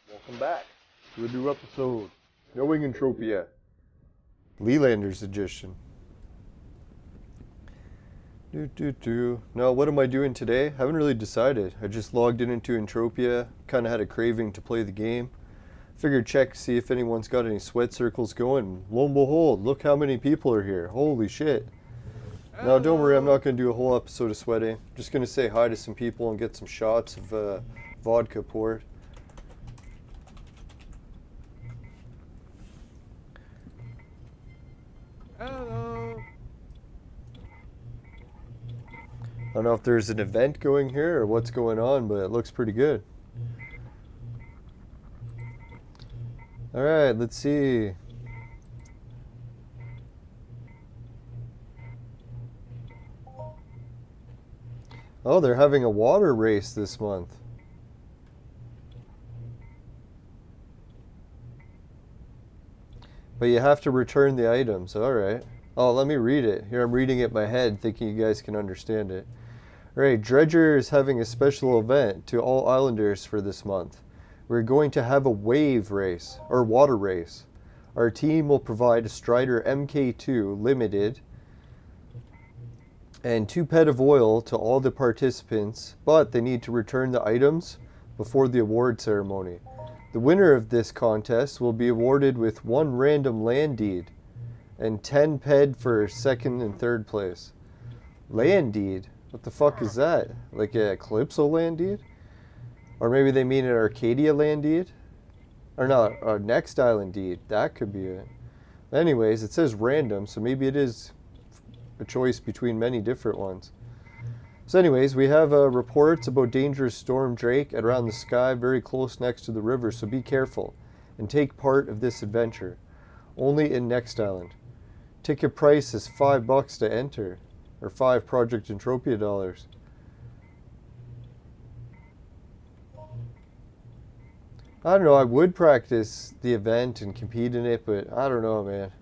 Welcome back to a new episode. Knowing Entropia. Lelanders edition. Now, what am I doing today? Haven't really decided. I just logged in into Entropia. Kind of had a craving to play the game. Figured check, see if anyone's got any sweat circles going. Lo and behold, look how many people are here. Holy shit. Now, don't worry, I'm not going to do a whole episode of sweating. Just going to say hi to some people and get some shots of vodka poured. Hello. I don't know if there's an event going here or what's going on, but it looks pretty good. Alright, let's see. Oh, they're having a water race this month. But you have to return the items. Alright. Oh, let me read it. Here, I'm reading it in my head, thinking you guys can understand it. Alright, Dredger is having a special event to all islanders for this month. We're going to have a wave race, or water race. Our team will provide a Strider MK2 Limited and 2 pet of oil to all the participants, but they need to return the items before the award ceremony. The winner of this contest will be awarded with 1 random land deed and 10 ped for second and third place. Land deed? What the fuck is that? Like a Calypso land deed? Or maybe they mean an Arcadia land deed? Or not, a Next Island deed. That could be it. Anyways, it says random, so maybe it is a choice between many different ones. So anyways, we have reports about dangerous storm drake around the sky very close next to the river, so be careful and take part of this adventure. Only in Next Island. Ticket price is $5 to enter, or 5 Project Entropia dollars. I don't know, I would practice the event and compete in it, but I don't know, man.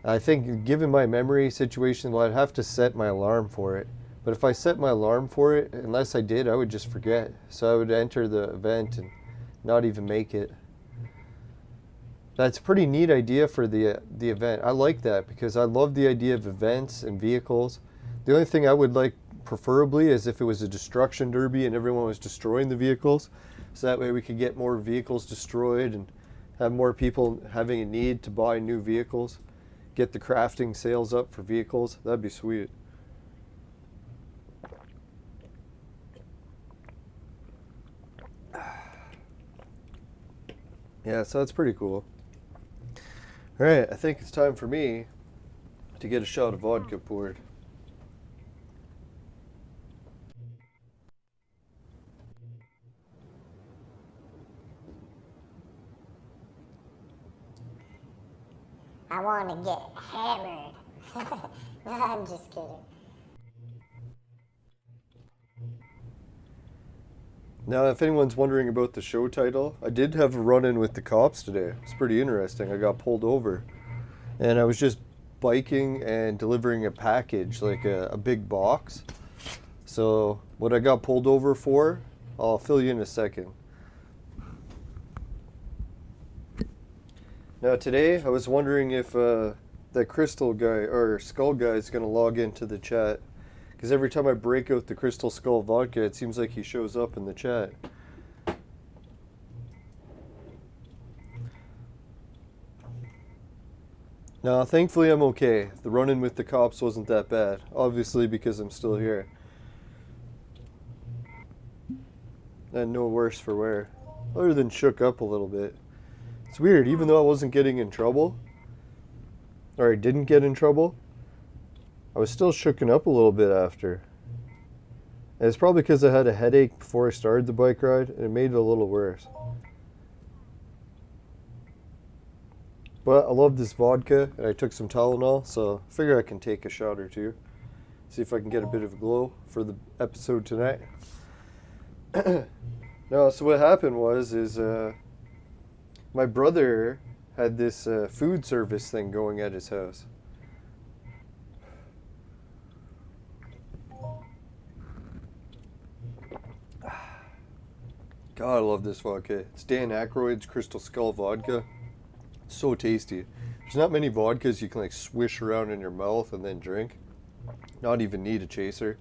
I think given my memory situation, well, I'd have to set my alarm for it. But if I set my alarm for it, unless I did, I would just forget. So I would enter the event and not even make it. That's a pretty neat idea for the event. I like that because I love the idea of events and vehicles. The only thing I would like preferably is if it was a destruction derby and everyone was destroying the vehicles. So that way we could get more vehicles destroyed and have more people having a need to buy new vehicles. Get the crafting sales up for vehicles. That'd be sweet. Yeah, so that's pretty cool. Alright, I think it's time for me to get a shot of vodka poured. I want to get hammered. No, I'm just kidding. Now, if anyone's wondering about the show title, I did have a run-in with the cops today. It's pretty interesting. I got pulled over. And I was just biking and delivering a package, like a big box. So, what I got pulled over for, I'll fill you in a second. Now today, I was wondering if that Crystal guy, or Skull guy, is going to log into the chat. Because every time I break out the Crystal Skull vodka, it seems like he shows up in the chat. Now, thankfully I'm okay. The run-in with the cops wasn't that bad. Obviously because I'm still here. And no worse for wear. Other than shook up a little bit. It's weird, even though I wasn't getting in trouble, or I didn't get in trouble, I was still shooken up a little bit after. And it's probably because I had a headache before I started the bike ride, and it made it a little worse. But I love this vodka, and I took some Tylenol, so I figure I can take a shot or two. See if I can get a bit of a glow for the episode tonight. No, so what happened was, my brother had this food service thing going at his house. God, I love this vodka. It's Dan Aykroyd's Crystal Skull vodka. It's so tasty. There's not many vodkas you can like swish around in your mouth and then drink. Not even need a chaser.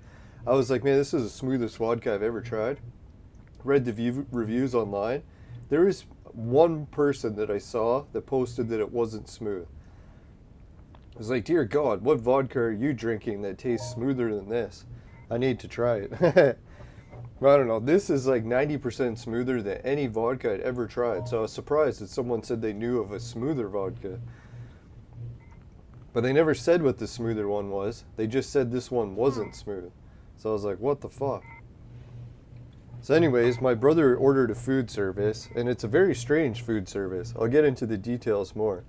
I was like, man, this is the smoothest vodka I've ever tried. Read the reviews online. There is one person that I saw that posted that it wasn't smooth. I was like, dear God, what vodka are you drinking that tastes smoother than this? I need to try it. I don't know. This is like 90% smoother than any vodka I'd ever tried. So I was surprised that someone said they knew of a smoother vodka. But they never said what the smoother one was. They just said this one wasn't smooth. So I was like, what the fuck? So anyways, my brother ordered a food service, and it's a very strange food service. I'll get into the details more.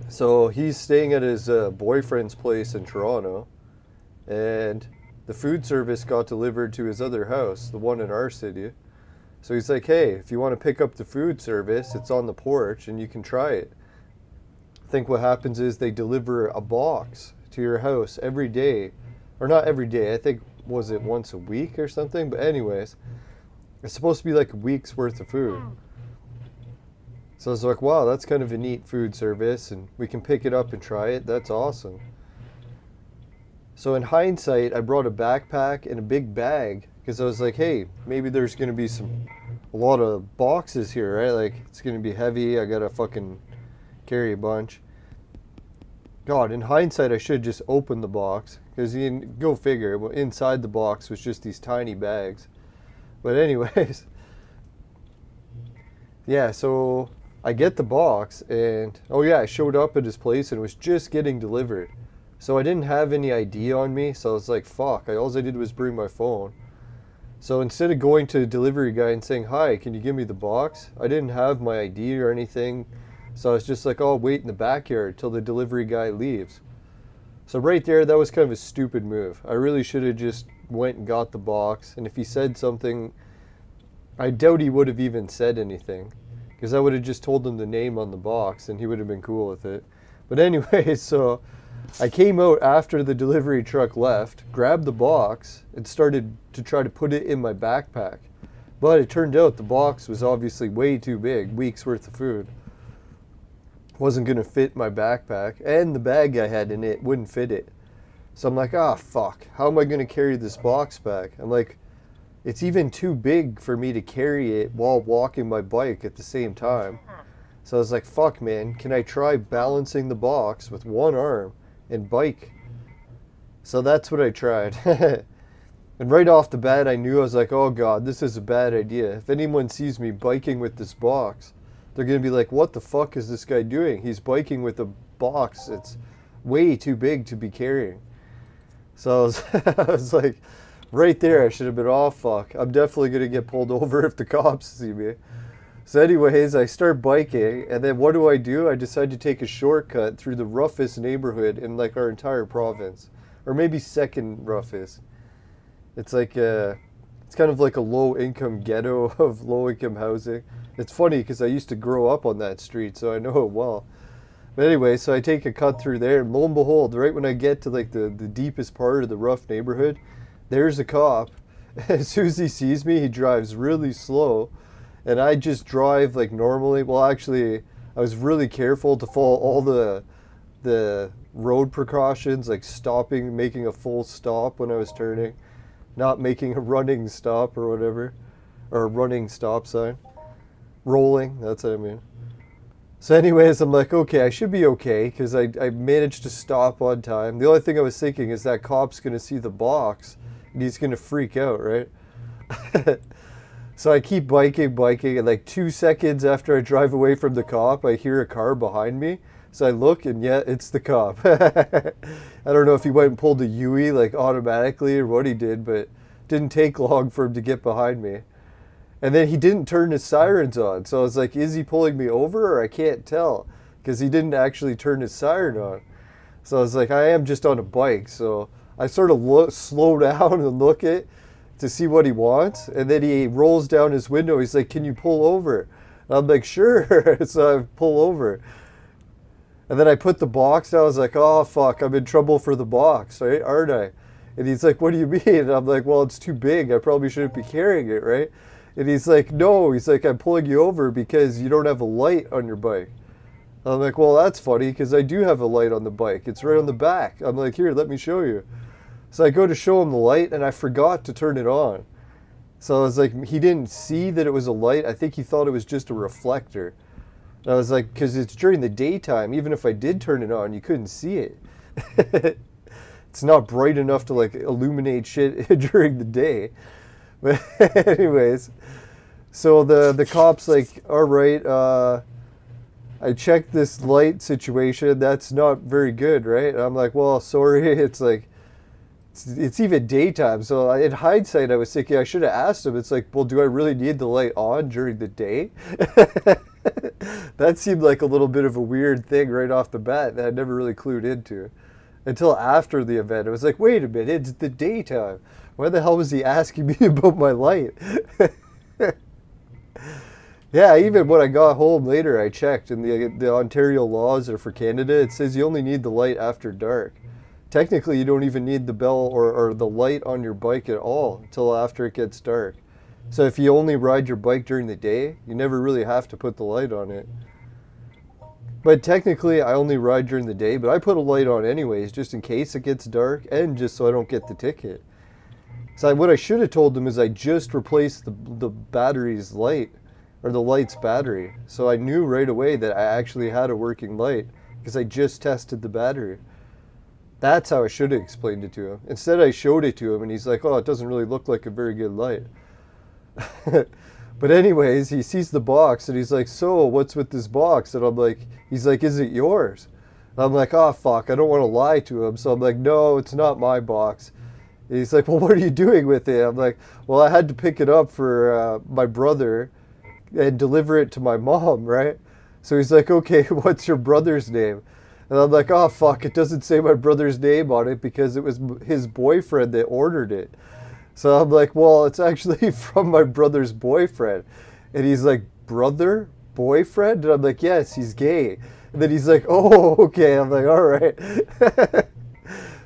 So he's staying at his boyfriend's place in Toronto, and the food service got delivered to his other house, the one in our city. So he's like, hey, if you want to pick up the food service, it's on the porch and you can try it. I think what happens is they deliver a box to your house every day. Or not every day, I think, was it once a week or something? But anyways, it's supposed to be like a week's worth of food. So I was like, wow, that's kind of a neat food service, and we can pick it up and try it. That's awesome. So in hindsight, I brought a backpack and a big bag because I was like, hey, maybe there's going to be a lot of boxes here, right? Like, it's going to be heavy. I got to fucking carry a bunch. God, in hindsight, I should just open the box because go figure, inside the box was just these tiny bags. But anyways, yeah, so I get the box and, oh yeah, I showed up at his place and it was just getting delivered. So I didn't have any ID on me, so I was like, fuck, all I did was bring my phone. So instead of going to the delivery guy and saying, hi, can you give me the box? I didn't have my ID or anything. So I was just like, oh, I'll wait in the backyard till the delivery guy leaves. So right there, that was kind of a stupid move. I really should have just went and got the box. And if he said something, I doubt he would have even said anything. Because I would have just told him the name on the box and he would have been cool with it. But anyway, so I came out after the delivery truck left, grabbed the box, and started to try to put it in my backpack. But it turned out the box was obviously way too big, weeks worth of food. Wasn't going to fit my backpack, and the bag I had in it wouldn't fit it. So I'm like, fuck, how am I going to carry this box back? I'm like, it's even too big for me to carry it while walking my bike at the same time. So I was like, fuck man, can I try balancing the box with one arm and bike? So that's what I tried. And right off the bat, I knew, I was like, oh God, this is a bad idea. If anyone sees me biking with this box, they're going to be like, what the fuck is this guy doing? He's biking with a box. It's way too big to be carrying. So I was like, right there, I should have been, oh fuck, I'm definitely going to get pulled over if the cops see me. So anyways, I start biking, and then what do? I decide to take a shortcut through the roughest neighborhood in like our entire province. Or maybe second roughest. It's like it's kind of like a low-income ghetto of low-income housing. It's funny because I used to grow up on that street, so I know it well. But anyway, so I take a cut through there, and lo and behold, right when I get to like the deepest part of the rough neighborhood, there's a cop. As soon as he sees me, he drives really slow, and I just drive like normally. Well, actually, I was really careful to follow all the road precautions, like stopping, making a full stop when I was turning, not making a running stop or whatever, or a running stop sign. Rolling, that's what I mean. So anyways, I'm like, okay, I should be okay because I managed to stop on time. The only thing I was thinking is that cop's going to see the box and he's going to freak out, right? So I keep biking, and like 2 seconds after I drive away from the cop, I hear a car behind me. So I look, and yeah, it's the cop. I don't know if he went and pulled a Yui like automatically or what he did, but it didn't take long for him to get behind me. And then he didn't turn his sirens on. So I was like, is he pulling me over? Or I can't tell because he didn't actually turn his siren on. So I was like, I am just on a bike. So I sort of slow down and look to see what he wants. And then he rolls down his window. He's like, can you pull over? And I'm like, sure. So I pull over. And then I put the box down. I was like, oh, fuck, I'm in trouble for the box, right? Aren't I? And he's like, what do you mean? And I'm like, well, it's too big. I probably shouldn't be carrying it, right? And he's like, no, he's like, I'm pulling you over because you don't have a light on your bike. I'm like, well, that's funny because I do have a light on the bike. It's right on the back. I'm like, here, let me show you. So I go to show him the light and I forgot to turn it on. So I was like, he didn't see that it was a light. I think he thought it was just a reflector. And I was like, because it's during the daytime. Even if I did turn it on, you couldn't see it. It's not bright enough to like illuminate shit during the day. But anyways, so the cop's like, all right, I checked this light situation. That's not very good, right? And I'm like, well, sorry. It's like, it's even daytime. So in hindsight, I was thinking I should have asked him. It's like, well, do I really need the light on during the day? That seemed like a little bit of a weird thing right off the bat that I never really clued into. Until after the event, I was like, wait a minute, it's the daytime. Why the hell was he asking me about my light? Yeah, even when I got home later, I checked, and the Ontario laws are for Canada. It says you only need the light after dark. Technically, you don't even need the bell or the light on your bike at all until after it gets dark. So if you only ride your bike during the day, you never really have to put the light on it. But technically, I only ride during the day, but I put a light on anyways, just in case it gets dark, and just so I don't get the ticket. So what I should have told them is I just replaced the battery's light, or the light's battery. So I knew right away that I actually had a working light, because I just tested the battery. That's how I should have explained it to him. Instead, I showed it to him, and he's like, oh, it doesn't really look like a very good light. But anyways, he sees the box and he's like, so what's with this box? And I'm like, he's like, is it yours? And I'm like, oh fuck, I don't want to lie to him. So I'm like, no, it's not my box. And he's like, well, what are you doing with it? I'm like, well, I had to pick it up for my brother and deliver it to my mom, right? So he's like, okay, what's your brother's name? And I'm like, oh fuck, it doesn't say my brother's name on it because it was his boyfriend that ordered it. So I'm like, well, it's actually from my brother's boyfriend. And he's like, brother? Boyfriend? And I'm like, yes, he's gay. And then he's like, oh, okay. I'm like, all right.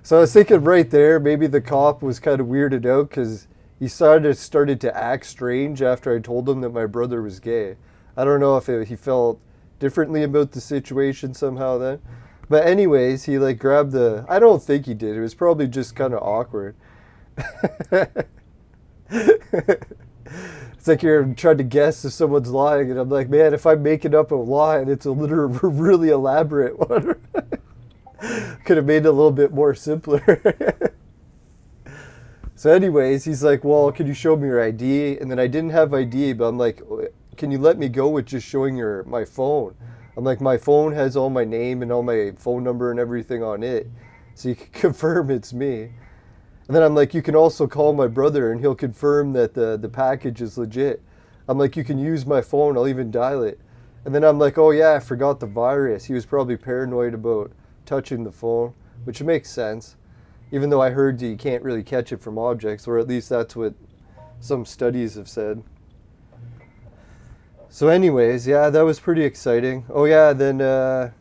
So I was thinking right there, maybe the cop was kind of weirded out because he started to act strange after I told him that my brother was gay. I don't know if he felt differently about the situation somehow then. But anyways, he like grabbed I don't think he did. It was probably just kind of awkward. It's like you're trying to guess if someone's lying, and I'm like, man, if I'm making up a lie and it's a really elaborate one, could have made it a little bit more simpler. So anyways, he's like, well, can you show me your ID? And then I didn't have ID, but I'm like, can you let me go with just showing my phone? I'm like, my phone has all my name and all my phone number and everything on it, so you can confirm it's me. And then I'm like, you can also call my brother and he'll confirm that the package is legit. I'm like, you can use my phone, I'll even dial it. And then I'm like, oh yeah, I forgot the virus. He was probably paranoid about touching the phone, which makes sense. Even though I heard that you can't really catch it from objects, or at least that's what some studies have said. So anyways, yeah, that was pretty exciting. Oh yeah, then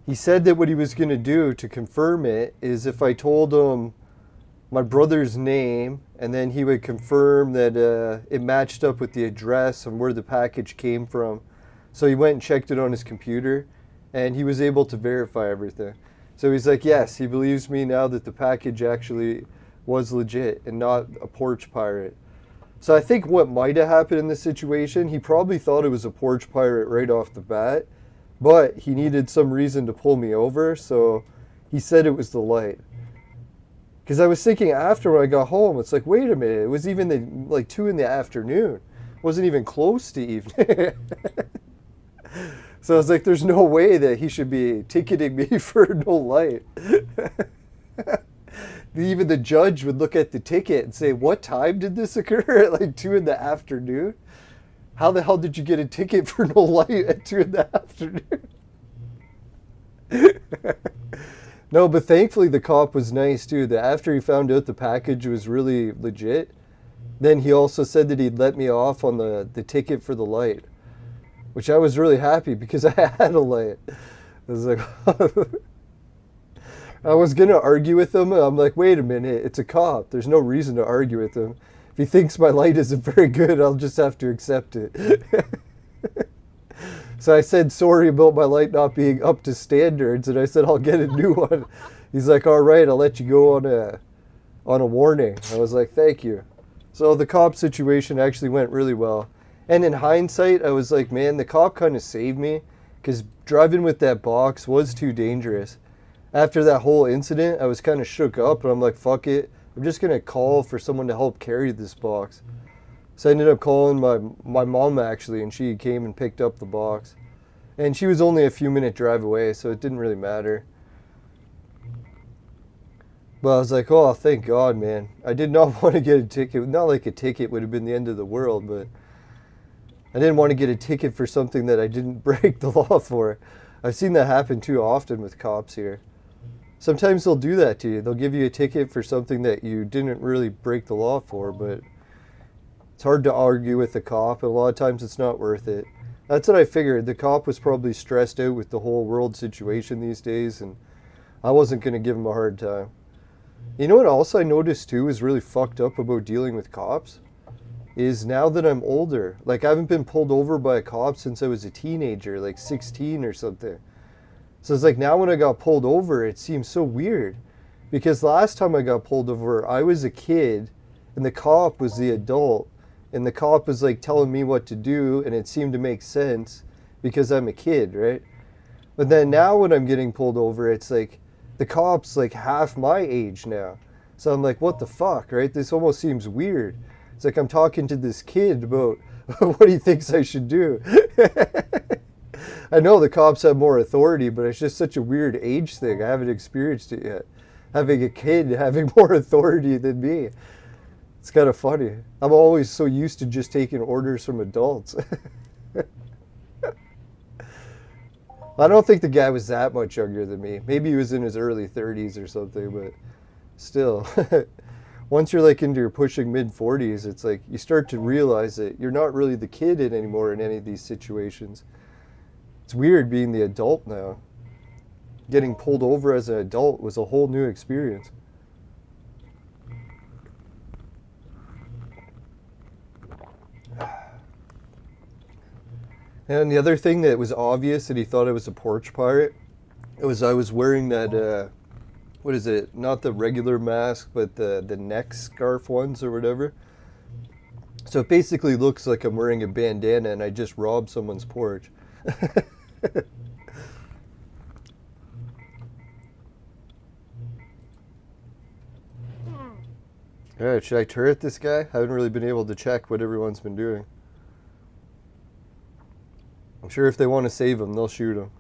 he said that what he was going to do to confirm it is if I told him my brother's name, and then he would confirm that it matched up with the address and where the package came from. So he went and checked it on his computer, and he was able to verify everything. So he's like, yes, he believes me now that the package actually was legit and not a porch pirate. So I think what might have happened in this situation, he probably thought it was a porch pirate right off the bat, but he needed some reason to pull me over, so he said it was the light. Because I was thinking after when I got home, it's like, wait a minute, it was even like 2 in the afternoon. It wasn't even close to evening. So I was like, there's no way that he should be ticketing me for no light. Even the judge would look at the ticket and say, what time did this occur? At like 2 in the afternoon? How the hell did you get a ticket for no light at 2 in the afternoon? No, but thankfully the cop was nice too. That after he found out the package was really legit, then he also said that he'd let me off on the ticket for the light, which I was really happy because I had a light. I was like, I was going to argue with him. I'm like, wait a minute, it's a cop. There's no reason to argue with him. If he thinks my light isn't very good, I'll just have to accept it. So I said sorry about my light not being up to standards, and I said I'll get a new one. He's like, all right, I'll let you go on a warning. I was like, thank you. So the cop situation actually went really well. And in hindsight, I was like, man, the cop kind of saved me, because driving with that box was too dangerous. After that whole incident, I was kind of shook up, and I'm like, fuck it. I'm just going to call for someone to help carry this box. So I ended up calling my mom, actually, and she came and picked up the box. And she was only a few minute drive away, so it didn't really matter. But I was like, oh, thank God, man. I did not want to get a ticket. Not like a ticket would have been the end of the world, but I didn't want to get a ticket for something that I didn't break the law for. I've seen that happen too often with cops here. Sometimes they'll do that to you. They'll give you a ticket for something that you didn't really break the law for, but it's hard to argue with the cop, and a lot of times it's not worth it. That's what I figured. The cop was probably stressed out with the whole world situation these days, and I wasn't going to give him a hard time. You know what else I noticed too is really fucked up about dealing with cops? Is now that I'm older, like I haven't been pulled over by a cop since I was a teenager, like 16 or something. So it's like now when I got pulled over, it seems so weird. Because last time I got pulled over, I was a kid, and the cop was the adult. And the cop was like telling me what to do, and it seemed to make sense because I'm a kid, right? But then now when I'm getting pulled over, it's like the cop's like half my age now. So I'm like, what the fuck, right? This almost seems weird. It's like I'm talking to this kid about what he thinks I should do. I know the cops have more authority, but it's just such a weird age thing. I haven't experienced it yet. Having a kid having more authority than me. It's kind of funny. I'm always so used to just taking orders from adults. I don't think the guy was that much younger than me. Maybe he was in his early 30s or something, but still. Once you're like into your pushing mid-40s, it's like you start to realize that you're not really the kid anymore in any of these situations. It's weird being the adult now. Getting pulled over as an adult was a whole new experience. And the other thing that was obvious that he thought I was a porch pirate, it was I was wearing that, what is it, not the regular mask, but the neck scarf ones or whatever. So it basically looks like I'm wearing a bandana and I just robbed someone's porch. Alright, should I turret this guy? I haven't really been able to check what everyone's been doing. I'm sure if they want to save him, they'll shoot him.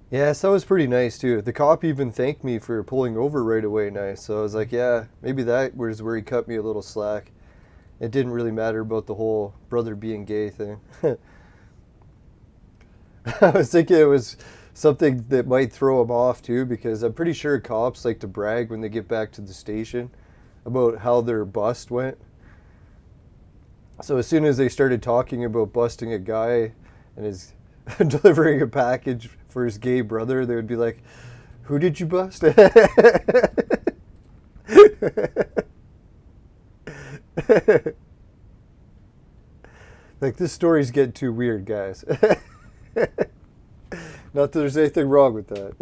Yeah, so that was pretty nice too. The cop even thanked me for pulling over right away nice. So I was like, yeah, maybe that was where he cut me a little slack. It didn't really matter about the whole brother being gay thing. I was thinking it was something that might throw him off too, because I'm pretty sure cops like to brag when they get back to the station about how their bust went. So as soon as they started talking about busting a guy and his delivering a package for his gay brother, they would be like, who did you bust? Like, this story's getting too weird, guys. Not that there's anything wrong with that.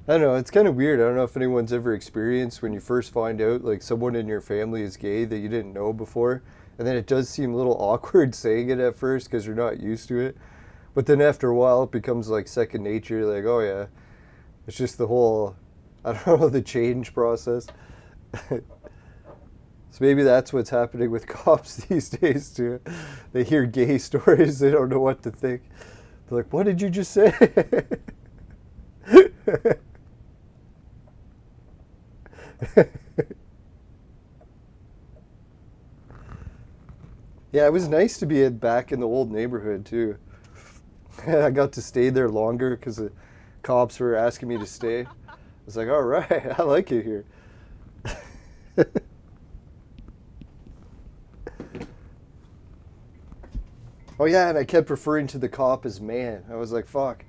I don't know, it's kind of weird. I don't know if anyone's ever experienced when you first find out like someone in your family is gay that you didn't know before, and then it does seem a little awkward saying it at first because you're not used to it, but then after a while it becomes like second nature. Like, oh yeah, it's just the whole, I don't know, the change process. So maybe that's what's happening with cops these days too. They hear gay stories, they don't know what to think. They're like, what did you just say? Yeah, it was nice to be back in the old neighborhood too. I got to stay there longer because the cops were asking me to stay. was like, all right, I like it here. Oh yeah, and I kept referring to the cop as man. I was like, fuck,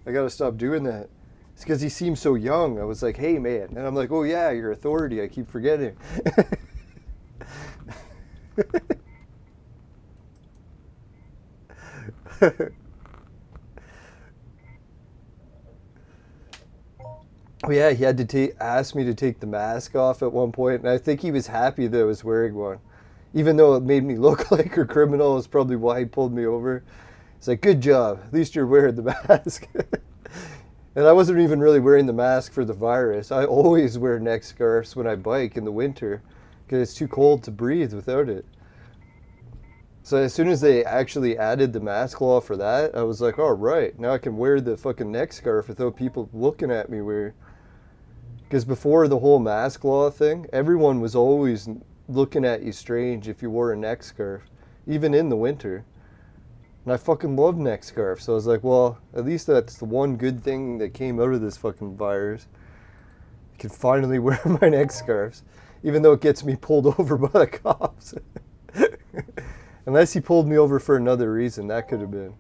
I gotta stop doing that. It's because he seems so young. I was like, hey man. And I'm like, oh yeah, your authority. I keep forgetting. Oh yeah, he had to ask me to take the mask off at one point, and I think he was happy that I was wearing one. Even though it made me look like a criminal, is probably why he pulled me over. He's like, good job, at least you're wearing the mask. And I wasn't even really wearing the mask for the virus. I always wear neck scarves when I bike in the winter because it's too cold to breathe without it. So as soon as they actually added the mask law for that, I was like, all right, now I can wear the fucking neck scarf without people looking at me weird. Because before the whole mask law thing, everyone was always looking at you strange if you wore a neck scarf, even in the winter. And I fucking love neck scarves, so I was like, well, at least that's the one good thing that came out of this fucking virus. I can finally wear my neck scarves, even though it gets me pulled over by the cops. Unless he pulled me over for another reason, that could have been.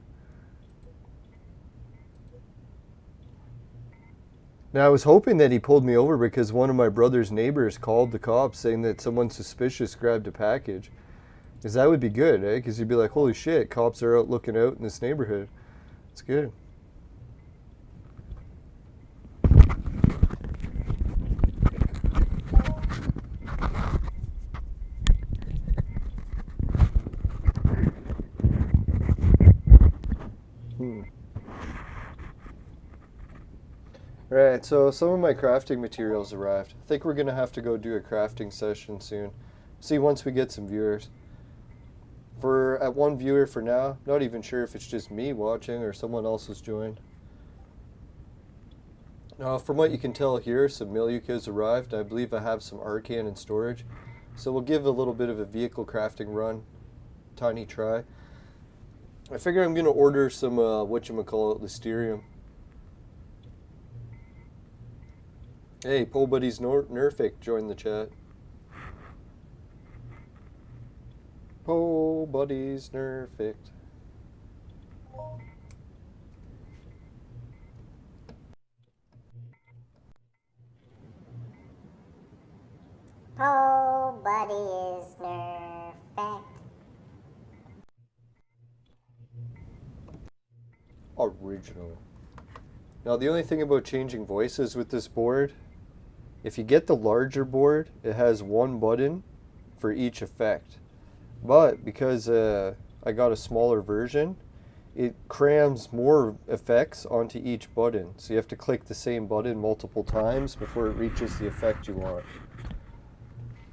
Now, I was hoping that he pulled me over because one of my brother's neighbors called the cops saying that someone suspicious grabbed a package. Because that would be good, eh? Because you'd be like, holy shit, cops are out looking out in this neighborhood. It's good. Alright, so some of my crafting materials arrived. I think we're going to have to go do a crafting session soon. See once we get some viewers. For at one viewer for now, not even sure if it's just me watching or someone else has joined. From what you can tell here, some Miluk has arrived. I believe I have some Arcane in storage. So we'll give a little bit of a vehicle crafting run. Tiny try. I figure I'm going to order some, whatchamacallit, Listerium. Hey, Pole Buddies Nerfic joined the chat. Pole Buddies Nerfic. Pole Buddies Nerfic. Original. Now the only thing about changing voices with this board, if you get the larger board, it has one button for each effect. But because I got a smaller version, it crams more effects onto each button. So you have to click the same button multiple times before it reaches the effect you want.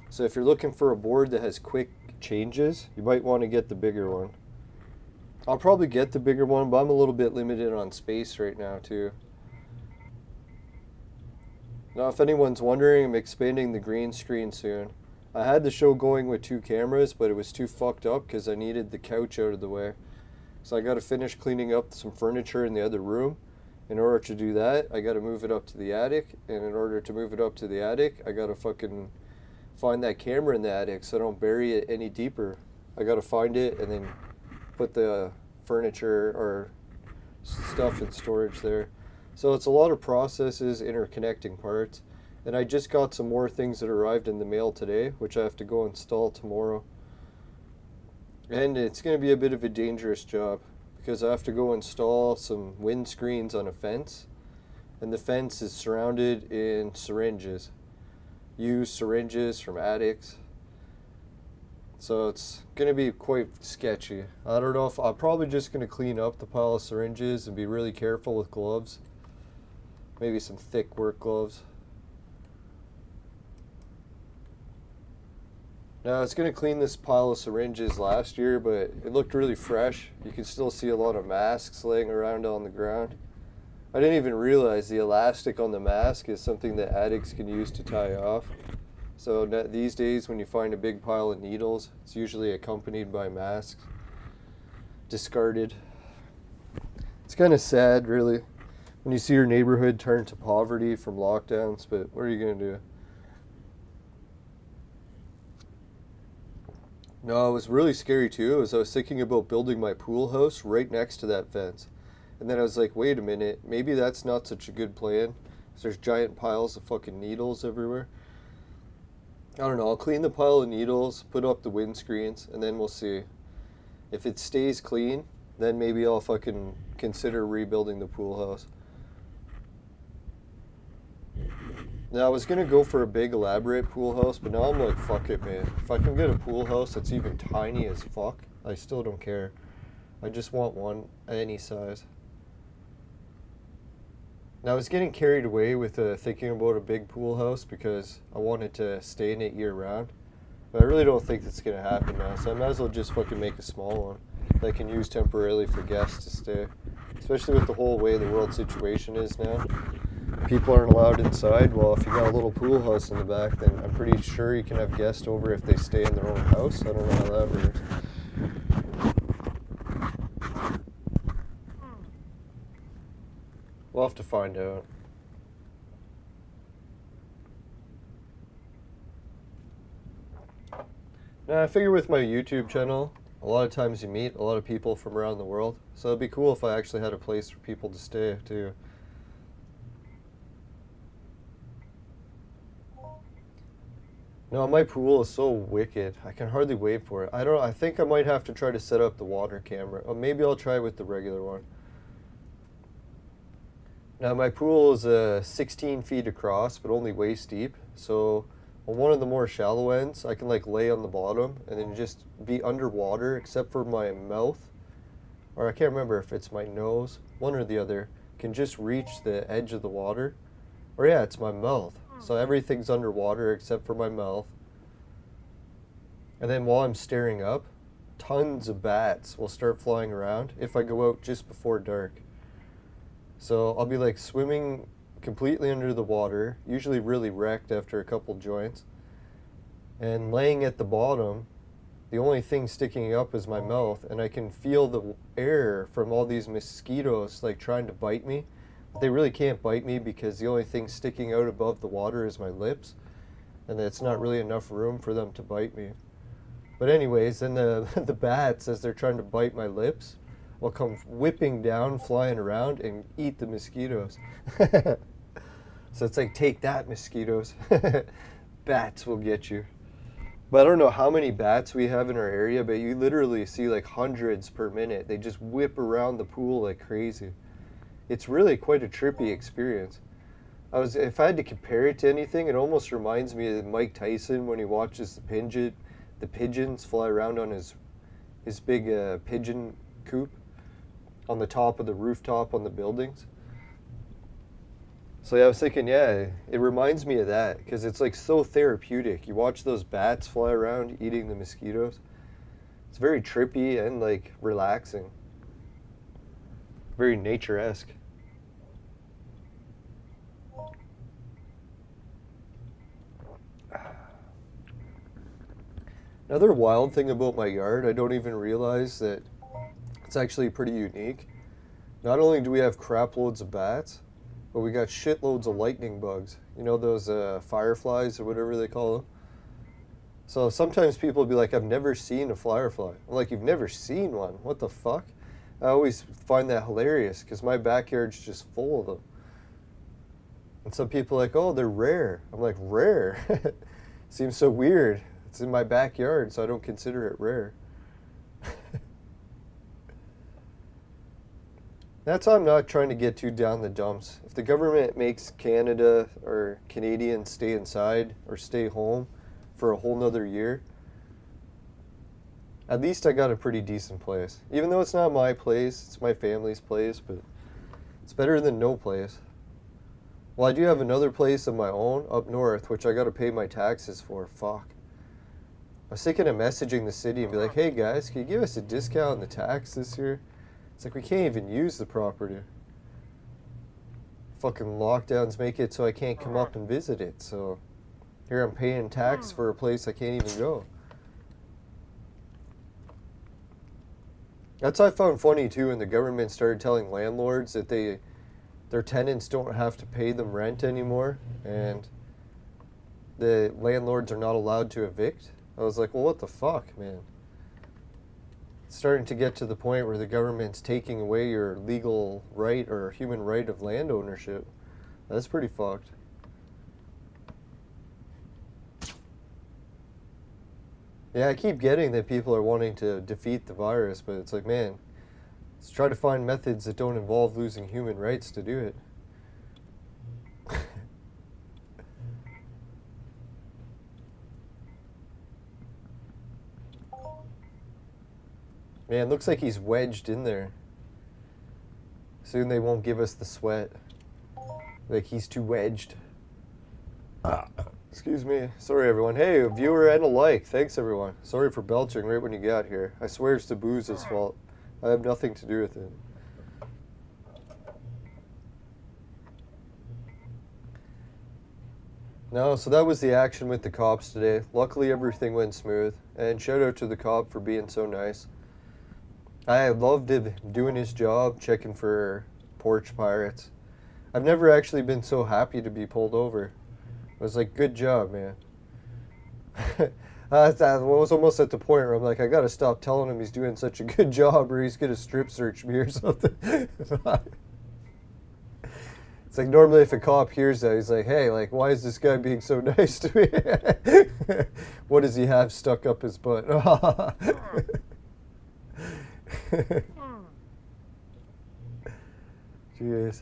So if you're looking for a board that has quick changes, you might want to get the bigger one. I'll probably get the bigger one, but I'm a little bit limited on space right now too. Now, if anyone's wondering, I'm expanding the green screen soon. I had the show going with 2 cameras, but it was too fucked up because I needed the couch out of the way. So I got to finish cleaning up some furniture in the other room. In order to do that, I got to move it up to the attic. And in order to move it up to the attic, I got to fucking find that camera in the attic so I don't bury it any deeper. I got to find it and then put the furniture or stuff in storage there. So it's a lot of processes, interconnecting parts. And I just got some more things that arrived in the mail today, which I have to go install tomorrow. And it's going to be a bit of a dangerous job because I have to go install some windscreens on a fence. And the fence is surrounded in syringes. Used syringes from attics. So it's going to be quite sketchy. I don't know if I'm probably just going to clean up the pile of syringes and be really careful with gloves. Maybe some thick work gloves. Now, I was going to clean this pile of syringes last year, but it looked really fresh. You can still see a lot of masks laying around on the ground. I didn't even realize the elastic on the mask is something that addicts can use to tie off. So these days, when you find a big pile of needles, it's usually accompanied by masks. Discarded. It's kind of sad, really. When you see your neighborhood turn to poverty from lockdowns, but what are you going to do? No, it was really scary too, as I was thinking about building my pool house right next to that fence. And then I was like, wait a minute, maybe that's not such a good plan. 'Cause there's giant piles of fucking needles everywhere. I don't know, I'll clean the pile of needles, put up the windscreens, and then we'll see. If it stays clean, then maybe I'll fucking consider rebuilding the pool house. Now, I was gonna go for a big elaborate pool house, but now I'm like, fuck it, man. If I can get a pool house that's even tiny as fuck, I still don't care. I just want one any size. Now, I was getting carried away with thinking about a big pool house because I wanted to stay in it year round. But I really don't think that's gonna happen now, so I might as well just fucking make a small one that I can use temporarily for guests to stay. Especially with the whole way the world situation is now. People aren't allowed inside. Well, if you got a little pool house in the back, then I'm pretty sure you can have guests over if they stay in their own house. I don't know how that works. We'll have to find out. Now, I figure with my YouTube channel, a lot of times you meet a lot of people from around the world. So it'd be cool if I actually had a place for people to stay, too. No, my pool is so wicked. I can hardly wait for it. I think I might have to try to set up the water camera. Or maybe I'll try with the regular one. Now, my pool is 16 feet across, but only waist deep. So on one of the more shallow ends, I can like lay on the bottom and then just be underwater except for my mouth. Or I can't remember if it's my nose. One or the other can just reach the edge of the water. Or yeah, it's my mouth. So everything's underwater except for my mouth. And then while I'm staring up, tons of bats will start flying around if I go out just before dark. So I'll be like swimming completely under the water, usually really wrecked after a couple joints. And laying at the bottom, the only thing sticking up is my mouth, and I can feel the air from all these mosquitoes like trying to bite me. They really can't bite me because the only thing sticking out above the water is my lips, and it's not really enough room for them to bite me. But anyways, then the bats, as they're trying to bite my lips, will come whipping down, flying around, and eat the mosquitoes. So it's like, take that, mosquitoes. Bats will get you. But I don't know how many bats we have in our area, but you literally see like hundreds per minute. They just whip around the pool like crazy. It's really quite a trippy experience. If I had to compare it to anything, it almost reminds me of Mike Tyson when he watches the pigeons fly around on his big pigeon coop on the top of the rooftop on the buildings. So yeah, I was thinking, yeah, it reminds me of that because it's like so therapeutic. You watch those bats fly around eating the mosquitoes. It's very trippy and like relaxing. Very nature-esque. Another wild thing about my yard, I don't even realize that it's actually pretty unique. Not only do we have crap loads of bats, but we got shitloads of lightning bugs. You know those fireflies or whatever they call them? So sometimes people will be like, I've never seen a firefly. I'm like, you've never seen one? What the fuck? I always find that hilarious because my backyard's just full of them. And some people are like, oh, they're rare. I'm like, rare? Seems so weird. It's in my backyard, so I don't consider it rare. That's why I'm not trying to get too down the dumps. If the government makes Canada or Canadians stay inside or stay home for a whole nother year, at least I got a pretty decent place. Even though it's not my place, it's my family's place, but it's better than no place. Well, I do have another place of my own up north, which I got to pay my taxes for. Fuck. I was thinking of messaging the city and be like, hey guys, can you give us a discount on the tax this year? It's like we can't even use the property. Fucking lockdowns make it so I can't come up and visit it. So here I'm paying tax for a place I can't even go. That's what I found funny too when the government started telling landlords that they their tenants don't have to pay them rent anymore, and the landlords are not allowed to evict. I was like, well, what the fuck, man? It's starting to get to the point where the government's taking away your legal right or human right of land ownership. That's pretty fucked. Yeah, I keep getting that people are wanting to defeat the virus, but it's like, man, let's try to find methods that don't involve losing human rights to do it. Man, looks like he's wedged in there. Soon they won't give us the sweat. Like, he's too wedged. Excuse me. Sorry, everyone. Hey, a viewer and a like. Thanks, everyone. Sorry for belching right when you got here. I swear it's the booze's fault. I have nothing to do with it. No, so that was the action with the cops today. Luckily, everything went smooth. And shout out to the cop for being so nice. I loved him doing his job, checking for porch pirates. I've never actually been so happy to be pulled over. I was like, good job, man. I was almost at the point where I'm like, I gotta stop telling him he's doing such a good job or he's gonna strip search me or something. It's like, normally if a cop hears that, he's like, hey, like, why is this guy being so nice to me? What does he have stuck up his butt? Jeez.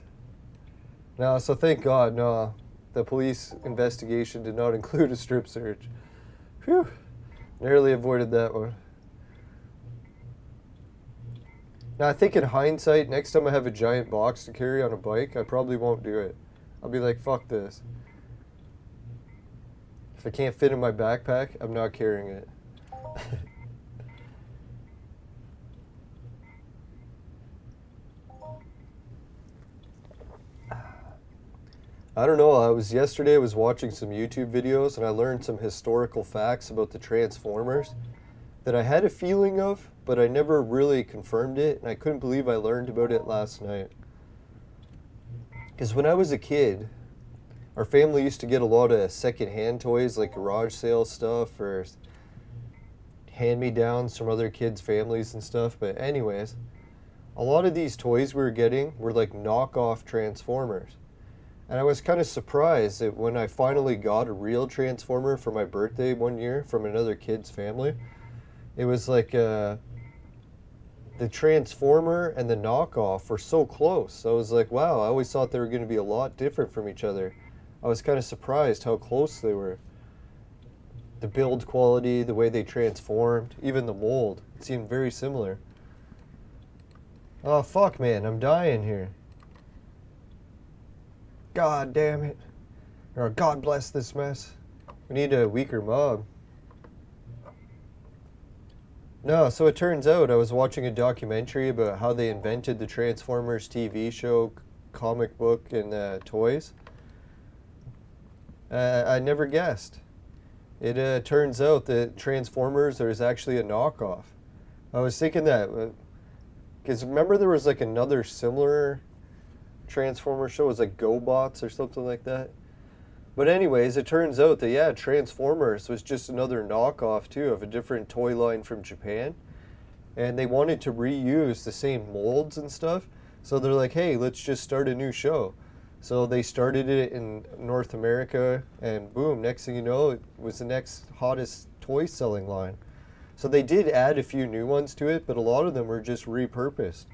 No, so thank God, no. The police investigation did not include a strip search. Phew. Narrowly avoided that one. Now, I think in hindsight, next time I have a giant box to carry on a bike, I probably won't do it. I'll be like, fuck this. If it can't fit in my backpack, I'm not carrying it. I don't know, yesterday I was watching some YouTube videos and I learned some historical facts about the Transformers that I had a feeling of, but I never really confirmed it, and I couldn't believe I learned about it last night. Because when I was a kid, our family used to get a lot of second-hand toys, like garage sale stuff or hand-me-downs from other kids' families and stuff, but anyways, a lot of these toys we were getting were like knockoff Transformers. And I was kind of surprised that when I finally got a real Transformer for my birthday one year from another kid's family, it was like the Transformer and the knockoff were so close. So I was like, wow, I always thought they were going to be a lot different from each other. I was kind of surprised how close they were. The build quality, the way they transformed, even the mold, it seemed very similar. Oh, fuck, man, I'm dying here. God damn it. Or God bless this mess. We need a weaker mob. No, so it turns out I was watching a documentary about how they invented the Transformers TV show, comic book, and toys. I never guessed. It turns out that Transformers is actually a knockoff. I was thinking that, because remember there was like another similar Transformer show, it was like GoBots or something like that. But anyways, it turns out that, yeah, Transformers was just another knockoff too of a different toy line from Japan. And they wanted to reuse the same molds and stuff. So they're like, hey, let's just start a new show. So they started it in North America, and boom, next thing you know, it was the next hottest toy selling line. So they did add a few new ones to it, but a lot of them were just repurposed.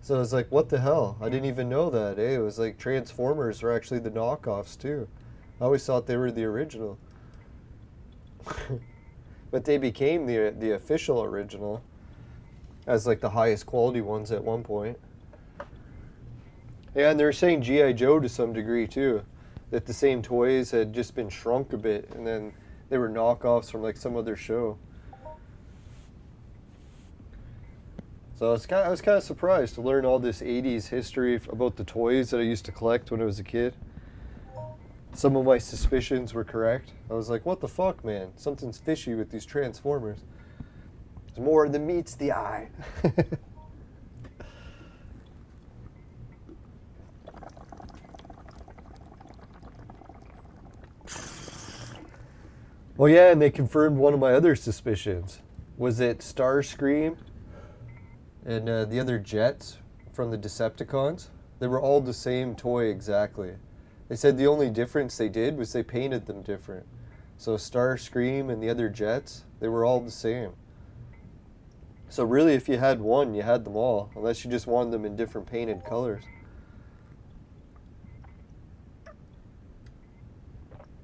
So I was like, what the hell? I didn't even know that. It was like Transformers were actually the knockoffs too. I always thought they were the original. But they became the official original as like the highest quality ones at one point. Yeah, and they were saying G.I. Joe to some degree too. That the same toys had just been shrunk a bit and then they were knockoffs from like some other show. So I was kind of surprised to learn all this 80s history about the toys that I used to collect when I was a kid. Some of my suspicions were correct. I was like, what the fuck, man? Something's fishy with these Transformers. There's more than meets the eye. Well, yeah, and they confirmed one of my other suspicions. Was it Starscream and the other jets from the Decepticons? They were all the same toy exactly. They said the only difference they did was they painted them different. So Starscream and the other jets, they were all the same. So really, if you had one, you had them all, unless you just wanted them in different painted colors.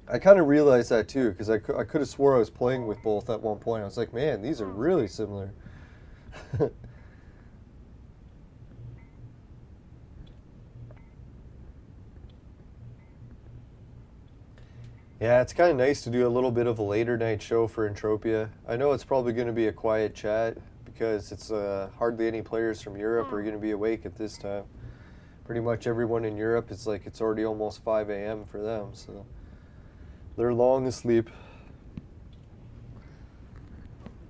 I kind of realized that too, because I could have swore I was playing with both at one point. I was like, man, these are really similar. Yeah, it's kind of nice to do a little bit of a later night show for Entropia. I know it's probably going to be a quiet chat because it's hardly any players from Europe are going to be awake at this time. Pretty much everyone in Europe, it's like it's already almost 5 a.m. for them, so they're long asleep.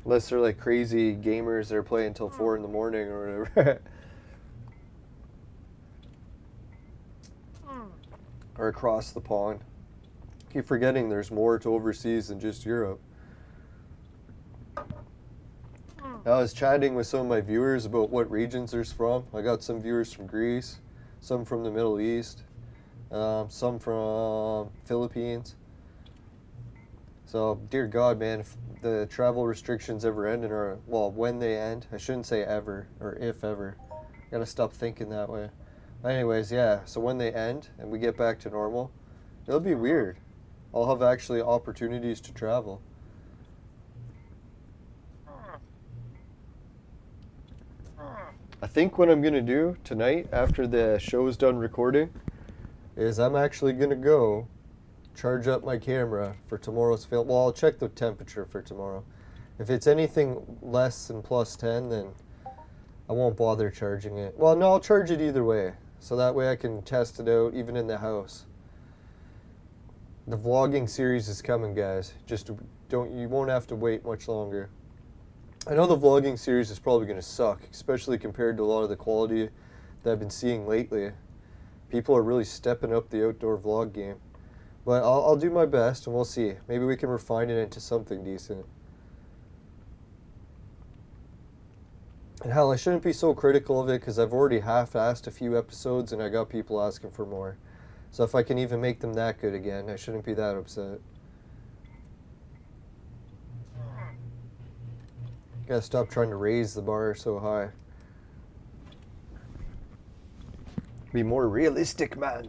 Unless they're like crazy gamers that are playing until 4 in the morning or whatever. Or across the pond. Keep forgetting there's more to overseas than just Europe. I was chatting with some of my viewers about what regions they're from. I got some viewers from Greece, some from the Middle East, some from Philippines. So, dear God, man, if the travel restrictions ever end, or, well, when they end, I shouldn't say ever, or if ever. Gotta stop thinking that way. Anyways, yeah, so when they end, and we get back to normal, it'll be weird. I'll have actually opportunities to travel. I think what I'm gonna do tonight, after the show's done recording, is I'm actually gonna go charge up my camera for tomorrow's film. Well, I'll check the temperature for tomorrow. If it's anything less than +10, then I won't bother charging it. Well, no, I'll charge it either way. So that way I can test it out even in the house. The vlogging series is coming, guys. Just you won't have to wait much longer. I know the vlogging series is probably going to suck, especially compared to a lot of the quality that I've been seeing lately. People are really stepping up the outdoor vlog game. But I'll do my best, and we'll see. Maybe we can refine it into something decent. And hell, I shouldn't be so critical of it, because I've already half-assed a few episodes, and I got people asking for more. So if I can even make them that good again, I shouldn't be that upset. Gotta stop trying to raise the bar so high. Be more realistic, man.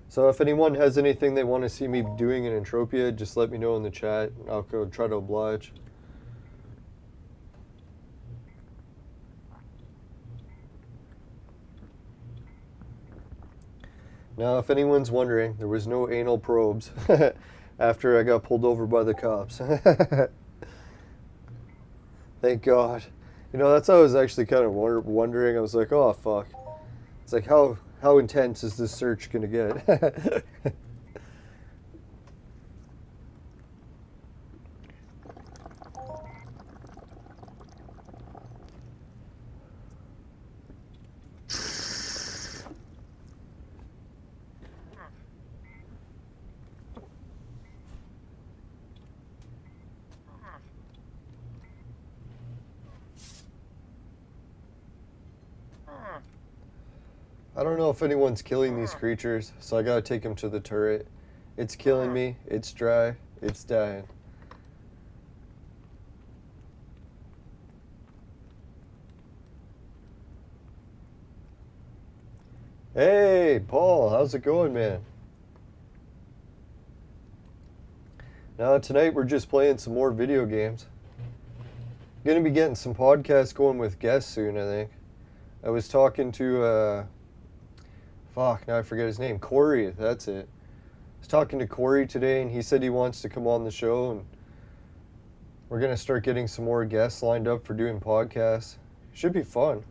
So if anyone has anything they want to see me doing in Entropia, just let me know in the chat. I'll go try to oblige. Now, if anyone's wondering, there was no anal probes after I got pulled over by the cops. Thank God. You know, that's how I was actually kind of wondering. I was like, oh, fuck. It's like, how intense is this search going to get? I don't know if anyone's killing these creatures, so I gotta take them to the turret. It's killing me, it's dry, it's dying. Hey, Paul, how's it going, man? Now, tonight we're just playing some more video games. Gonna be getting some podcasts going with guests soon, I think. I was talking to, fuck, now I forget his name. Corey, that's it. I was talking to Corey today, and he said he wants to come on the show, and we're going to start getting some more guests lined up for doing podcasts. Should be fun.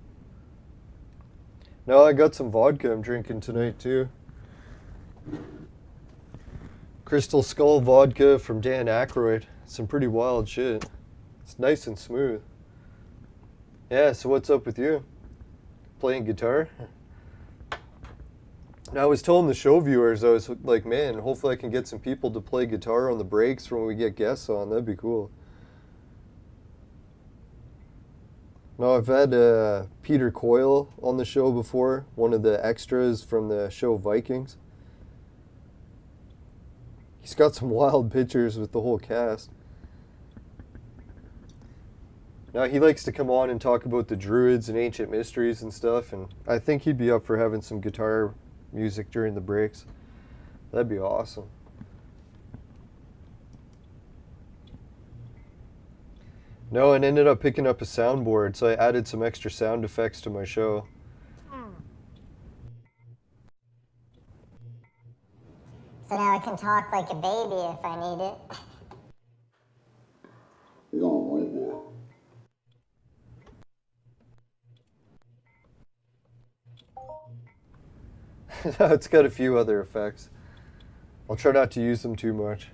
Now I got some vodka I'm drinking tonight, too. Crystal Skull vodka from Dan Aykroyd. Some pretty wild shit. It's nice and smooth. Yeah, so what's up with you? Playing guitar? And I was telling the show viewers, I was like, man, hopefully I can get some people to play guitar on the breaks when we get guests on. That'd be cool. No, I've had Peter Coyle on the show before, one of the extras from the show Vikings. He's got some wild pictures with the whole cast. Now, he likes to come on and talk about the druids and ancient mysteries and stuff, and I think he'd be up for having some guitar music during the breaks. That'd be awesome. No, and ended up picking up a soundboard, so I added some extra sound effects to my show. So now I can talk like a baby if I need it. You're gonna win, boy. It's got a few other effects. I'll try not to use them too much.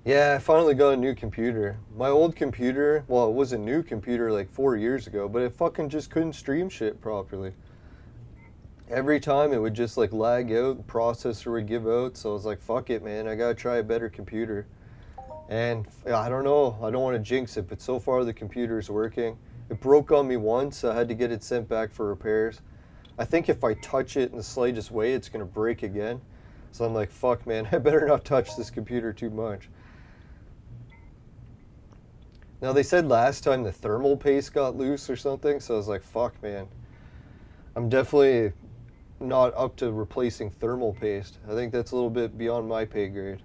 Yeah, I finally got a new computer. My old computer, well, it was a new computer like 4 years ago, but it fucking just couldn't stream shit properly. Every time it would just like lag out, the processor would give out, so I was like, fuck it, man, I gotta try a better computer. And I don't know, I don't want to jinx it, but so far the computer's working. It broke on me once, I had to get it sent back for repairs. I think if I touch it in the slightest way, it's gonna break again. So I'm like, fuck, man, I better not touch this computer too much. Now, they said last time the thermal paste got loose or something, so I was like, fuck, man. I'm definitely not up to replacing thermal paste. I think that's a little bit beyond my pay grade.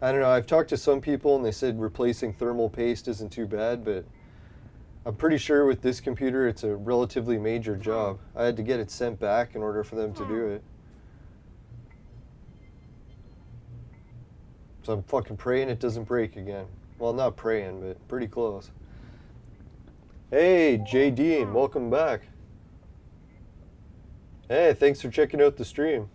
I don't know, I've talked to some people and they said replacing thermal paste isn't too bad, but I'm pretty sure with this computer it's a relatively major job. I had to get it sent back in order for them to do it. So I'm fucking praying it doesn't break again. Well, not praying, but pretty close. Hey, Jade, welcome back. Hey, thanks for checking out the stream.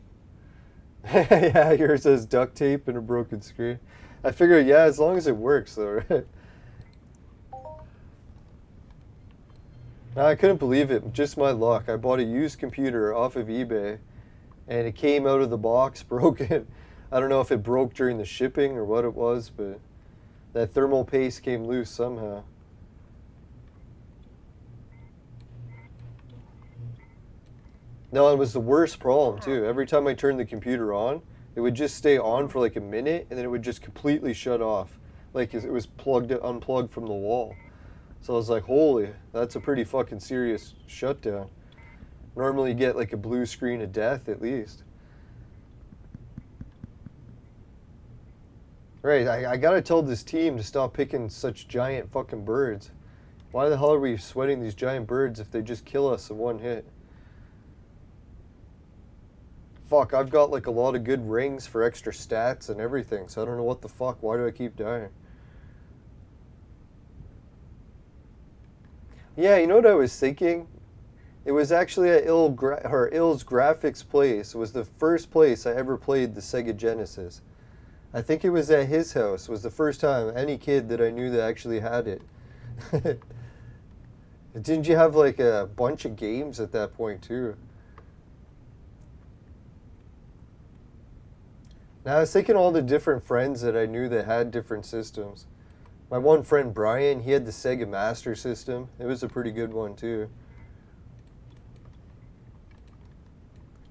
Yeah, yours has duct tape and a broken screen. I figured, yeah, as long as it works, though, right? No, I couldn't believe it. Just my luck. I bought a used computer off of eBay, and it came out of the box broken. I don't know if it broke during the shipping or what it was, but that thermal paste came loose somehow. No, it was the worst problem too. Every time I turned the computer on, it would just stay on for like a minute and then it would just completely shut off. Like it was unplugged from the wall. So I was like, holy, that's a pretty fucking serious shutdown. Normally you get like a blue screen of death at least. Right, I gotta tell this team to stop picking such giant fucking birds. Why the hell are we sweating these giant birds if they just kill us in one hit? Fuck, I've got like a lot of good rings for extra stats and everything, so I don't know what the fuck. Why do I keep dying? Yeah, you know what I was thinking? It was actually at Ill's Graphics place. It was the first place I ever played the Sega Genesis. I think it was at his house. It was the first time any kid that I knew that actually had it. Didn't you have like a bunch of games at that point too? Now I was thinking all the different friends that I knew that had different systems. My one friend Brian, he had the Sega Master System. It was a pretty good one too.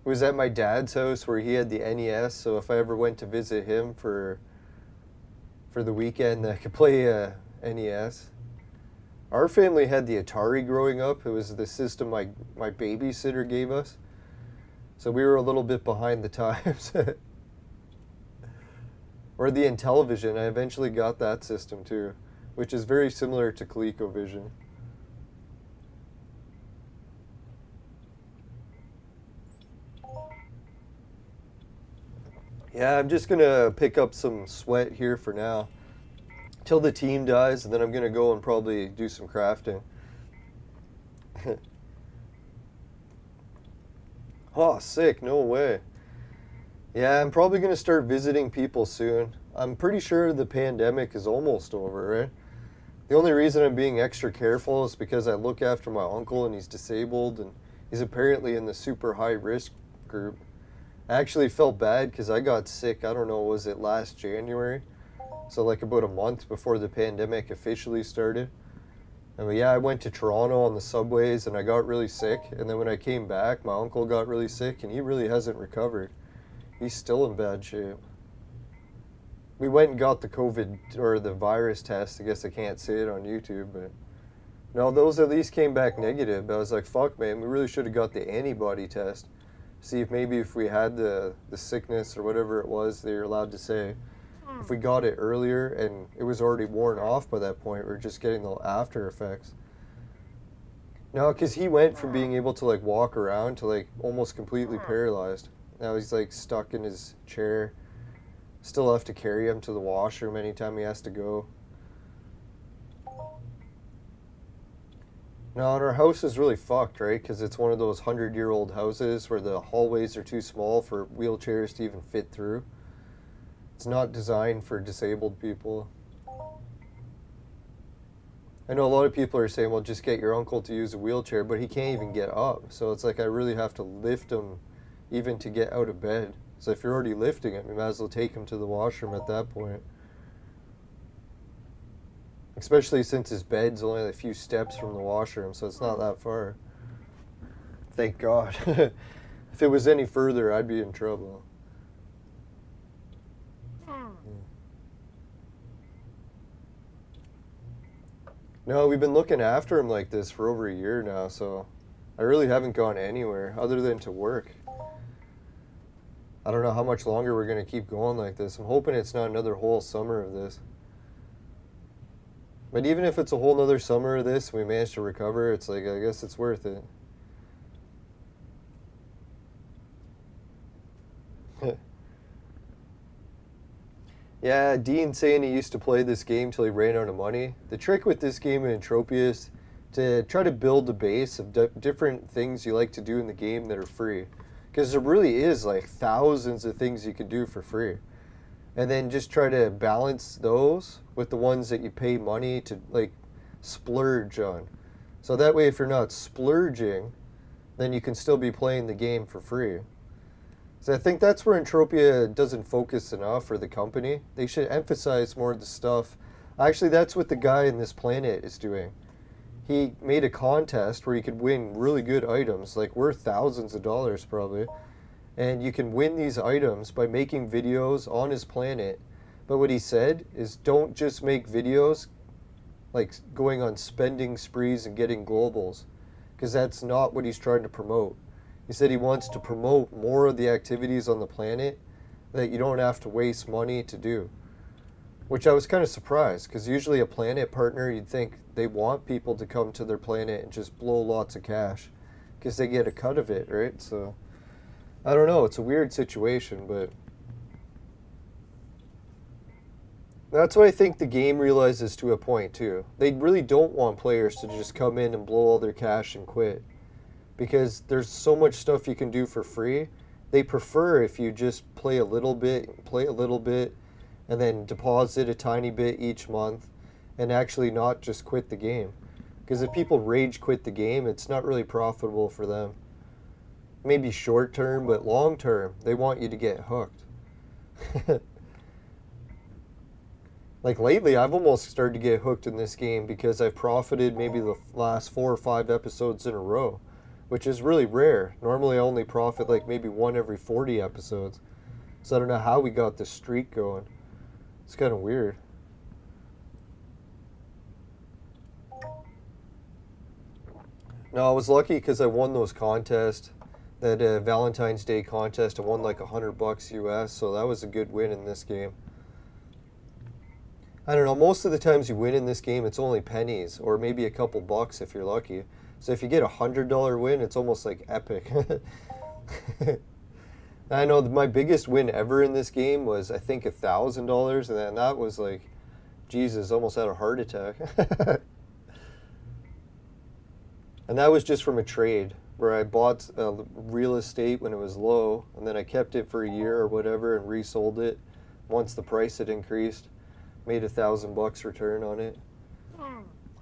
It was at my dad's house where he had the NES, so if I ever went to visit him for the weekend, I could play NES. Our family had the Atari growing up. It was the system my babysitter gave us. So we were a little bit behind the times. Or the Intellivision. I eventually got that system too, which is very similar to ColecoVision. Yeah, I'm just gonna pick up some sweat here for now, till the team dies, and then I'm gonna go and probably do some crafting. Oh, sick, no way. Yeah, I'm probably gonna start visiting people soon. I'm pretty sure the pandemic is almost over, right? The only reason I'm being extra careful is because I look after my uncle and he's disabled and he's apparently in the super high risk group. I actually felt bad because I got sick, I don't know, was it last January? So like about a month before the pandemic officially started. And yeah, I went to Toronto on the subways and I got really sick. And then when I came back, my uncle got really sick and he really hasn't recovered. He's still in bad shape. We went and got the COVID or the virus test. I guess I can't say it on YouTube, but no, those at least came back negative. But I was like, fuck, man, we really should have got the antibody test. See if maybe if we had the sickness or whatever it was they're allowed to say, if we got it earlier and it was already worn off by that point, we're just getting the after effects. No, because he went from being able to like walk around to like almost completely paralyzed. Now he's like stuck in his chair. Still have to carry him to the washroom anytime he has to go. No, and our house is really fucked, right? Because it's one of those 100-year-old houses where the hallways are too small for wheelchairs to even fit through. It's not designed for disabled people. I know a lot of people are saying, well, just get your uncle to use a wheelchair, but he can't even get up. So it's like I really have to lift him even to get out of bed. So if you're already lifting him, you might as well take him to the washroom at that point. Especially since his bed's only a few steps from the washroom, so it's not that far. Thank God. If it was any further, I'd be in trouble. No, we've been looking after him like this for over a year now, so I really haven't gone anywhere other than to work. I don't know how much longer we're going to keep going like this. I'm hoping it's not another whole summer of this. But even if it's a whole nother summer of this, we manage to recover, it's like, I guess it's worth it. Yeah, Dean saying he used to play this game till he ran out of money. The trick with this game in Entropia is to try to build a base of different things you like to do in the game that are free. Because there really is like thousands of things you can do for free. And then just try to balance those with the ones that you pay money to like splurge on. So that way if you're not splurging, then you can still be playing the game for free. So I think that's where Entropia doesn't focus enough, or the company. They should emphasize more of the stuff. Actually, that's what the guy in this planet is doing. He made a contest where you could win really good items, like worth thousands of dollars probably. And you can win these items by making videos on his planet. But what he said is don't just make videos like going on spending sprees and getting globals, because that's not what he's trying to promote. He said he wants to promote more of the activities on the planet that you don't have to waste money to do. Which I was kind of surprised, because usually a planet partner, you'd think they want people to come to their planet and just blow lots of cash, because they get a cut of it, right? So, I don't know, it's a weird situation, but that's what I think the game realizes to a point too. They really don't want players to just come in and blow all their cash and quit, because there's so much stuff you can do for free. They prefer if you just play a little bit, and then deposit a tiny bit each month, and actually not just quit the game. Because if people rage quit the game, it's not really profitable for them. Maybe short term, but long term, they want you to get hooked. Like lately, I've almost started to get hooked in this game because I've profited maybe the last 4 or 5 episodes in a row, which is really rare. Normally I only profit like maybe 1 every 40 episodes. So I don't know how we got this streak going. It's kind of weird. No, I was lucky because I won those contests. That Valentine's Day contest, I won like $100 US, so that was a good win in this game. I don't know, most of the times you win in this game, it's only pennies, or maybe a couple bucks if you're lucky. So if you get a $100 win, it's almost like epic. I know my biggest win ever in this game was, I think, $1,000, and then that was like, Jesus, almost had a heart attack. And that was just from a trade, where I bought real estate when it was low, and then I kept it for a year or whatever and resold it. once the price had increased. Made $1,000 return on it,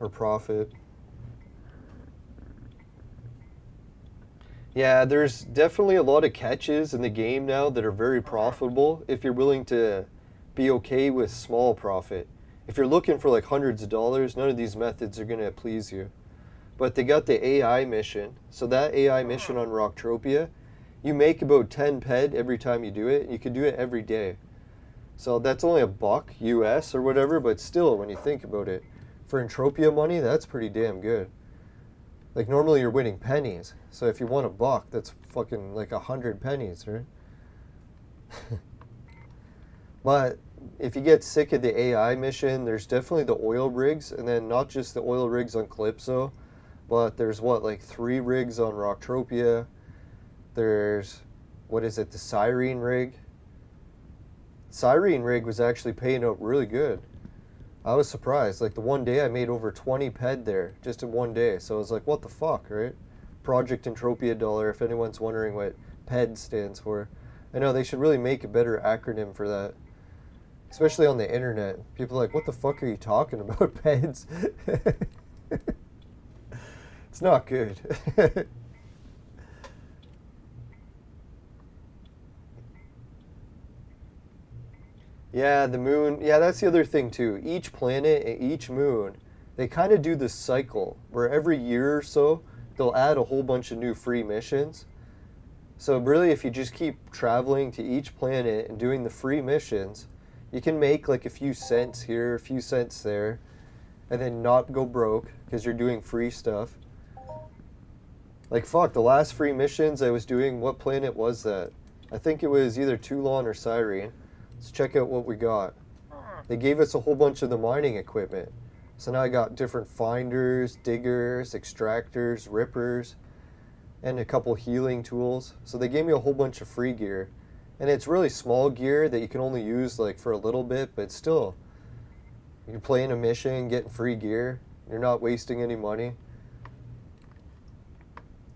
or profit. Yeah, there's definitely a lot of catches in the game now that are very profitable if you're willing to be okay with small profit. If you're looking for like hundreds of dollars, none of these methods are going to please you. But they got the AI mission. So that AI mission on Rocktropia, you make about 10 ped every time you do it. You can do it every day. So that's only $1 US or whatever, but still, when you think about it, for Entropia money, that's pretty damn good. Like, normally you're winning pennies. So if you won $1, that's fucking like 100 pennies, right? But if you get sick of the AI mission, there's definitely the oil rigs, and then not just the oil rigs on Calypso, but there's what, like 3 rigs on Rocktropia. There's, what is it, the Siren rig. Siren rig was actually paying out really good. I was surprised. Like the one day I made over 20 ped there, just in one day. So I was like, what the fuck, right? Project Entropia dollar, if anyone's wondering what ped stands for. I know they should really make a better acronym for that. Especially on the internet. People are like, what the fuck are you talking about, peds? It's not good. Yeah, the moon. Yeah, that's the other thing too. Each planet and each moon, they kind of do this cycle where every year or so, they'll add a whole bunch of new free missions. So really, if you just keep traveling to each planet and doing the free missions, you can make like a few cents here, a few cents there, and then not go broke because you're doing free stuff. Like fuck, the last free missions I was doing, what planet was that? I think it was either Toulon or Siren. Let's check out what we got. They gave us a whole bunch of the mining equipment. So now I got different finders, diggers, extractors, rippers, and a couple healing tools. So they gave me a whole bunch of free gear. And it's really small gear that you can only use like for a little bit, but still, you're playing a mission, getting free gear. You're not wasting any money.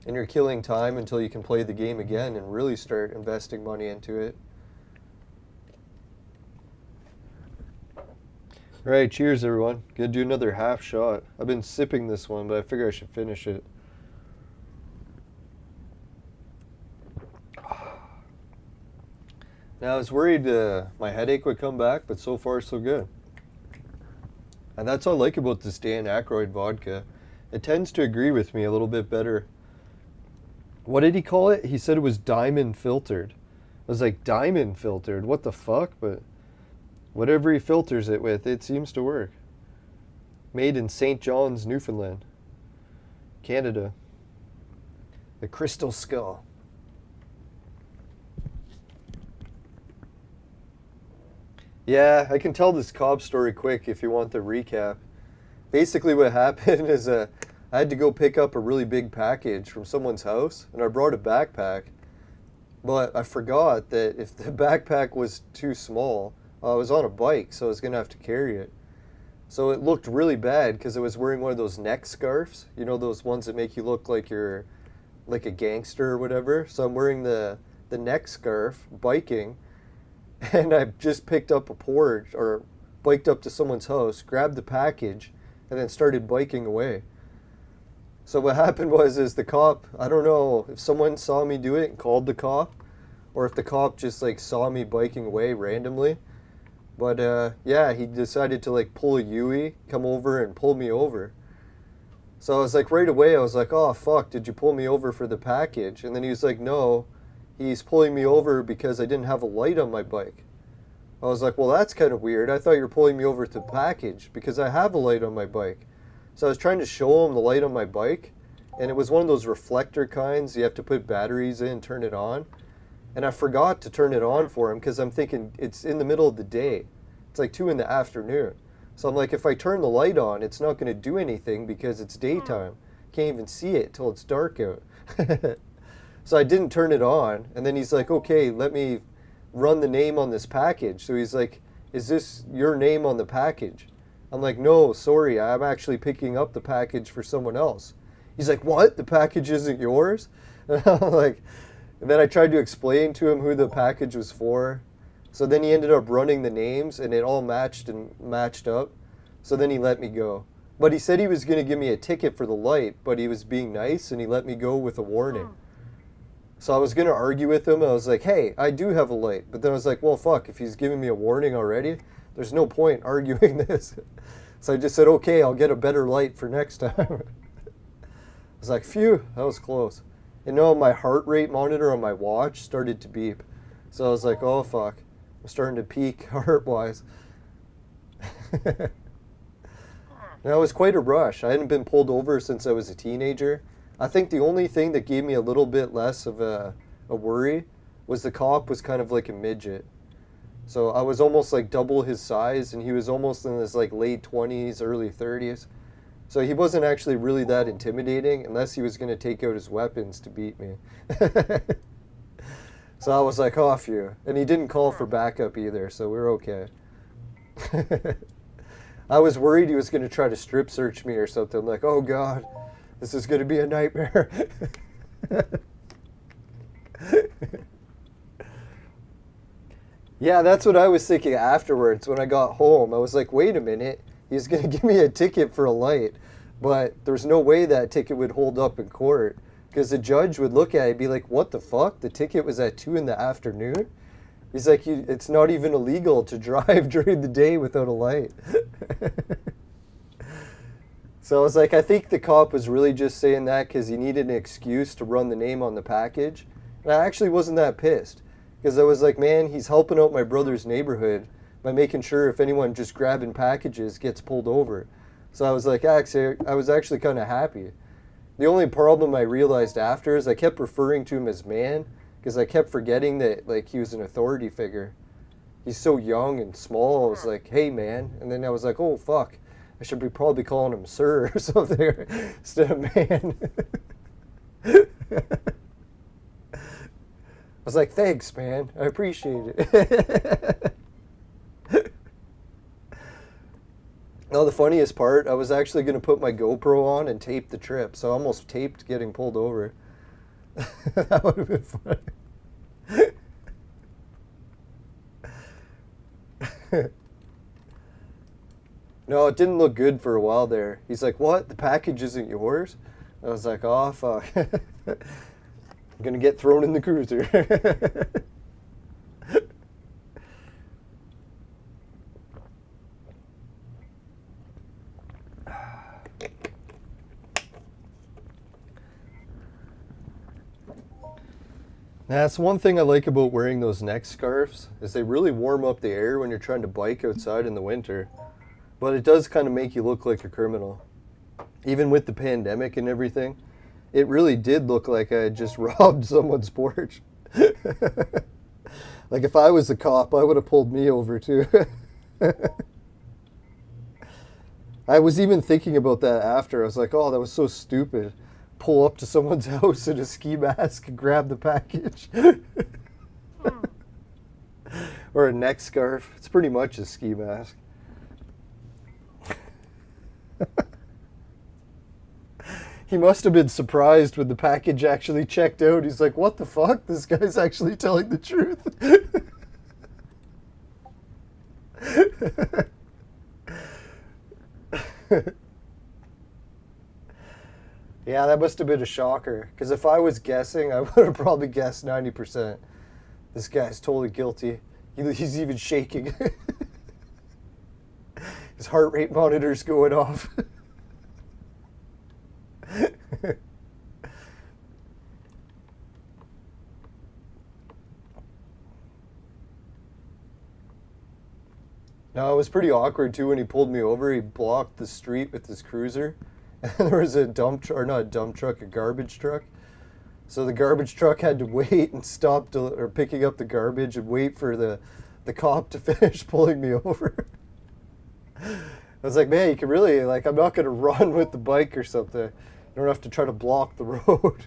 And you're killing time until you can play the game again and really start investing money into it. Alright, cheers everyone. Gonna do another half shot. I've been sipping this one, but I figure I should finish it. Now I was worried my headache would come back, but so far so good. And that's what I like about this Dan Aykroyd vodka. It tends to agree with me a little bit better. What did he call it? He said it was diamond filtered. I was like, diamond filtered? What the fuck? But whatever he filters it with, it seems to work. Made in St. John's, Newfoundland, Canada. The Crystal Skull. Yeah, I can tell this Cobb story quick if you want the recap. Basically what happened is I had to go pick up a really big package from someone's house, and I brought a backpack. But I forgot that if the backpack was too small, I was on a bike, so I was going to have to carry it. So it looked really bad because I was wearing one of those neck scarves. You know, those ones that make you look like you're like a gangster or whatever. So I'm wearing the neck scarf, biking, and I just picked up a porch, or biked up to someone's house, grabbed the package, and then started biking away. So what happened is the cop, I don't know if someone saw me do it and called the cop, or if the cop just like saw me biking away randomly. But yeah, he decided to like pull a Yui, come over and pull me over. So I was like, right away, I was like, oh fuck, did you pull me over for the package? And then he was like, no, he's pulling me over because I didn't have a light on my bike. I was like, well, that's kind of weird. I thought you were pulling me over to the package because I have a light on my bike. So I was trying to show him the light on my bike, and it was one of those reflector kinds. You have to put batteries in, turn it on. And I forgot to turn it on for him because I'm thinking it's in the middle of the day. It's like 2 in the afternoon. So I'm like, if I turn the light on, it's not going to do anything because it's daytime. Can't even see it till it's dark out. So I didn't turn it on. And then he's like, okay, let me run the name on this package. So he's like, is this your name on the package? I'm like, no, sorry, I'm actually picking up the package for someone else. He's like, what? The package isn't yours? And I'm like, and then I tried to explain to him who the package was for. So then he ended up running the names, and it all matched up. So then he let me go. But he said he was going to give me a ticket for the light, but he was being nice, and he let me go with a warning. So I was going to argue with him. I was like, hey, I do have a light. But then I was like, well, fuck, if he's giving me a warning already, there's no point arguing this. So I just said, okay, I'll get a better light for next time. I was like, phew, that was close. And no, my heart rate monitor on my watch started to beep. So I was like, oh, fuck. I'm starting to peak heart-wise. Now, it was quite a rush. I hadn't been pulled over since I was a teenager. I think the only thing that gave me a little bit less of a worry was the cop was kind of like a midget. So I was almost like double his size, and he was almost in his like late 20s, early 30s. So he wasn't actually really that intimidating unless he was going to take out his weapons to beat me. So I was like, oh, phew. And he didn't call for backup either, so we were okay. I was worried he was going to try to strip search me or something. I'm like, oh, God, this is going to be a nightmare. Yeah, that's what I was thinking afterwards when I got home. I was like, wait a minute. He's going to give me a ticket for a light. But there's no way that ticket would hold up in court. Because the judge would look at it and be like, what the fuck? The ticket was at 2 in the afternoon? He's like, it's not even illegal to drive during the day without a light. So I was like, I think the cop was really just saying that because he needed an excuse to run the name on the package. And I actually wasn't that pissed. Because I was like, man, he's helping out my brother's neighborhood by making sure if anyone just grabbing packages gets pulled over. So I was like, actually, I was actually kind of happy. The only problem I realized after is I kept referring to him as man because I kept forgetting that like he was an authority figure. He's so young and small. I was like, hey, man. And then I was like, oh, fuck. I should be probably calling him sir or something instead of man. I was like, thanks, man. I appreciate it. No, the funniest part, I was actually going to put my GoPro on and tape the trip, so I almost taped getting pulled over. That would have been funny. No, it didn't look good for a while there. He's like, what? The package isn't yours? I was like, oh, fuck. I'm going to get thrown in the cruiser. That's one thing I like about wearing those neck scarves, is they really warm up the air when you're trying to bike outside in the winter. But it does kind of make you look like a criminal. Even with the pandemic and everything, it really did look like I had just robbed someone's porch. Like if I was a cop, I would have pulled me over too. I was even thinking about that after. I was like, oh, that was so stupid. Pull up to someone's house in a ski mask and grab the package. Or a neck scarf. It's pretty much a ski mask. He must have been surprised when the package actually checked out. He's like, what the fuck? This guy's actually telling the truth. Yeah, that must have been a shocker. Because if I was guessing, I would have probably guessed 90%. This guy's totally guilty. He's even shaking. His heart rate monitor's going off. No, it was pretty awkward too when he pulled me over. He blocked the street with his cruiser. And there was a not a dump truck, a garbage truck. So the garbage truck had to wait and stop or picking up the garbage and wait for the cop to finish pulling me over. I was like, man, you can really, like, I'm not going to run with the bike or something. You don't have to try to block the road.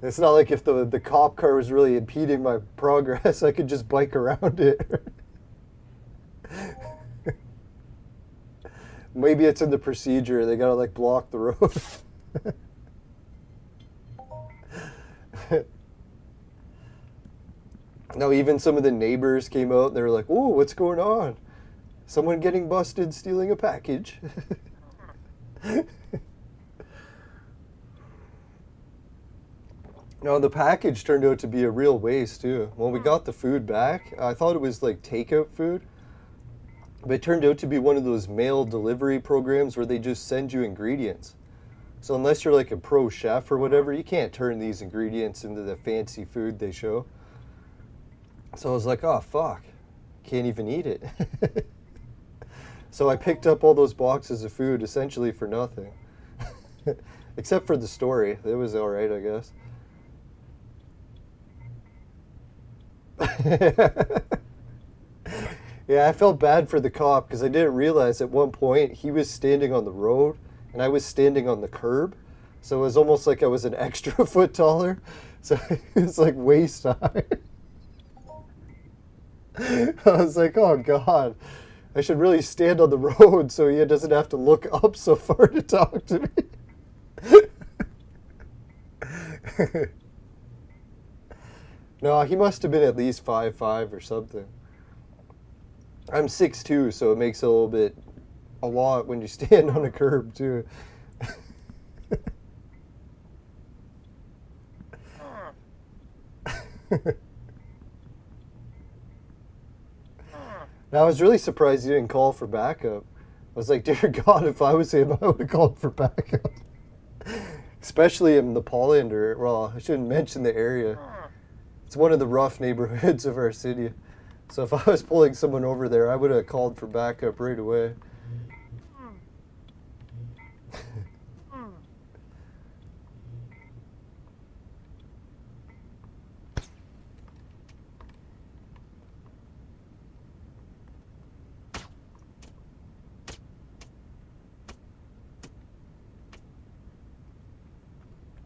It's not like if the cop car was really impeding my progress, I could just bike around it. Maybe it's in the procedure. They gotta like block the road. Now even some of the neighbors came out and they were like, "Oh, what's going on? Someone getting busted stealing a package." No, the package turned out to be a real waste too. When we got the food back, I thought it was like takeout food, but it turned out to be one of those mail delivery programs where they just send you ingredients. So unless you're like a pro chef or whatever, you can't turn these ingredients into the fancy food they show. So I was like, oh fuck, can't even eat it. So I picked up all those boxes of food essentially for nothing. Except for the story. It was alright, I guess. Yeah, I felt bad for the cop because I didn't realize at one point he was standing on the road and I was standing on the curb. So it was almost like I was an extra foot taller. So it was like waist high. I was like, oh God, I should really stand on the road so he doesn't have to look up so far to talk to me. No, he must have been at least 5'5" or something. I'm 6'2", so it makes a lot when you stand on a curb too. Now, I was really surprised you didn't call for backup. I was like, dear God, if I was him, I would have called for backup. Especially in the Pollander. Well, I shouldn't mention the area. It's one of the rough neighborhoods of our city. So if I was pulling someone over there, I would have called for backup right away.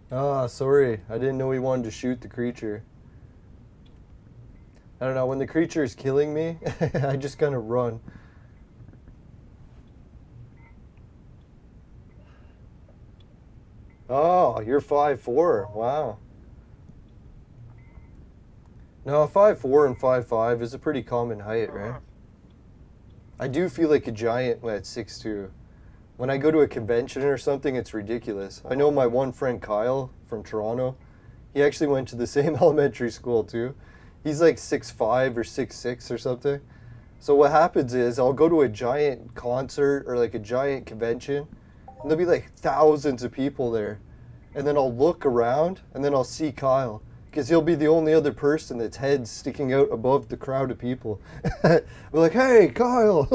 Ah, sorry. I didn't know he wanted to shoot the creature. I don't know, when the creature is killing me, I just kind of run. Oh, you're 5'4". Wow. No, 5'4" and 5'5" is a pretty common height, right? I do feel like a giant at 6'2". When I go to a convention or something, it's ridiculous. I know my one friend Kyle from Toronto, he actually went to the same elementary school too. He's like 6'5" or 6'6" or something. So what happens is I'll go to a giant concert or like a giant convention and there'll be like thousands of people there. And then I'll look around and then I'll see Kyle because he'll be the only other person that's head sticking out above the crowd of people. We're like, hey, Kyle.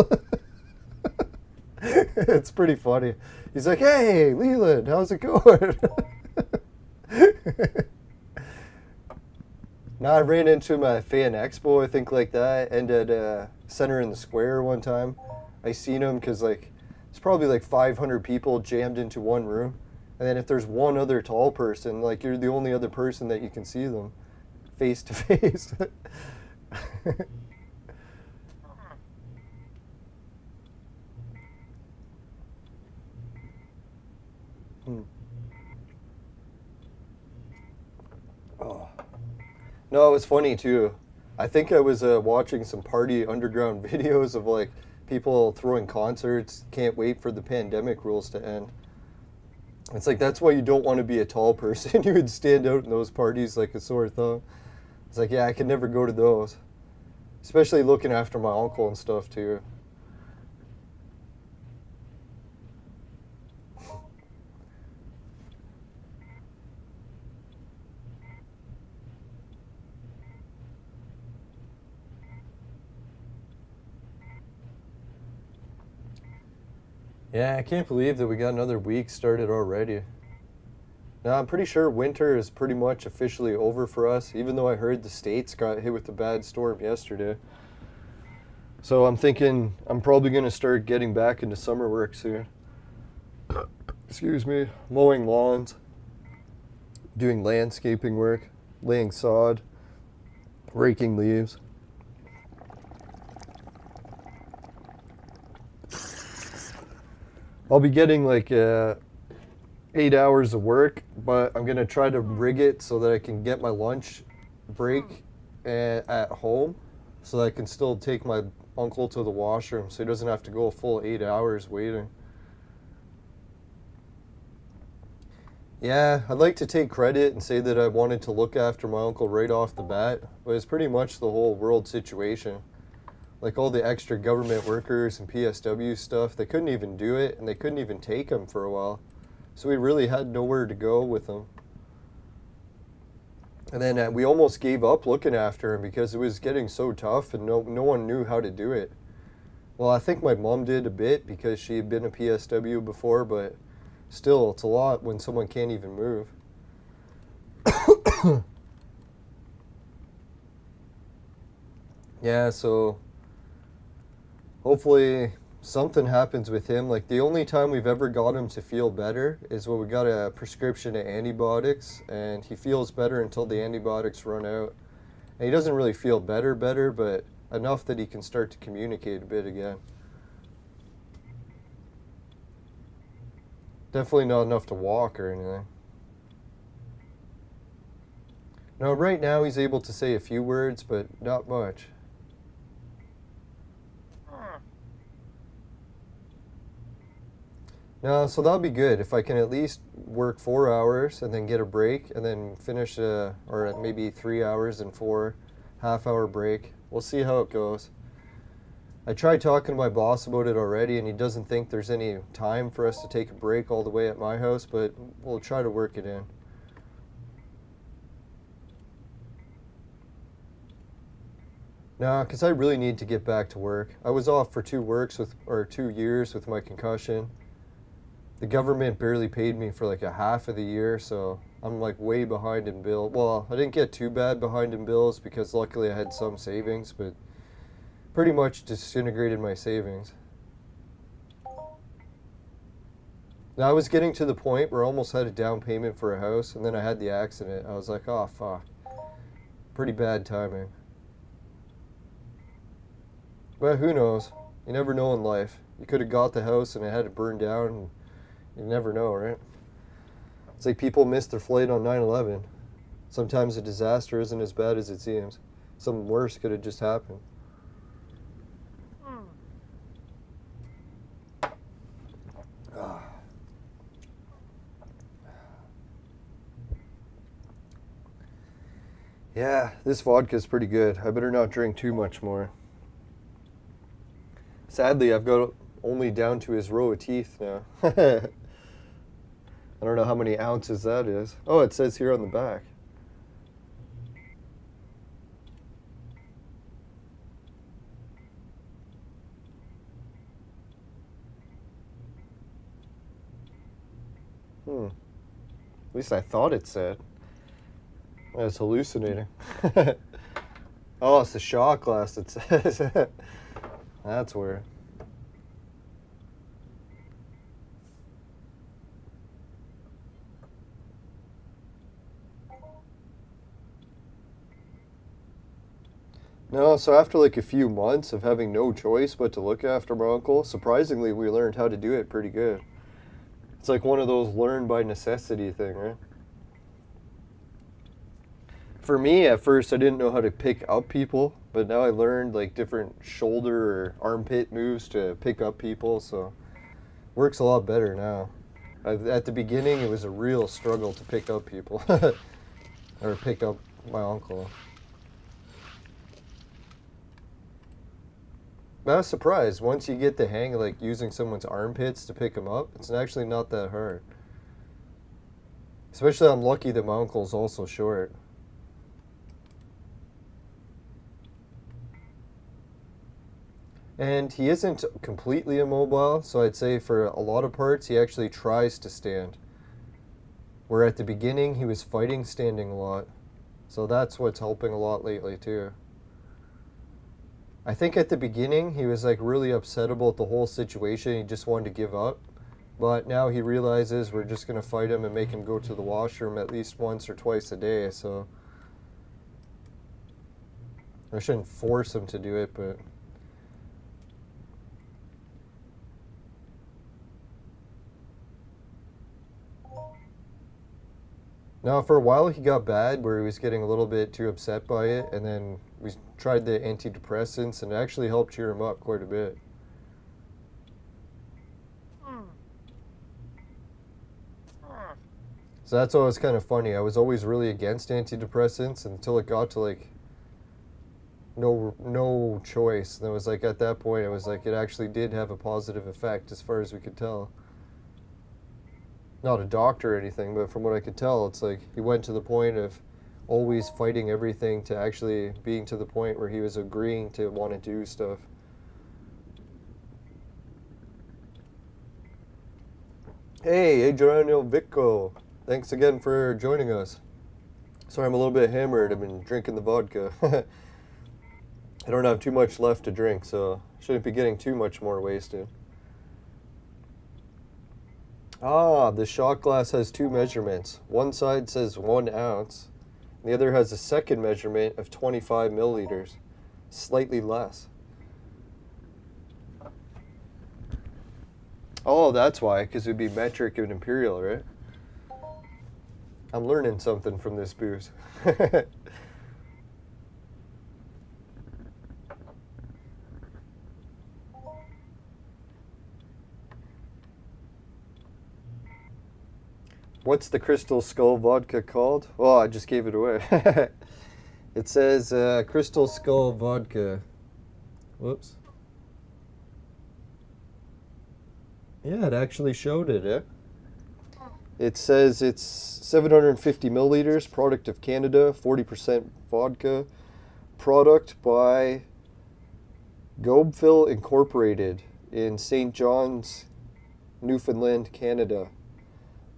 It's pretty funny. He's like, hey, Leland, how's it going? Now, I ran into him at Fan Expo, I think like that, and at Center in the Square one time. I seen him because like it's probably like 500 people jammed into one room. And then if there's one other tall person, like you're the only other person that you can see them face to face. Oh. No, it was funny too. I think I was watching some party underground videos of like people throwing concerts, can't wait for the pandemic rules to end. It's like, that's why you don't want to be a tall person. You would stand out in those parties like a sore thumb. It's like, yeah, I could never go to those. Especially looking after my uncle and stuff too. Yeah, I can't believe that we got another week started already. Now, I'm pretty sure winter is pretty much officially over for us, even though I heard the States got hit with a bad storm yesterday. So I'm thinking I'm probably going to start getting back into summer work soon. Excuse me. Mowing lawns, doing landscaping work, laying sod, raking leaves. I'll be getting like 8 hours of work, but I'm gonna try to rig it so that I can get my lunch break at home so that I can still take my uncle to the washroom so he doesn't have to go a full 8 hours waiting. Yeah, I'd like to take credit and say that I wanted to look after my uncle right off the bat, but it's pretty much the whole world situation. Like all the extra government workers and PSW stuff, they couldn't even do it, and they couldn't even take him for a while. So we really had nowhere to go with him. And then we almost gave up looking after him because it was getting so tough and no one knew how to do it. Well, I think my mom did a bit because she had been a PSW before, but still, it's a lot when someone can't even move. Yeah, so hopefully something happens with him. Like the only time we've ever got him to feel better is when we got a prescription of antibiotics, and he feels better until the antibiotics run out. And he doesn't really feel better, but enough that he can start to communicate a bit again. Definitely not enough to walk or anything. No, right now he's able to say a few words, but not much. No, so that'll be good if I can at least work 4 hours and then get a break and then finish, or maybe 3 hours and 4 half-hour break. We'll see how it goes. I tried talking to my boss about it already, and he doesn't think there's any time for us to take a break all the way at my house, but we'll try to work it in. No, because I really need to get back to work. I was off for 2 years with my concussion. The government barely paid me for like a half of the year, so I'm like way behind in bills. Well, I didn't get too bad behind in bills because luckily I had some savings, but pretty much disintegrated my savings. Now I was getting to the point where I almost had a down payment for a house, and then I had the accident. I was like, oh fuck. Pretty bad timing. But who knows? You never know in life. You could have got the house and it had to burn down, and you never know, right? It's like people missed their flight on 9/11. Sometimes a disaster isn't as bad as it seems. Something worse could have just happened. Yeah, this vodka's pretty good. I better not drink too much more. Sadly, I've got only down to his row of teeth now. I don't know how many ounces that is. Oh, it says here on the back. At least I thought it said. It's hallucinating. Oh, it's the shot glass that says. That's weird. No, so after like a few months of having no choice but to look after my uncle, surprisingly we learned how to do it pretty good. It's like one of those learn by necessity thing, right? For me, at first, I didn't know how to pick up people, but now I learned like different shoulder or armpit moves to pick up people, so works a lot better now. At the beginning, it was a real struggle to pick up people, or pick up my uncle. But I was surprised, once you get the hang of like using someone's armpits to pick them up, it's actually not that hard. Especially I'm lucky that my uncle's also short. And he isn't completely immobile, so I'd say for a lot of parts he actually tries to stand. Where at the beginning he was fighting standing a lot. So that's what's helping a lot lately too. I think at the beginning he was like really upset about the whole situation, he just wanted to give up. But now he realizes we're just going to fight him and make him go to the washroom at least once or twice a day, so I shouldn't force him to do it, but Now, for a while, he got bad where he was getting a little bit too upset by it, and then we tried the antidepressants, and it actually helped cheer him up quite a bit. So that's always kind of funny. I was always really against antidepressants until it got to like no choice. And it was like at that point, it was like it actually did have a positive effect as far as we could tell. Not a doctor or anything, but from what I could tell, it's like he went to the point of always fighting everything to actually being to the point where he was agreeing to want to do stuff. Hey, Adriano Vico. Thanks again for joining us. Sorry, I'm a little bit hammered. I've been drinking the vodka. I don't have too much left to drink, so shouldn't be getting too much more wasted. Ah, the shot glass has two measurements. One side says 1 ounce. The other has a second measurement of 25 milliliters. Slightly less. Oh, that's why, because it would be metric and imperial, right? I'm learning something from this booze. What's the Crystal Skull vodka called? Oh, I just gave it away. It says Crystal Skull vodka. Whoops. Yeah, it actually showed it, eh? It says it's 750 milliliters, product of Canada, 40% vodka, product by Gobeville Incorporated in St. John's, Newfoundland, Canada.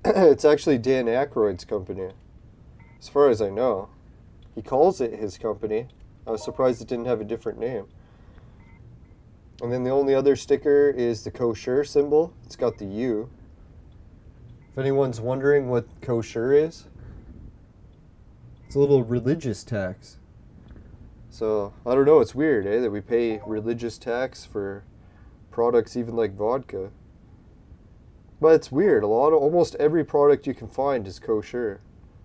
It's actually Dan Aykroyd's company, as far as I know. He calls it his company. I was surprised it didn't have a different name. And then the only other sticker is the kosher symbol. It's got the U. If anyone's wondering what kosher is, it's a little religious tax. So, I don't know, it's weird, that we pay religious tax for products even like vodka. But it's weird, almost every product you can find is kosher.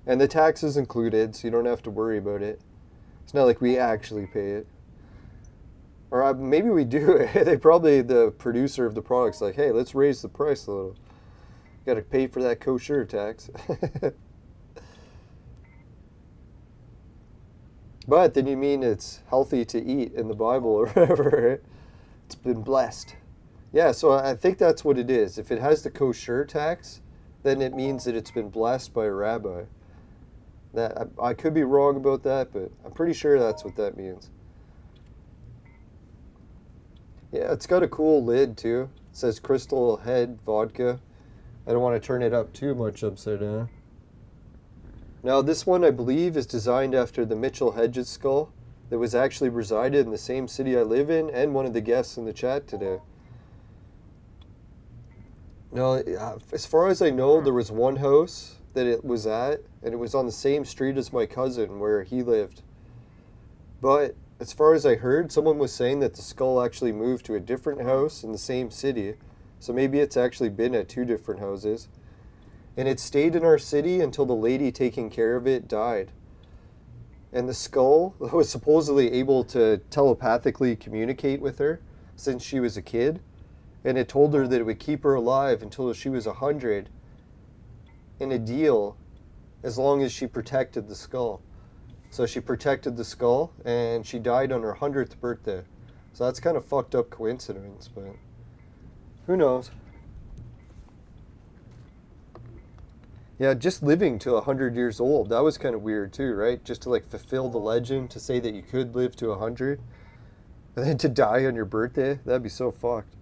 And the tax is included, so you don't have to worry about it. It's not like we actually pay it. Or maybe we do. They probably, the producer of the product's like, hey, let's raise the price a little. Got to pay for that kosher tax. But then you mean it's healthy to eat in the Bible or whatever, right? It's been blessed. Yeah, so I think that's what it is. If it has the kosher tax, then it means that it's been blessed by a rabbi. That I could be wrong about that, but I'm pretty sure that's what that means. Yeah, it's got a cool lid too. It says Crystal Head Vodka. I don't want to turn it up too much upside down. Now this one I believe is designed after the Mitchell Hedges skull that was actually resided in the same city I live in and one of the guests in the chat today. Now, as far as I know, there was one house that it was at, and it was on the same street as my cousin where he lived. But as far as I heard, someone was saying that the skull actually moved to a different house in the same city. So maybe it's actually been at two different houses. And it stayed in our city until the lady taking care of it died. And the skull was supposedly able to telepathically communicate with her since she was a kid. And it told her that it would keep her alive until she was 100 in a deal as long as she protected the skull. So she protected the skull and she died on her 100th birthday. So that's kind of fucked up coincidence, but who knows? Yeah, just living to 100 years old, that was kind of weird too, right? Just to like fulfill the legend, to say that you could live to 100 and then to die on your birthday, that'd be so fucked.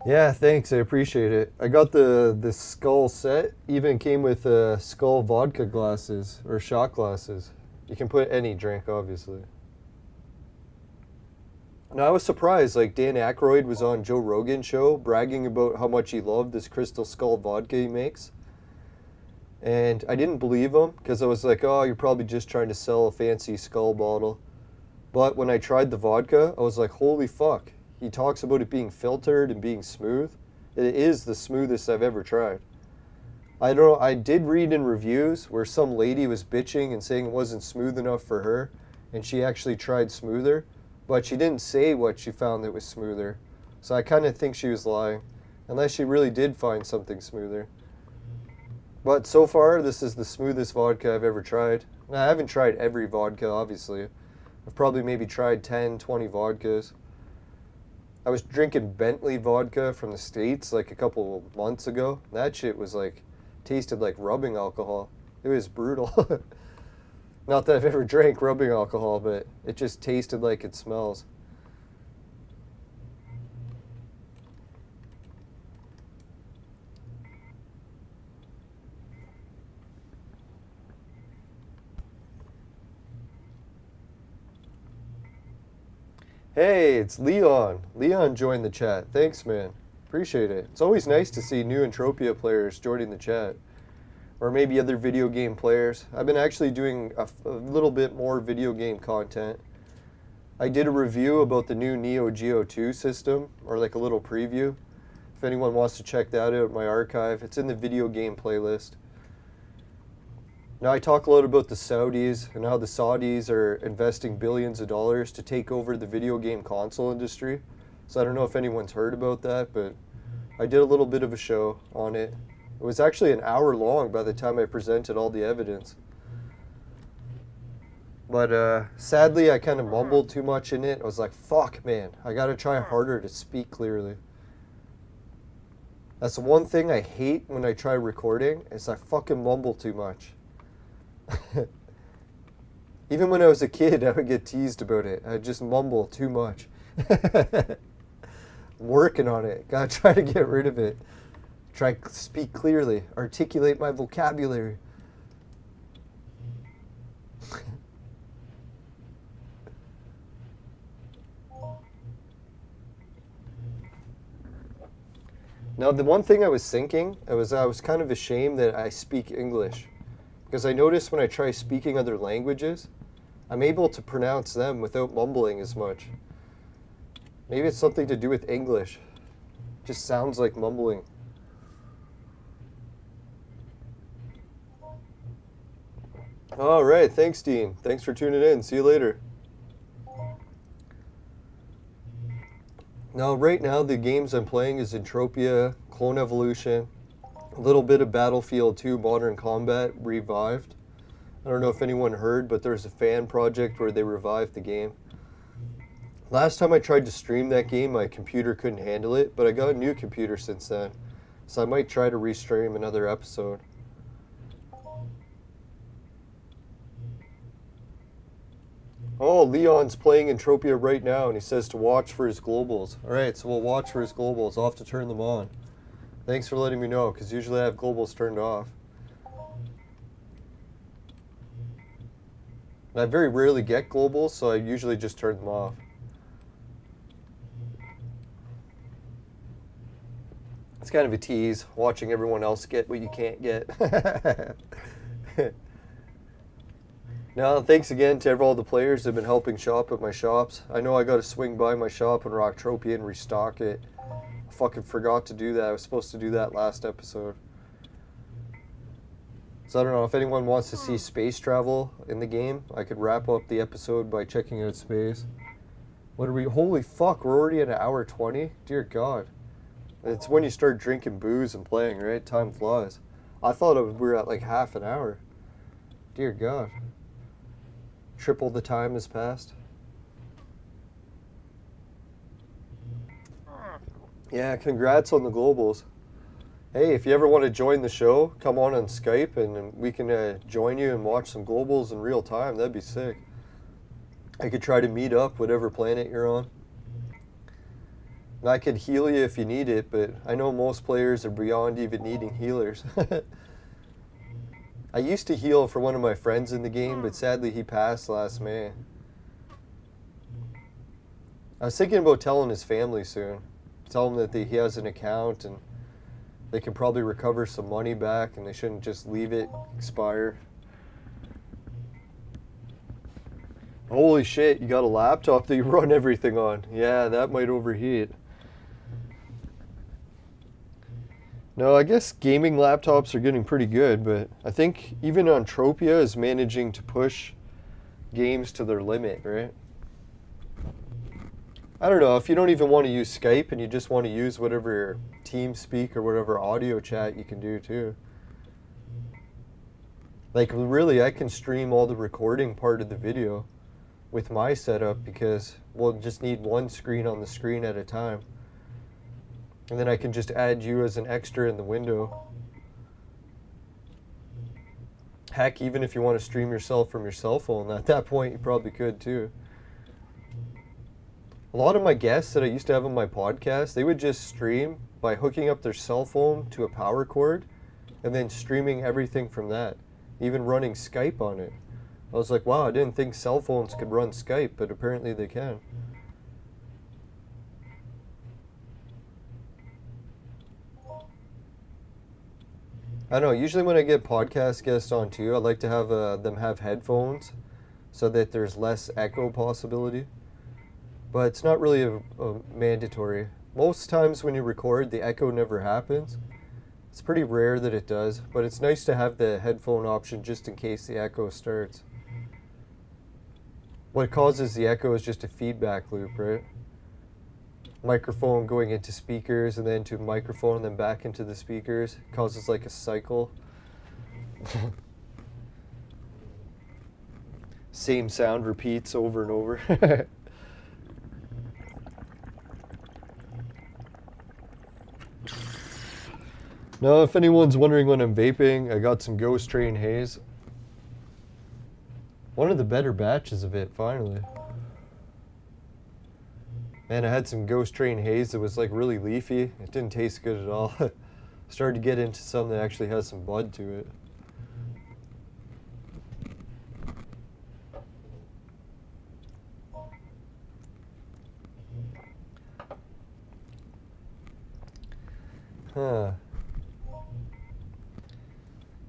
Yeah, thanks. I appreciate it. I got the skull set. Even came with skull vodka glasses or shot glasses. You can put any drink, obviously. Now, I was surprised. Like Dan Aykroyd was on Joe Rogan's show bragging about how much he loved this Crystal Skull vodka he makes. And I didn't believe him because I was like, oh, you're probably just trying to sell a fancy skull bottle. But when I tried the vodka, I was like, holy fuck. He talks about it being filtered and being smooth. It is the smoothest I've ever tried. I don't know, I did read in reviews where some lady was bitching and saying it wasn't smooth enough for her, and she actually tried smoother, but she didn't say what she found that was smoother. So I kind of think she was lying, unless she really did find something smoother. But so far, this is the smoothest vodka I've ever tried. Now, I haven't tried every vodka, obviously. I've probably maybe tried 10, 20 vodkas. I was drinking Bentley vodka from the States like a couple months ago. That shit was like, tasted like rubbing alcohol. It was brutal. Not that I've ever drank rubbing alcohol, but it just tasted like it smells. Hey, it's Leon. Leon joined the chat. Thanks, man. Appreciate it. It's always nice to see new Entropia players joining the chat. Or maybe other video game players. I've been actually doing a little bit more video game content. I did a review about the new Neo Geo 2 system, or like a little preview. If anyone wants to check that out in my archive, it's in the video game playlist. Now I talk a lot about the Saudis and how the Saudis are investing billions of dollars to take over the video game console industry. So I don't know if anyone's heard about that, but I did a little bit of a show on it. It was actually an hour long by the time I presented all the evidence. But sadly, I kind of mumbled too much in it. I was like, fuck, man, I gotta try harder to speak clearly. That's the one thing I hate when I try recording, is I fucking mumble too much. Even when I was a kid, I would get teased about it. I'd just mumble too much. I'm working on it. Gotta try to get rid of it. Try to speak clearly. Articulate my vocabulary. Now, the one thing I was thinking, I was kind of ashamed that I speak English. Because I notice when I try speaking other languages, I'm able to pronounce them without mumbling as much. Maybe it's something to do with English. It just sounds like mumbling. All right, thanks, Dean. Thanks for tuning in. See you later. Now, right now, the games I'm playing is Entropia, Clone Evolution, a little bit of Battlefield 2 Modern Combat revived. I don't know if anyone heard, but there's a fan project where they revived the game. Last time I tried to stream that game, my computer couldn't handle it, but I got a new computer since then, so I might try to restream another episode. Oh, Leon's playing Entropia right now, and he says to watch for his globals. Alright, so we'll watch for his globals. I'll have to turn them on. Thanks for letting me know, because usually I have globals turned off. And I very rarely get globals, so I usually just turn them off. It's kind of a tease, watching everyone else get what you can't get. Now, thanks again to all the players that have been helping shop at my shops. I know I got to swing by my shop in Rocktropia and restock it. I fucking forgot to do that. I was supposed to do that last episode. So I don't know, if anyone wants to see space travel in the game, I could wrap up the episode by checking out space. What are we? Holy fuck, we're already at an hour 20? Dear God. It's when you start drinking booze and playing, right? Time flies. I thought we were at like half an hour. Dear God. Triple the time has passed. Yeah, congrats on the globals. Hey, if you ever want to join the show, come on Skype and we can join you and watch some globals in real time. That'd be sick. I could try to meet up whatever planet you're on. And I could heal you if you need it, but I know most players are beyond even needing healers. I used to heal for one of my friends in the game, but sadly he passed last May. I was thinking about telling his family soon. Tell him that he has an account and they can probably recover some money back and they shouldn't just leave it expire. Holy shit, you got a laptop that you run everything on. Yeah, that might overheat. No, I guess gaming laptops are getting pretty good, but I think even Entropia is managing to push games to their limit, right? I don't know, if you don't even want to use Skype and you just want to use whatever TeamSpeak or whatever audio chat, you can do too. Like really, I can stream all the recording part of the video with my setup because we'll just need one screen on the screen at a time. And then I can just add you as an extra in the window. Heck, even if you want to stream yourself from your cell phone, at that point you probably could too. A lot of my guests that I used to have on my podcast, they would just stream by hooking up their cell phone to a power cord and then streaming everything from that, even running Skype on it. I was like, wow, I didn't think cell phones could run Skype, but apparently they can. I don't know, usually when I get podcast guests on too, I like to have them have headphones so that there's less echo possibility. But it's not really a mandatory. Most times when you record, the echo never happens. It's pretty rare that it does, but it's nice to have the headphone option just in case the echo starts. What causes the echo is just a feedback loop, right? Microphone going into speakers and then to microphone and then back into the speakers. It causes like a cycle. Same sound repeats over and over. Now, if anyone's wondering when I'm vaping, I got some Ghost Train Haze. One of the better batches of it, finally. Man, I had some Ghost Train Haze that was like really leafy. It didn't taste good at all. Started to get into some that actually has some bud to it. Huh.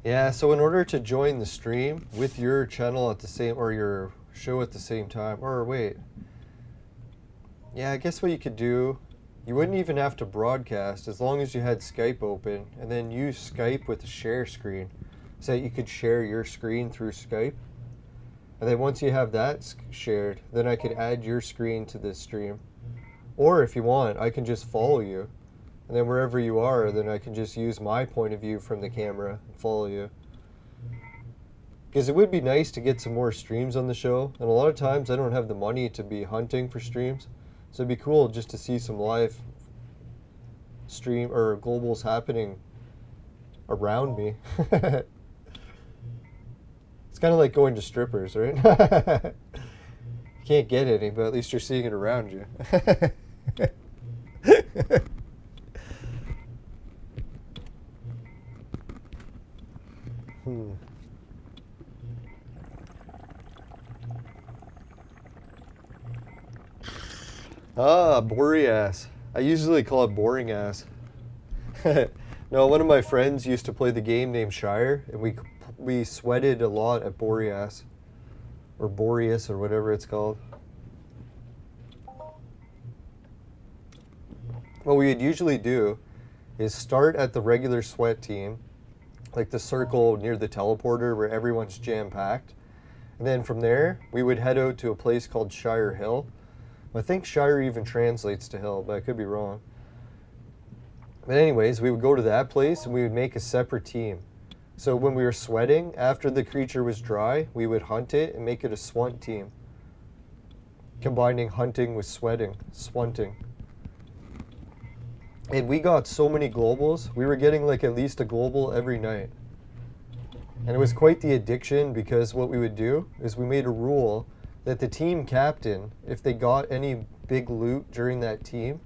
Yeah, so in order to join the stream with your channel at the same, or your show at the same time, or wait. Yeah, I guess what you could do, you wouldn't even have to broadcast as long as you had Skype open and then use Skype with a share screen so that you could share your screen through Skype. And then once you have that shared, then I could add your screen to this stream. Or if you want, I can just follow you. And then wherever you are, then I can just use my point of view from the camera and follow you. Because it would be nice to get some more streams on the show. And a lot of times I don't have the money to be hunting for streams. So it'd be cool just to see some live stream or globals happening around me. It's kind of like going to strippers, right? You can't get any, but at least you're seeing it around you. Ah, Boreas. I usually call it boring ass. No, one of my friends used to play the game named Shire, and we sweated a lot at Boreas. Or Boreas, or whatever it's called. What we would usually do is start at the regular sweat team, like the circle near the teleporter where everyone's jam-packed. And then from there, we would head out to a place called Shire Hill. I think Shire even translates to hill, but I could be wrong. But anyways, we would go to that place and we would make a separate team. So when we were sweating, after the creature was dry, we would hunt it and make it a swunt team. Combining hunting with sweating, swunting. And we got so many globals, we were getting like at least a global every night. And it was quite the addiction because what we would do is we made a rule that the team captain, if they got any big loot during that team,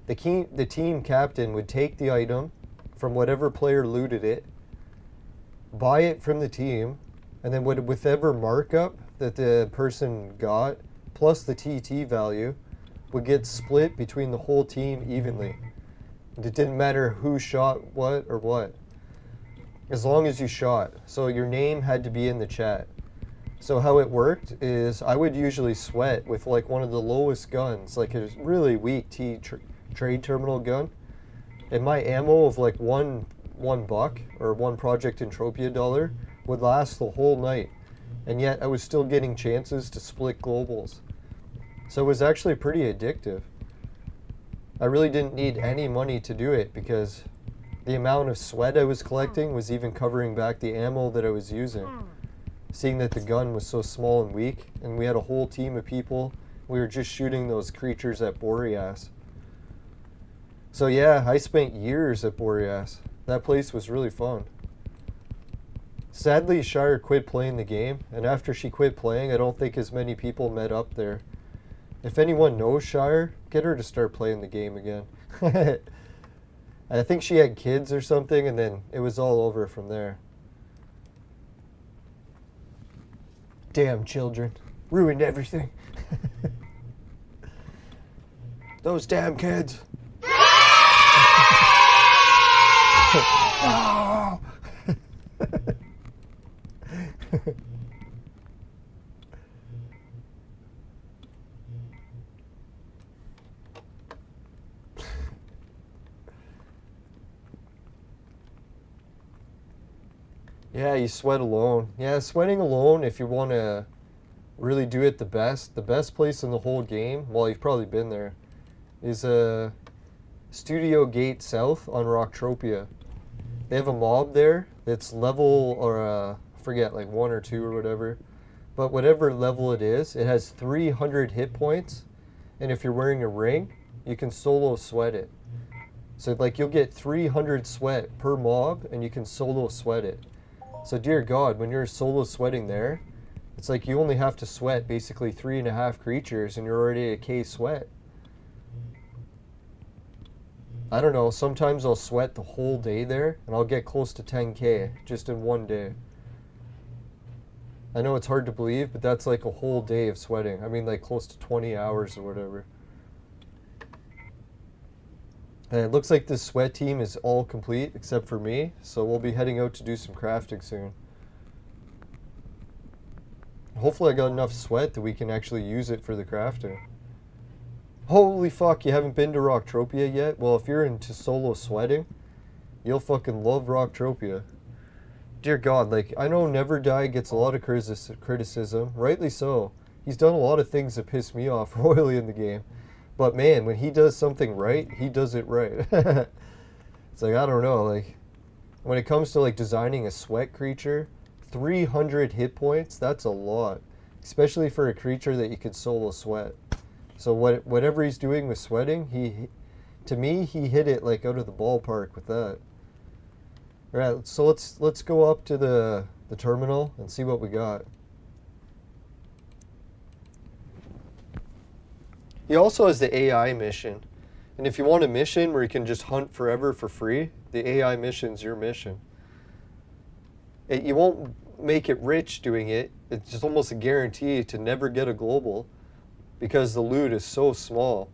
the team captain would take the item from whatever player looted it, buy it from the team, and then with whatever markup that the person got, plus the TT value, would get split between the whole team evenly. And it didn't matter who shot what or what, as long as you shot. So your name had to be in the chat. So how it worked is I would usually sweat with like one of the lowest guns, like a really weak trade terminal gun. And my ammo of like one buck or one Project Entropia dollar would last the whole night. And yet I was still getting chances to split globals. So it was actually pretty addictive. I really didn't need any money to do it because the amount of sweat I was collecting was even covering back the ammo that I was using. Seeing that the gun was so small and weak, and we had a whole team of people, we were just shooting those creatures at Boreas. So yeah, I spent years at Boreas. That place was really fun. Sadly, Shire quit playing the game, and after she quit playing, I don't think as many people met up there. If anyone knows Shire, get her to start playing the game again. I think she had kids or something, and then it was all over from there. Damn children. Ruined everything. Those damn kids. No! Yeah, you sweat alone. Yeah, sweating alone, if you want to really do it the best place in the whole game, well, you've probably been there, is Studio Gate South on Rocktropia. They have a mob there that's level, or I forget, like 1 or 2 or whatever. But whatever level it is, it has 300 hit points. And if you're wearing a ring, you can solo sweat it. So like you'll get 300 sweat per mob, and you can solo sweat it. So dear God, when you're solo sweating there, it's like you only have to sweat basically 3.5 creatures and you're already at K sweat. I don't know, sometimes I'll sweat the whole day there and I'll get close to 10K just in one day. I know it's hard to believe, but that's like a whole day of sweating. I mean like close to 20 hours or whatever. And it looks like this sweat team is all complete except for me, so we'll be heading out to do some crafting soon. Hopefully I got enough sweat that we can actually use it for the crafting. Holy fuck, you haven't been to Rocktropia yet? Well, if you're into solo sweating, you'll fucking love Rocktropia. Dear God, like, I know Never Die gets a lot of criticism, rightly so. He's done a lot of things that piss me off royally in the game. But man, when he does something right, he does it right. It's like, I don't know, like, when it comes to like designing a sweat creature, 300 hit points, that's a lot. Especially for a creature that you could solo sweat. So whatever he's doing with sweating, to me, he hit it like out of the ballpark with that. Alright, so let's go up to the terminal and see what we got. He also has the AI mission. And if you want a mission where you can just hunt forever for free, the AI mission's your mission. You won't make it rich doing it. It's just almost a guarantee to never get a global because the loot is so small.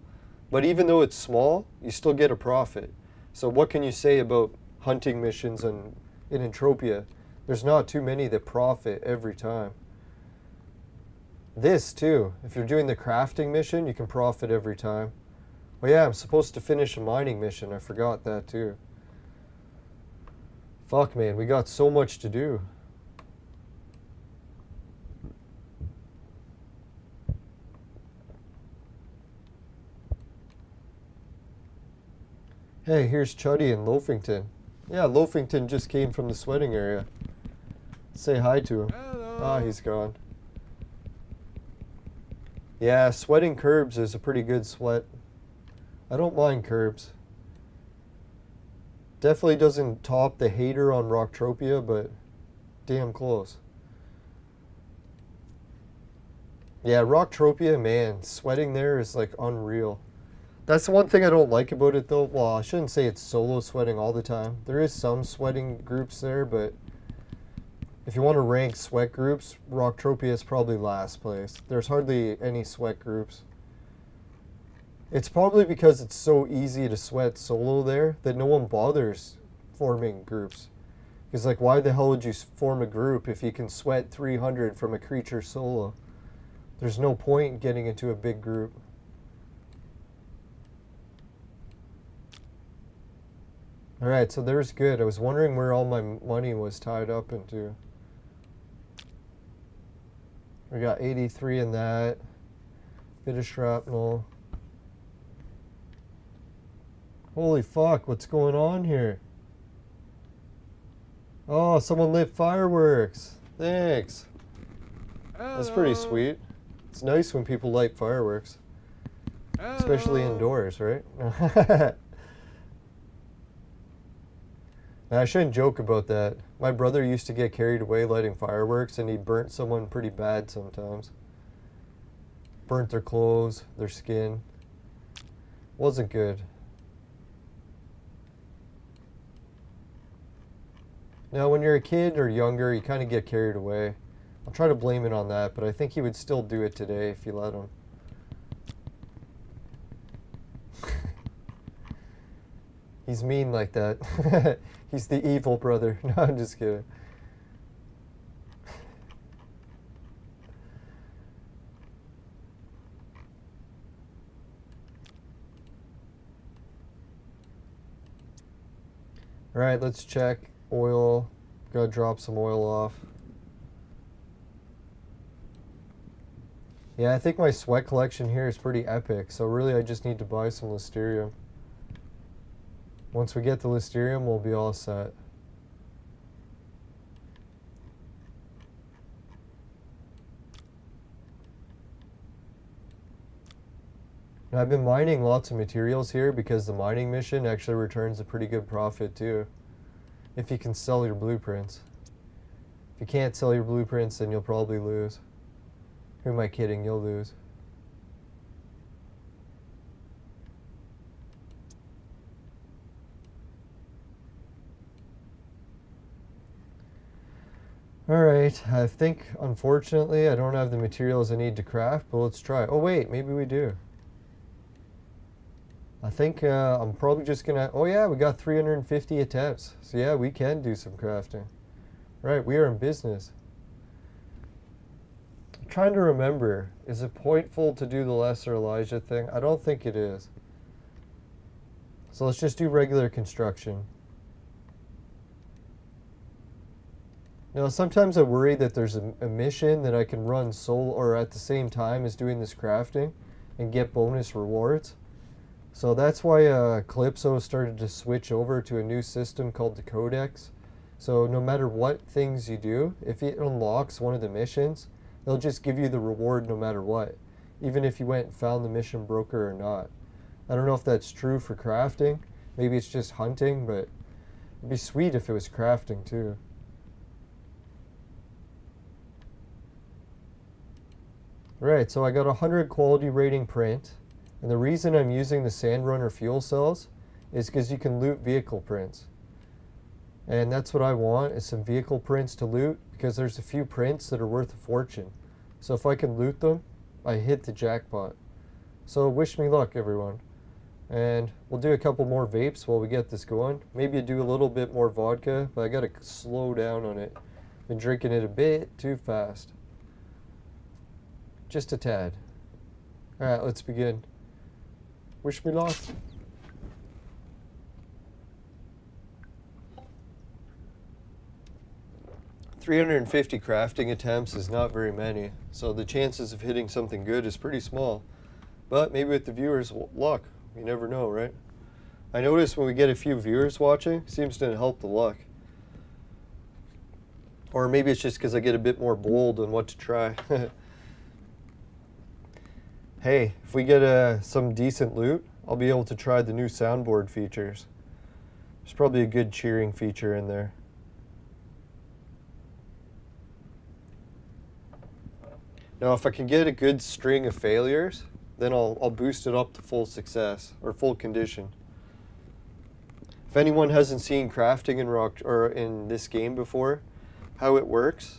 But even though it's small, you still get a profit. So what can you say about hunting missions in Entropia? There's not too many that profit every time. This too, if you're doing the crafting mission, you can profit every time. Well, yeah, I'm supposed to finish a mining mission. I forgot that too. Fuck, man, we got so much to do. Hey, here's Chuddy and Loafington. Yeah, Loafington just came from the sweating area. Say hi to him. Hello. Ah, he's gone. Yeah, sweating curbs is a pretty good sweat. I don't mind curbs. Definitely doesn't top the hater on Rocktropia, but damn close. Yeah, Rocktropia, man, sweating there is like unreal. That's the one thing I don't like about it though. Well, I shouldn't say it's solo sweating all the time. There is some sweating groups there, but if you want to rank sweat groups, Rocktropia is probably last place. There's hardly any sweat groups. It's probably because it's so easy to sweat solo there that no one bothers forming groups. Because, like, why the hell would you form a group if you can sweat 300 from a creature solo? There's no point in getting into a big group. Alright, so there's good. I was wondering where all my money was tied up into. We got 83 in that. Bit of shrapnel. Holy fuck, what's going on here? Oh, someone lit fireworks. Thanks. That's pretty sweet. It's nice when people light fireworks. Especially indoors, right? Now, I shouldn't joke about that. My brother used to get carried away lighting fireworks, and he burnt someone pretty bad sometimes. Burnt their clothes, their skin. Wasn't good. Now, when you're a kid or younger, you kind of get carried away. I'll try to blame it on that, but I think he would still do it today if you let him. He's mean like that. He's the evil brother. No, I'm just kidding. All right, let's check oil. Gotta drop some oil off. Yeah, I think my sweat collection here is pretty epic, so really I just need to buy some Listerium. Once we get the Listerium, we'll be all set. Now, I've been mining lots of materials here because the mining mission actually returns a pretty good profit too, if you can sell your blueprints. If you can't sell your blueprints, then you'll probably lose. Who am I kidding? You'll lose. Alright, I think, unfortunately, I don't have the materials I need to craft, but let's try. Oh wait, maybe we do. I think I'm probably just gonna... Oh yeah, we got 350 attempts. So yeah, we can do some crafting. Right, we are in business. I'm trying to remember, is it pointful to do the Lesser Elijah thing? I don't think it is. So let's just do regular construction. Now, sometimes I worry that there's a mission that I can run solo or at the same time as doing this crafting and get bonus rewards. So that's why Calypso started to switch over to a new system called the Codex. So no matter what things you do, if it unlocks one of the missions, they'll just give you the reward no matter what, even if you went and found the mission broker or not. I don't know if that's true for crafting. Maybe it's just hunting, but it'd be sweet if it was crafting too. Right, so I got a 100 quality rating print, and the reason I'm using the Sandrunner fuel cells is because you can loot vehicle prints. And that's what I want, is some vehicle prints to loot, because there's a few prints that are worth a fortune. So if I can loot them, I hit the jackpot. So wish me luck, everyone. And we'll do a couple more vapes while we get this going. Maybe do a little bit more vodka, but I gotta slow down on it. Been drinking it a bit too fast. Just a tad. Alright, let's begin. Wish me luck. $350 crafting attempts is not very many, so the chances of hitting something good is pretty small. But maybe with the viewers' luck, you never know, right? I notice when we get a few viewers watching, it seems to help the luck. Or maybe it's just because I get a bit more bold on what to try. Hey, if we get some decent loot, I'll be able to try the new soundboard features. There's probably a good cheering feature in there. Now, if I can get a good string of failures, then I'll boost it up to full success, or full condition. If anyone hasn't seen crafting in this game before, how it works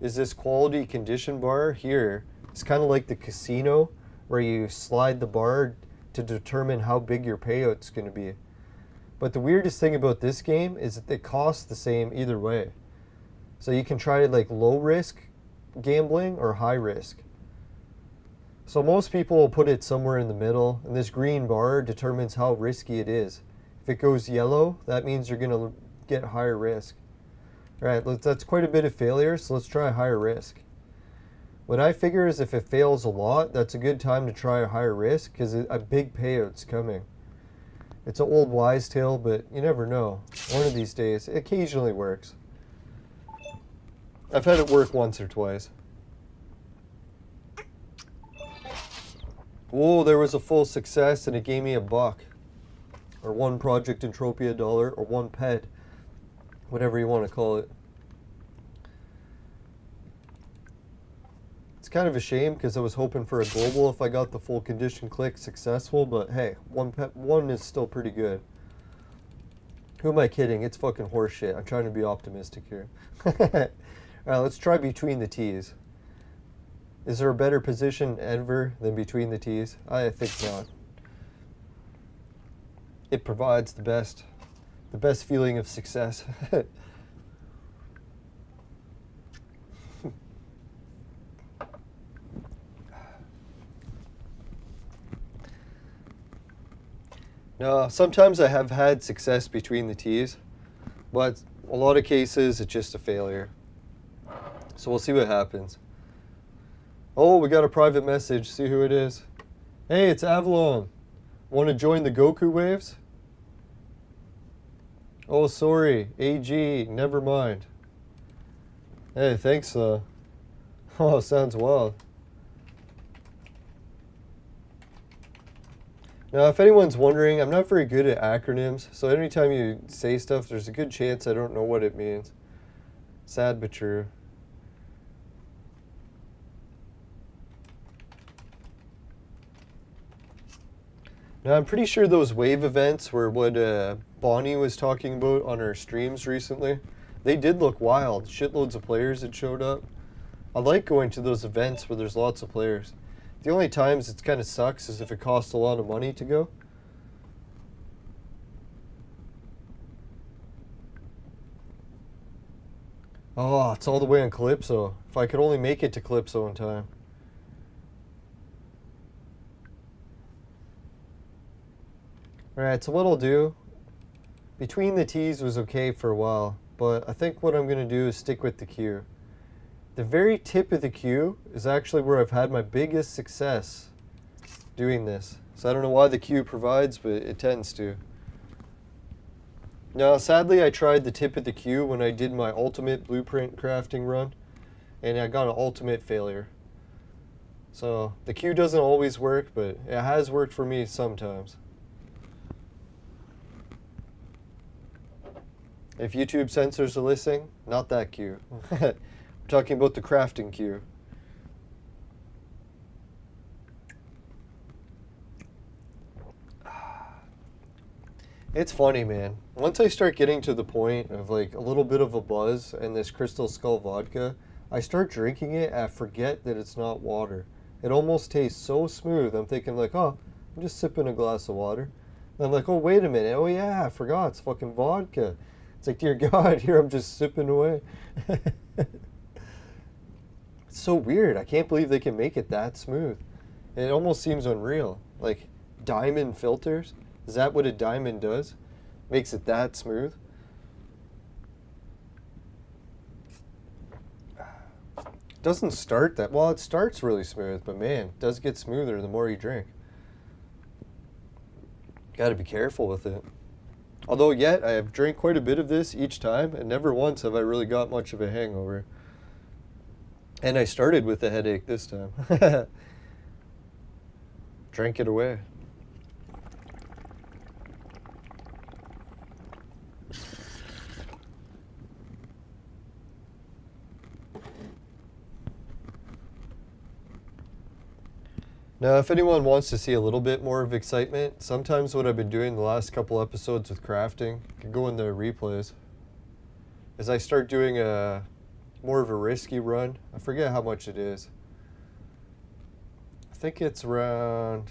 is this quality condition bar here. It's kind of like the casino, where you slide the bar to determine how big your payout's going to be. But the weirdest thing about this game is that it costs the same either way. So you can try like low risk gambling or high risk. So most people will put it somewhere in the middle, and this green bar determines how risky it is. If it goes yellow, that means you're going to get higher risk. All right, that's quite a bit of failure, so let's try higher risk. What I figure is if it fails a lot, that's a good time to try a higher risk because a big payout's coming. It's an old wise tale, but you never know. One of these days, it occasionally works. I've had it work once or twice. Whoa, there was a full success and it gave me $1. Or one Project Entropia $1, or one pet. Whatever you want to call it. It's kind of a shame because I was hoping for a global if I got the full condition click successful, but hey, one is still pretty good. Who am I kidding? It's fucking horseshit. I'm trying to be optimistic here. Alright, let's try between the T's. Is there a better position ever than between the T's? I think not. It provides the best feeling of success. No, sometimes I have had success between the T's, but a lot of cases it's just a failure. So we'll see what happens. Oh, we got a private message. See who it is. Hey, it's Avalon. Want to join the Goku waves? Oh, sorry. AG, never mind. Hey, thanks, Oh, sounds wild. Now, if anyone's wondering, I'm not very good at acronyms, so anytime you say stuff, there's a good chance I don't know what it means. Sad but true. Now, I'm pretty sure those wave events were what Bonnie was talking about on her streams recently. They did look wild. Shitloads of players had showed up. I like going to those events where there's lots of players. The only times it kind of sucks is if it costs a lot of money to go. Oh, it's all the way on Calypso. If I could only make it to Calypso in time. Alright, so what I'll do, between the T's was okay for a while, but I think what I'm going to do is stick with the Q. The very tip of the Q is actually where I've had my biggest success doing this. So I don't know why the Q provides, but it tends to. Now, sadly, I tried the tip of the Q when I did my ultimate blueprint crafting run, and I got an ultimate failure. So the Q doesn't always work, but it has worked for me sometimes. If YouTube censors are listening, not that Q. We're talking about the crafting Q. It's funny, man. Once I start getting to the point of like a little bit of a buzz and this Crystal Skull vodka, I start drinking it and I forget that it's not water. It almost tastes so smooth. I'm thinking like, oh, I'm just sipping a glass of water. And I'm like, oh, wait a minute. Oh, yeah, I forgot. It's fucking vodka. It's like, dear God, here I'm just sipping away. It's so weird. I can't believe they can make it that smooth. It almost seems unreal. Like diamond filters. Is that what a diamond does? Makes it that smooth? Doesn't start that well. It starts really smooth, but man, it does get smoother the more you drink. Got to be careful with it. Although yet I have drank quite a bit of this each time, and never once have I really got much of a hangover. And I started with a headache this time. Drank it away. Now, if anyone wants to see a little bit more of excitement, sometimes what I've been doing the last couple episodes with crafting, can go in the replays, is I start doing a more of a risky run. I forget how much it is. I think it's around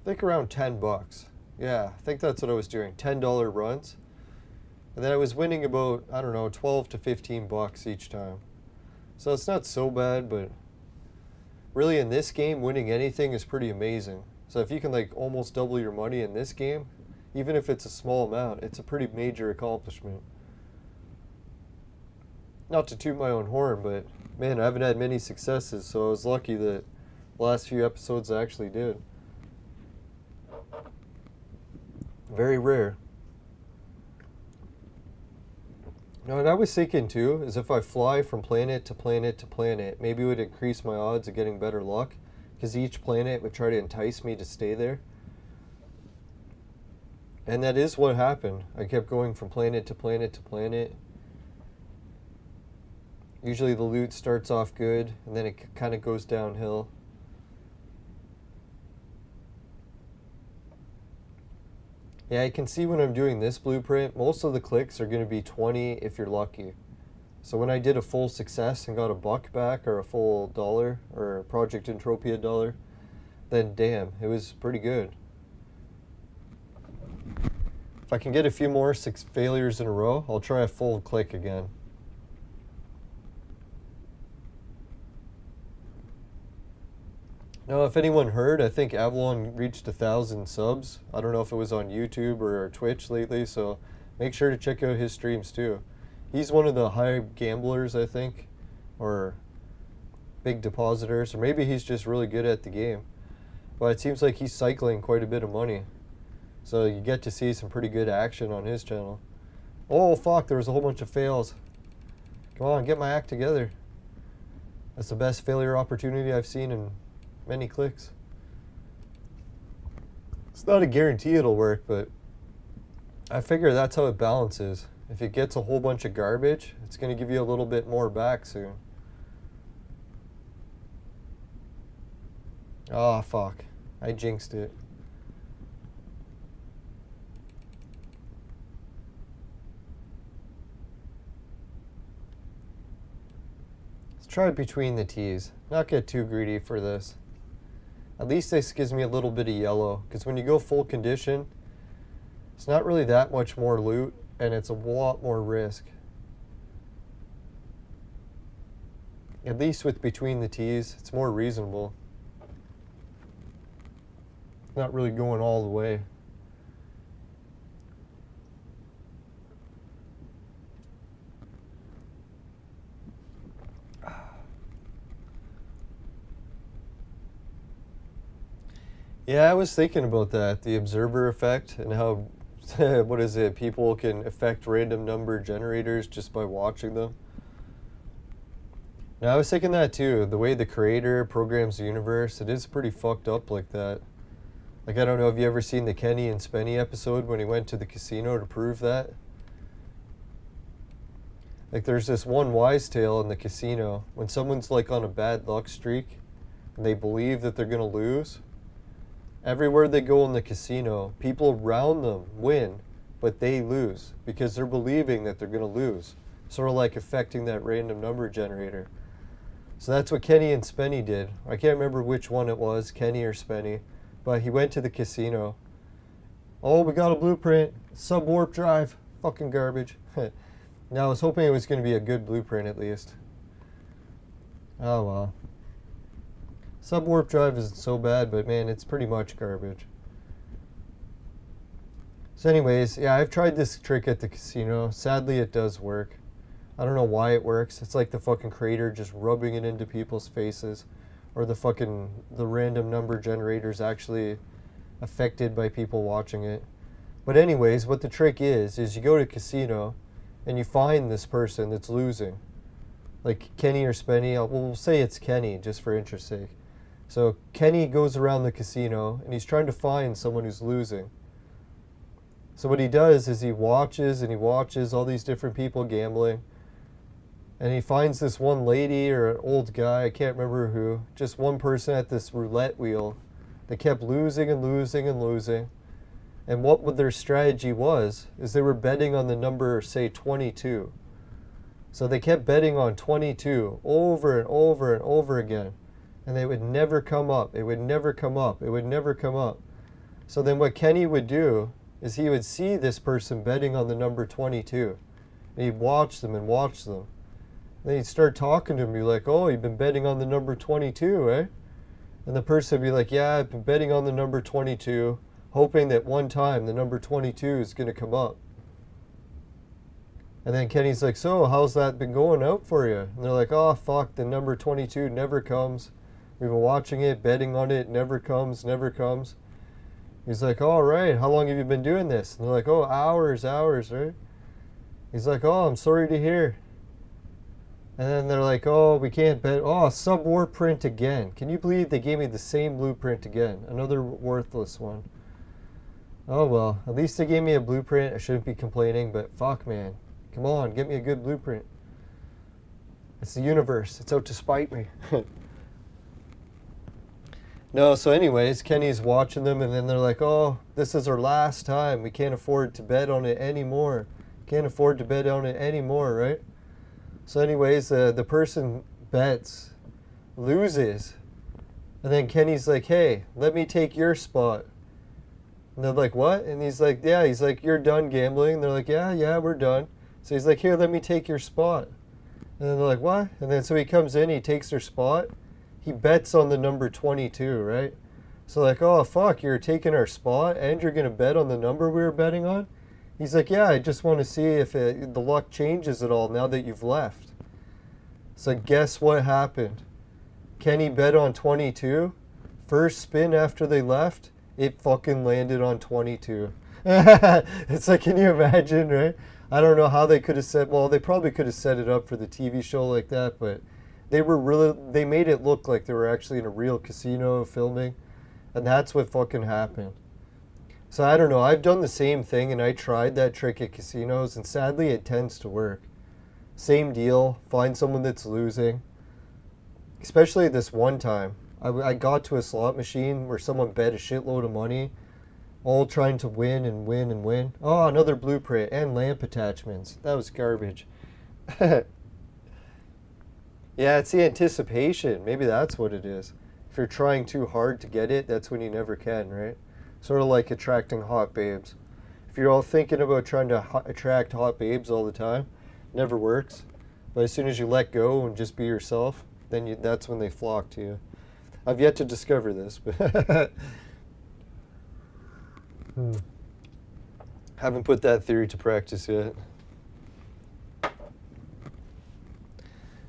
I think around 10 bucks. Yeah, I think that's what I was doing, $10 runs. And then I was winning about, I don't know, 12 to 15 bucks each time. So it's not so bad, but really in this game, winning anything is pretty amazing. So if you can like almost double your money in this game, even if it's a small amount, it's a pretty major accomplishment. Not to toot my own horn, but man, I haven't had many successes, so I was lucky that the last few episodes I actually did. Very rare. Now, what I was thinking too is if I fly from planet to planet to planet, maybe it would increase my odds of getting better luck, because each planet would try to entice me to stay there. And that is what happened. I kept going from planet to planet to planet. Usually the loot starts off good, and then it kind of goes downhill. Yeah, I can see when I'm doing this blueprint, most of the clicks are going to be 20 if you're lucky. So when I did a full success and got a buck back, or a full dollar, or a Project Entropia dollar, then damn, it was pretty good. If I can get a few more failures in a row, I'll try a full click again. Now, if anyone heard, I think Avalon reached 1,000 subs. I don't know if it was on YouTube or Twitch lately, so make sure to check out his streams too. He's one of the high gamblers, I think, or big depositors, or maybe he's just really good at the game. But it seems like he's cycling quite a bit of money. So you get to see some pretty good action on his channel. Oh fuck, there was a whole bunch of fails. Come on, get my act together. That's the best failure opportunity I've seen in many clicks. It's not a guarantee it'll work, but I figure that's how it balances. If it gets a whole bunch of garbage, it's going to give you a little bit more back soon. Oh fuck, I jinxed it. Let's try it between the T's. Not get too greedy for this. At least this gives me a little bit of yellow, because when you go full condition, it's not really that much more loot, and it's a lot more risk. At least with between the T's, it's more reasonable. Not really going all the way. Yeah, I was thinking about that, the observer effect, and how, what is it, people can affect random number generators just by watching them. Now, I was thinking that too, the way the creator programs the universe, it is pretty fucked up like that. Like, I don't know, have you ever seen the Kenny and Spenny episode when he went to the casino to prove that? Like, there's this one wise tale in the casino, when someone's like on a bad luck streak, and they believe that they're gonna lose, everywhere they go in the casino, people around them win, but they lose because they're believing that they're going to lose. Sort of like affecting that random number generator. So that's what Kenny and Spenny did. I can't remember which one it was, Kenny or Spenny, but he went to the casino. Oh, we got a blueprint. Sub-warp drive. Fucking garbage. Now, I was hoping it was going to be a good blueprint at least. Oh well. Sub-warp drive isn't so bad, but man, it's pretty much garbage. So anyways, yeah, I've tried this trick at the casino. Sadly, it does work. I don't know why it works. It's like the fucking creator just rubbing it into people's faces, or the random number generator's actually affected by people watching it. But anyways, what the trick is you go to a casino and you find this person that's losing. Like Kenny or Spenny, we'll say it's Kenny just for interest's sake. So Kenny goes around the casino and he's trying to find someone who's losing. So what he does is he watches and he watches all these different people gambling, and he finds this one lady or an old guy, I can't remember who, just one person at this roulette wheel that kept losing and losing and losing. And what their strategy was is they were betting on the number, say 22. So they kept betting on 22 over and over and over again. And they would never come up. It would never come up. It would never come up. So then what Kenny would do is he would see this person betting on the number 22. And he'd watch them and watch them. Then he'd start talking to him, be like, oh, you've been betting on the number 22, eh? And the person would be like, yeah, I've been betting on the number 22, hoping that one time the number 22 is going to come up. And then Kenny's like, so how's that been going out for you? And they're like, oh, fuck, the number 22 never comes. We've been watching it, betting on it, never comes, never comes. He's like, all right, how long have you been doing this? And they're like, oh, hours, right? He's like, oh, I'm sorry to hear. And then they're like, oh, we can't bet. Oh, sub-war print again. Can you believe they gave me the same blueprint again? Another worthless one. Oh, well, at least they gave me a blueprint. I shouldn't be complaining, but fuck, man. Come on, get me a good blueprint. It's the universe. It's out to spite me. No, so anyways, Kenny's watching them, and then they're like, oh, this is our last time. We can't afford to bet on it anymore. Can't afford to bet on it anymore, right? So anyways, the person bets, loses. And then Kenny's like, hey, let me take your spot. And they're like, what? And he's like, yeah. He's like, you're done gambling. And they're like, yeah, we're done. So he's like, here, let me take your spot. And then they're like, what? And then so he comes in, he takes their spot. He bets on the number 22, right? So like, oh, fuck, you're taking our spot and you're going to bet on the number we were betting on? He's like, yeah, I just want to see if the luck changes at all now that you've left. So guess what happened? Kenny bet on 22. First spin after they left, it fucking landed on 22. It's like, can you imagine, right? I don't know how they could have set, well, they probably could have set it up for the TV show like that, but they made it look like they were actually in a real casino filming, and that's what fucking happened. So I don't know, I've done the same thing and I tried that trick at casinos and sadly it tends to work. Same deal, find someone that's losing. Especially this one time. I got to a slot machine where someone bet a shitload of money, all trying to win and win and win. Oh, another blueprint and lamp attachments. That was garbage. Yeah, it's the anticipation. Maybe that's what it is. If you're trying too hard to get it, that's when you never can, right? Sort of like attracting hot babes. If you're all thinking about trying to attract hot babes all the time, never works. But as soon as you let go and just be yourself, then that's when they flock to you. I've yet to discover this, but haven't put that theory to practice yet.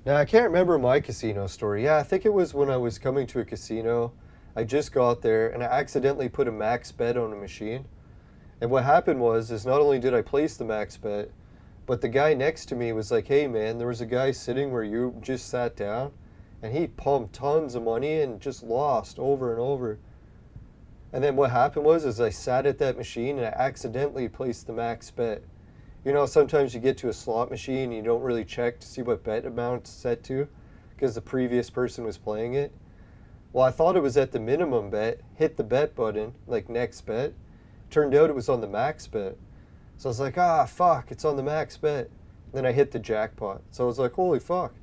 Now, I can't remember my casino story. Yeah, I think it was when I was coming to a casino. I just got there and I accidentally put a max bet on a machine. And what happened was not only did I place the max bet, but the guy next to me was like, hey man, there was a guy sitting where you just sat down and he pumped tons of money and just lost over and over. And then what happened was I sat at that machine and I accidentally placed the max bet. You know, sometimes you get to a slot machine and you don't really check to see what bet amount it's set to because the previous person was playing it. Well, I thought it was at the minimum bet, hit the bet button, like next bet. Turned out it was on the max bet. So I was like, ah, fuck, it's on the max bet. Then I hit the jackpot. So I was like, holy fuck.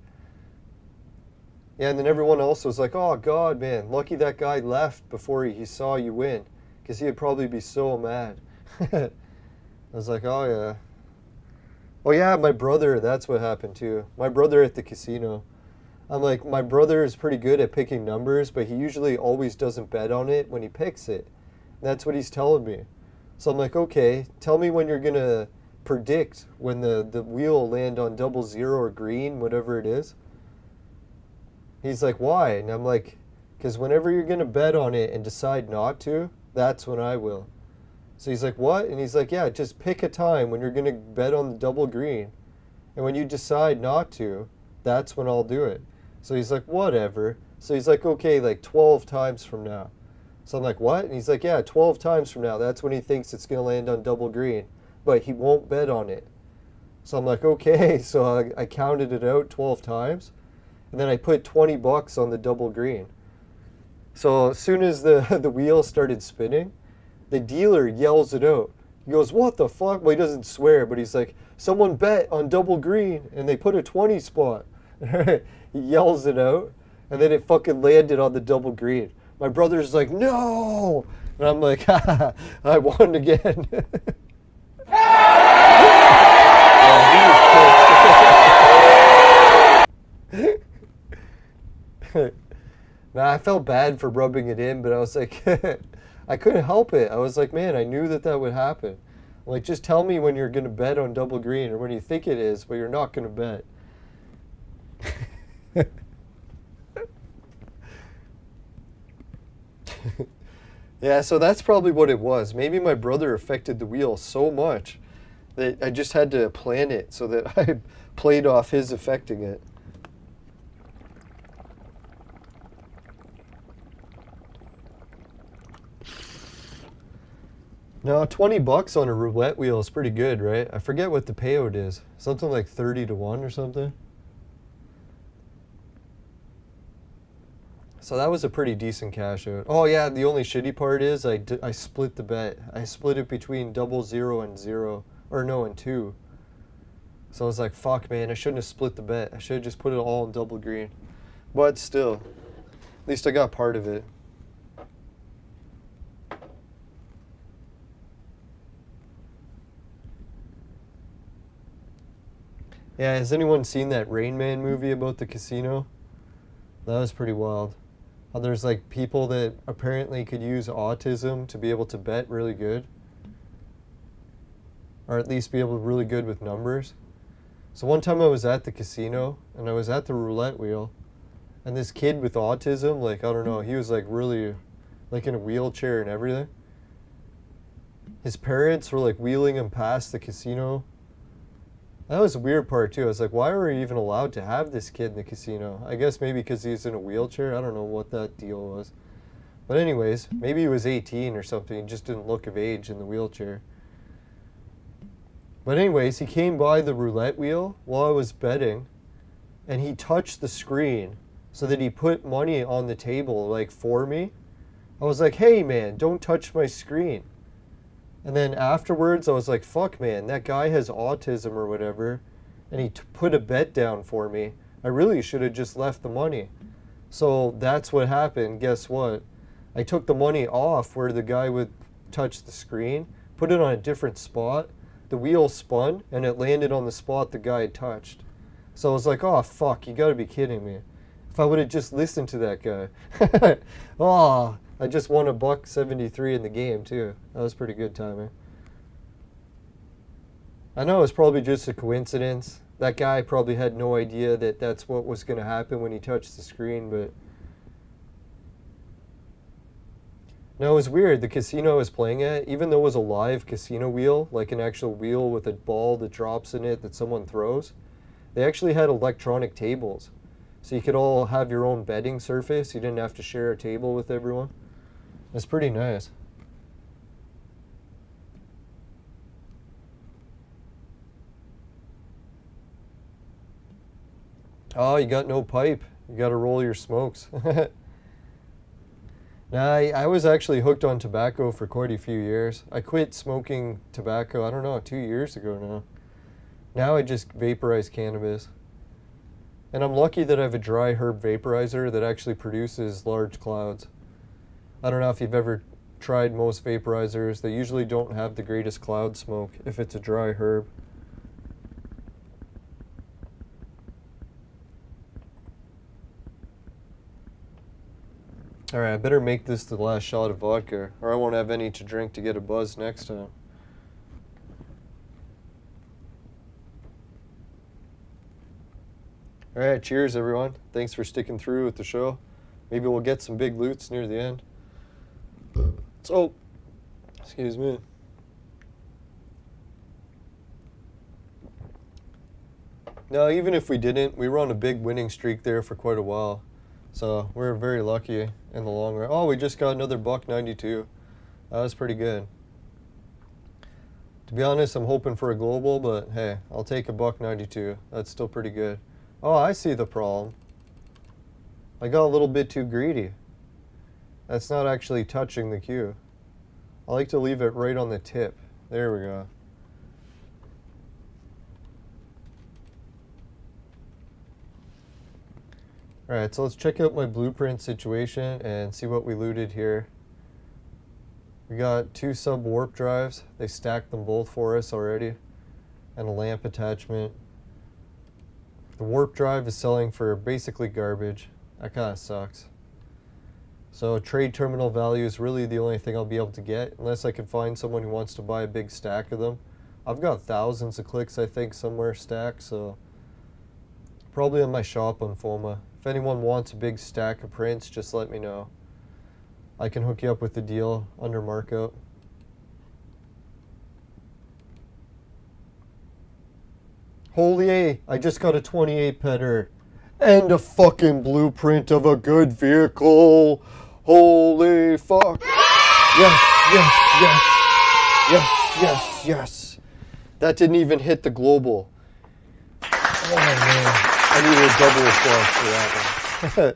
Yeah, and then everyone else was like, oh, God, man, lucky that guy left before he saw you win, because he'd probably be so mad. I was like, oh, yeah. Oh, yeah, my brother, that's what happened, too. My brother at the casino. I'm like, my brother is pretty good at picking numbers, but he usually always doesn't bet on it when he picks it. And that's what he's telling me. So I'm like, okay, tell me when you're going to predict when the wheel will land on 00 or green, whatever it is. He's like, why? And I'm like, because whenever you're going to bet on it and decide not to, that's when I will. So he's like, what? And he's like, yeah, just pick a time when you're going to bet on the double green. And when you decide not to, that's when I'll do it. So he's like, whatever. So he's like, okay, like 12 times from now. So I'm like, what? And he's like, yeah, 12 times from now. That's when he thinks it's going to land on double green. But he won't bet on it. So I'm like, okay. So I counted it out 12 times. And then I put 20 bucks on the double green. So as soon as the wheel started spinning, the dealer yells it out. He goes, what the fuck? Well, he doesn't swear, but he's like, someone bet on double green and they put a 20 spot. He yells it out, and then it fucking landed on the double green. My brother's like, no! And I'm like, haha, I won again. Now, I felt bad for rubbing it in, but I was like, I couldn't help it. I was like, man, I knew that that would happen. Like, just tell me when you're going to bet on double green or when you think it is, but you're not going to bet. Yeah, so that's probably what it was. Maybe my brother affected the wheel so much that I just had to plan it so that I played off his affecting it. No, 20 bucks on a roulette wheel is pretty good, right? I forget what the payout is. Something like 30 to 1 or something. So that was a pretty decent cash out. Oh yeah, the only shitty part is I split the bet. I split it between 0 and 0. Or no, and 2. So I was like, fuck man, I shouldn't have split the bet. I should have just put it all in double green. But still, at least I got part of it. Yeah, has anyone seen that Rain Man movie about the casino? That was pretty wild. How there's like people that apparently could use autism to be able to bet really good. Or at least be able to really good with numbers. So one time I was at the casino and I was at the roulette wheel and this kid with autism, like, I don't know, he was like really like in a wheelchair and everything. His parents were like wheeling him past the casino. That was a weird part too. I was like, why were we even allowed to have this kid in the casino? I guess maybe because he's in a wheelchair. I don't know what that deal was. But anyways, maybe he was 18 or something. He just didn't look of age in the wheelchair. But anyways, he came by the roulette wheel while I was betting, and he touched the screen so that he put money on the table, like, for me. I was like, hey, man, don't touch my screen. And then afterwards, I was like, fuck, man, that guy has autism or whatever, and he put a bet down for me. I really should have just left the money. So that's what happened. Guess what? I took the money off where the guy would touch the screen, put it on a different spot. The wheel spun, and it landed on the spot the guy had touched. So I was like, oh, fuck, you gotta be kidding me. If I would have just listened to that guy. Oh, I just won $1.73 in the game, too. That was pretty good timing. I know it's probably just a coincidence. That guy probably had no idea that that's what was going to happen when he touched the screen, but... No, it was weird. The casino I was playing at, even though it was a live casino wheel, like an actual wheel with a ball that drops in it that someone throws, they actually had electronic tables. So you could all have your own betting surface. You didn't have to share a table with everyone. It's pretty nice. Oh, you got no pipe. You got to roll your smokes. Nah, I was actually hooked on tobacco for quite a few years. I quit smoking tobacco, I don't know, 2 years ago now. Now I just vaporize cannabis. And I'm lucky that I have a dry herb vaporizer that actually produces large clouds. I don't know if you've ever tried most vaporizers. They usually don't have the greatest cloud smoke if it's a dry herb. Alright, I better make this the last shot of vodka, or I won't have any to drink to get a buzz next time. Alright, cheers everyone. Thanks for sticking through with the show. Maybe we'll get some big loots near the end. So, excuse me. No, even if we didn't, we were on a big winning streak there for quite a while. So we're very lucky in the long run. Oh, we just got another $1.92. That was pretty good. To be honest, I'm hoping for a global, but hey, I'll take a $1.92. That's still pretty good. Oh, I see the problem. I got a little bit too greedy. That's not actually touching the cue. I like to leave it right on the tip. There we go. Alright, so let's check out my blueprint situation and see what we looted here. We got 2 sub warp drives. They stacked them both for us already. And a lamp attachment. The warp drive is selling for basically garbage. That kind of sucks. So trade terminal value is really the only thing I'll be able to get, unless I can find someone who wants to buy a big stack of them. I've got thousands of clicks, I think, somewhere stacked, so probably in my shop on FOMA. If anyone wants a big stack of prints, just let me know. I can hook you up with the deal under markup. Holy A, I just got a 28 petter. And a fucking blueprint of a good vehicle. Holy fuck. Yes, yes, yes. Yes, yes, yes. That didn't even hit the global. Oh man, I need a double applause for that one.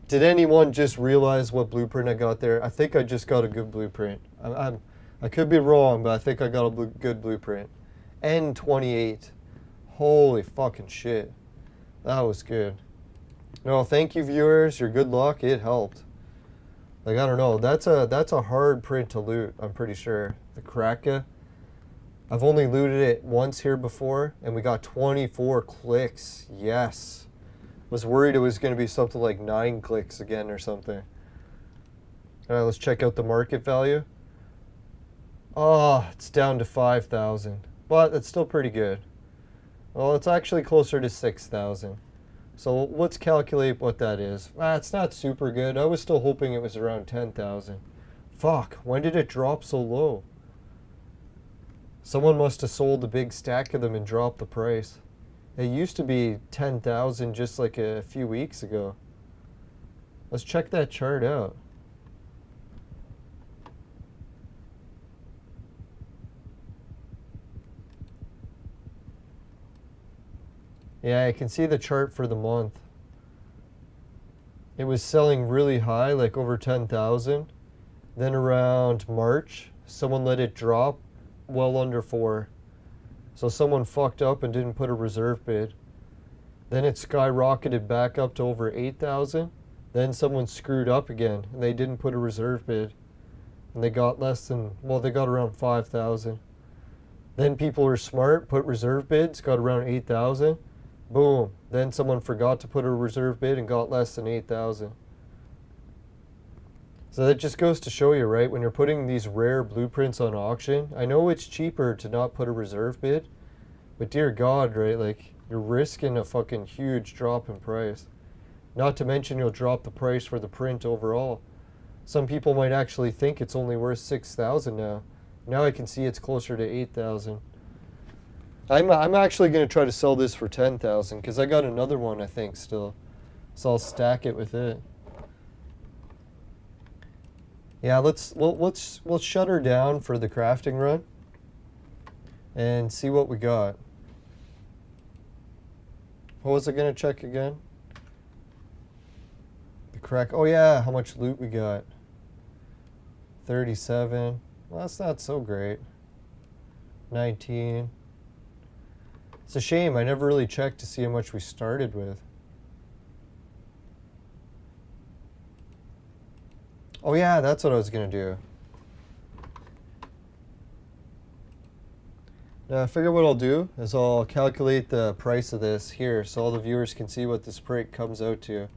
Did anyone just realize what blueprint I got there? I think I just got a good blueprint. I could be wrong, but I think I got a good blueprint. N28. Holy fucking shit. That was good. No, thank you viewers. Your good luck. It helped. Like, I don't know. That's a hard print to loot, I'm pretty sure. The Kraka. I've only looted it once here before, and we got 24 clicks. Yes. Was worried it was going to be something like 9 clicks again or something. Alright, let's check out the market value. Oh, it's down to 5,000. But it's still pretty good. Well, it's actually closer to 6,000. So let's calculate what that is. It's not super good. I was still hoping it was around 10,000. Fuck, when did it drop so low? Someone must have sold a big stack of them and dropped the price. It used to be 10,000 just like a few weeks ago. Let's check that chart out. Yeah, I can see the chart for the month. It was selling really high, like over 10,000. Then around March, someone let it drop well under 4. So someone fucked up and didn't put a reserve bid. Then it skyrocketed back up to over 8,000. Then someone screwed up again and they didn't put a reserve bid. And they got less than, well, they got around 5,000. Then people were smart, put reserve bids, got around 8,000. Boom. Then someone forgot to put a reserve bid and got less than 8,000. So that just goes to show you, right? When you're putting these rare blueprints on auction, I know it's cheaper to not put a reserve bid, but dear God, right? Like, you're risking a fucking huge drop in price. Not to mention you'll drop the price for the print overall. Some people might actually think it's only worth 6,000 now. Now I can see it's closer to 8,000. I'm actually going to try to sell this for 10,000 because I got another one, I think, still. So I'll stack it with it. Yeah, we'll shut her down for the crafting run and see what we got. What was I going to check again? The crack. Oh yeah, how much loot we got. 37. Well, that's not so great. 19. It's a shame, I never really checked to see how much we started with. Oh yeah, that's what I was gonna do. Now I figure what I'll do is I'll calculate the price of this here so all the viewers can see what this print comes out to.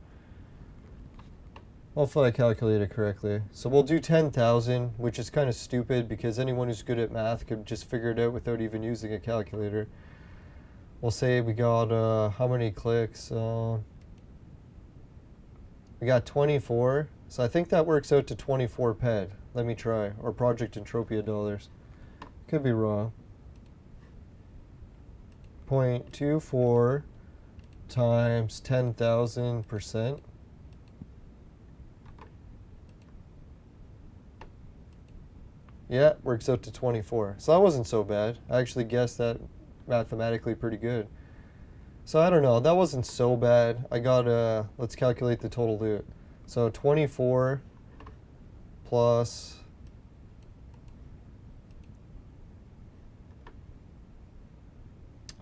Hopefully I calculated correctly. So we'll do 10,000, which is kind of stupid because anyone who's good at math could just figure it out without even using a calculator. We'll say we got, how many clicks? We got 24. So I think that works out to 24 ped. Let me try. Or Project Entropia dollars. Could be wrong. 0.24 times 10,000%. Yeah, works out to 24. So that wasn't so bad. I actually guessed that mathematically pretty good. So I don't know, that wasn't so bad. I got, let's calculate the total loot. So 24 plus,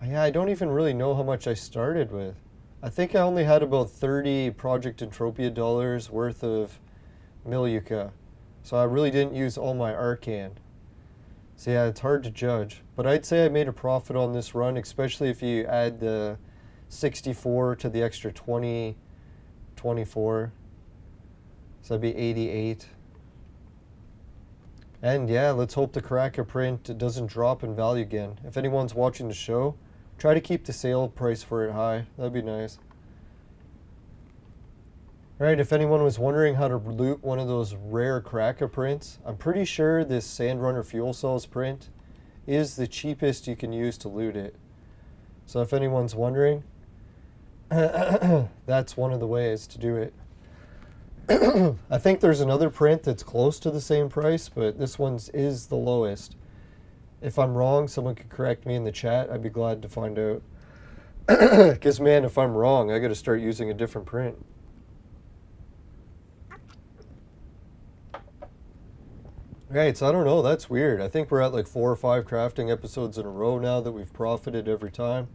yeah, I don't even really know how much I started with. I think I only had about 30 Project Entropia dollars worth of Milyuka. So I really didn't use all my Arcane. So yeah, it's hard to judge. But I'd say I made a profit on this run, especially if you add the 64 to the extra 20, 24. So that'd be 88. And yeah, let's hope the Karaka print doesn't drop in value again. If anyone's watching the show, try to keep the sale price for it high. That'd be nice. Alright, if anyone was wondering how to loot one of those rare Karaka prints, I'm pretty sure this Sandrunner Fuel Cells print is the cheapest you can use to loot it. So if anyone's wondering, that's one of the ways to do it. I think there's another print that's close to the same price, but this one is the lowest. If I'm wrong, someone could correct me in the chat. I'd be glad to find out. Because, man, if I'm wrong, I got to start using a different print. Right, so I don't know. That's weird. I think we're at like 4 or 5 crafting episodes in a row now that we've profited every time.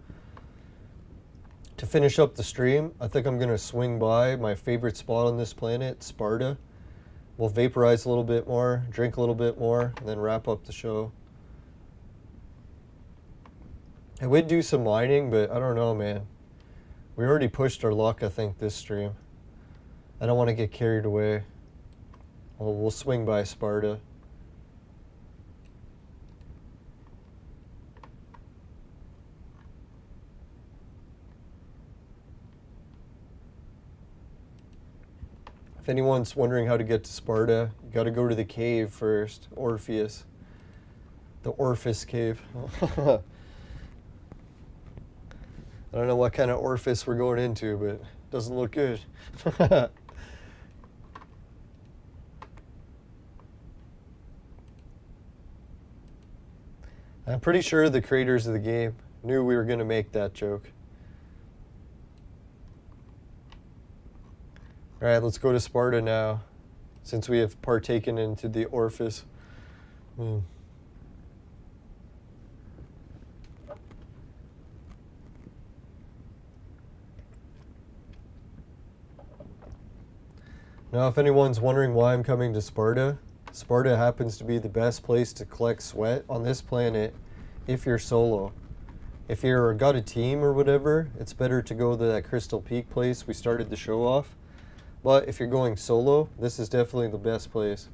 To finish up the stream, I think I'm going to swing by my favorite spot on this planet, Sparta. We'll vaporize a little bit more, drink a little bit more, and then wrap up the show. I would do some mining, but I don't know, man. We already pushed our luck, I think, this stream. I don't want to get carried away. Well, we'll swing by Sparta. If anyone's wondering how to get to Sparta, you got to go to the cave first, Orpheus. The Orpheus cave. I don't know what kind of orifice we're going into, but it doesn't look good. I'm pretty sure the creators of the game knew we were going to make that joke. Alright, let's go to Sparta now, since we have partaken into the orifice. Now, if anyone's wondering why I'm coming to Sparta, Sparta happens to be the best place to collect sweat on this planet if you're solo. If you're got a team or whatever, it's better to go to that Crystal Peak place we started the show off. But if you're going solo, this is definitely the best place.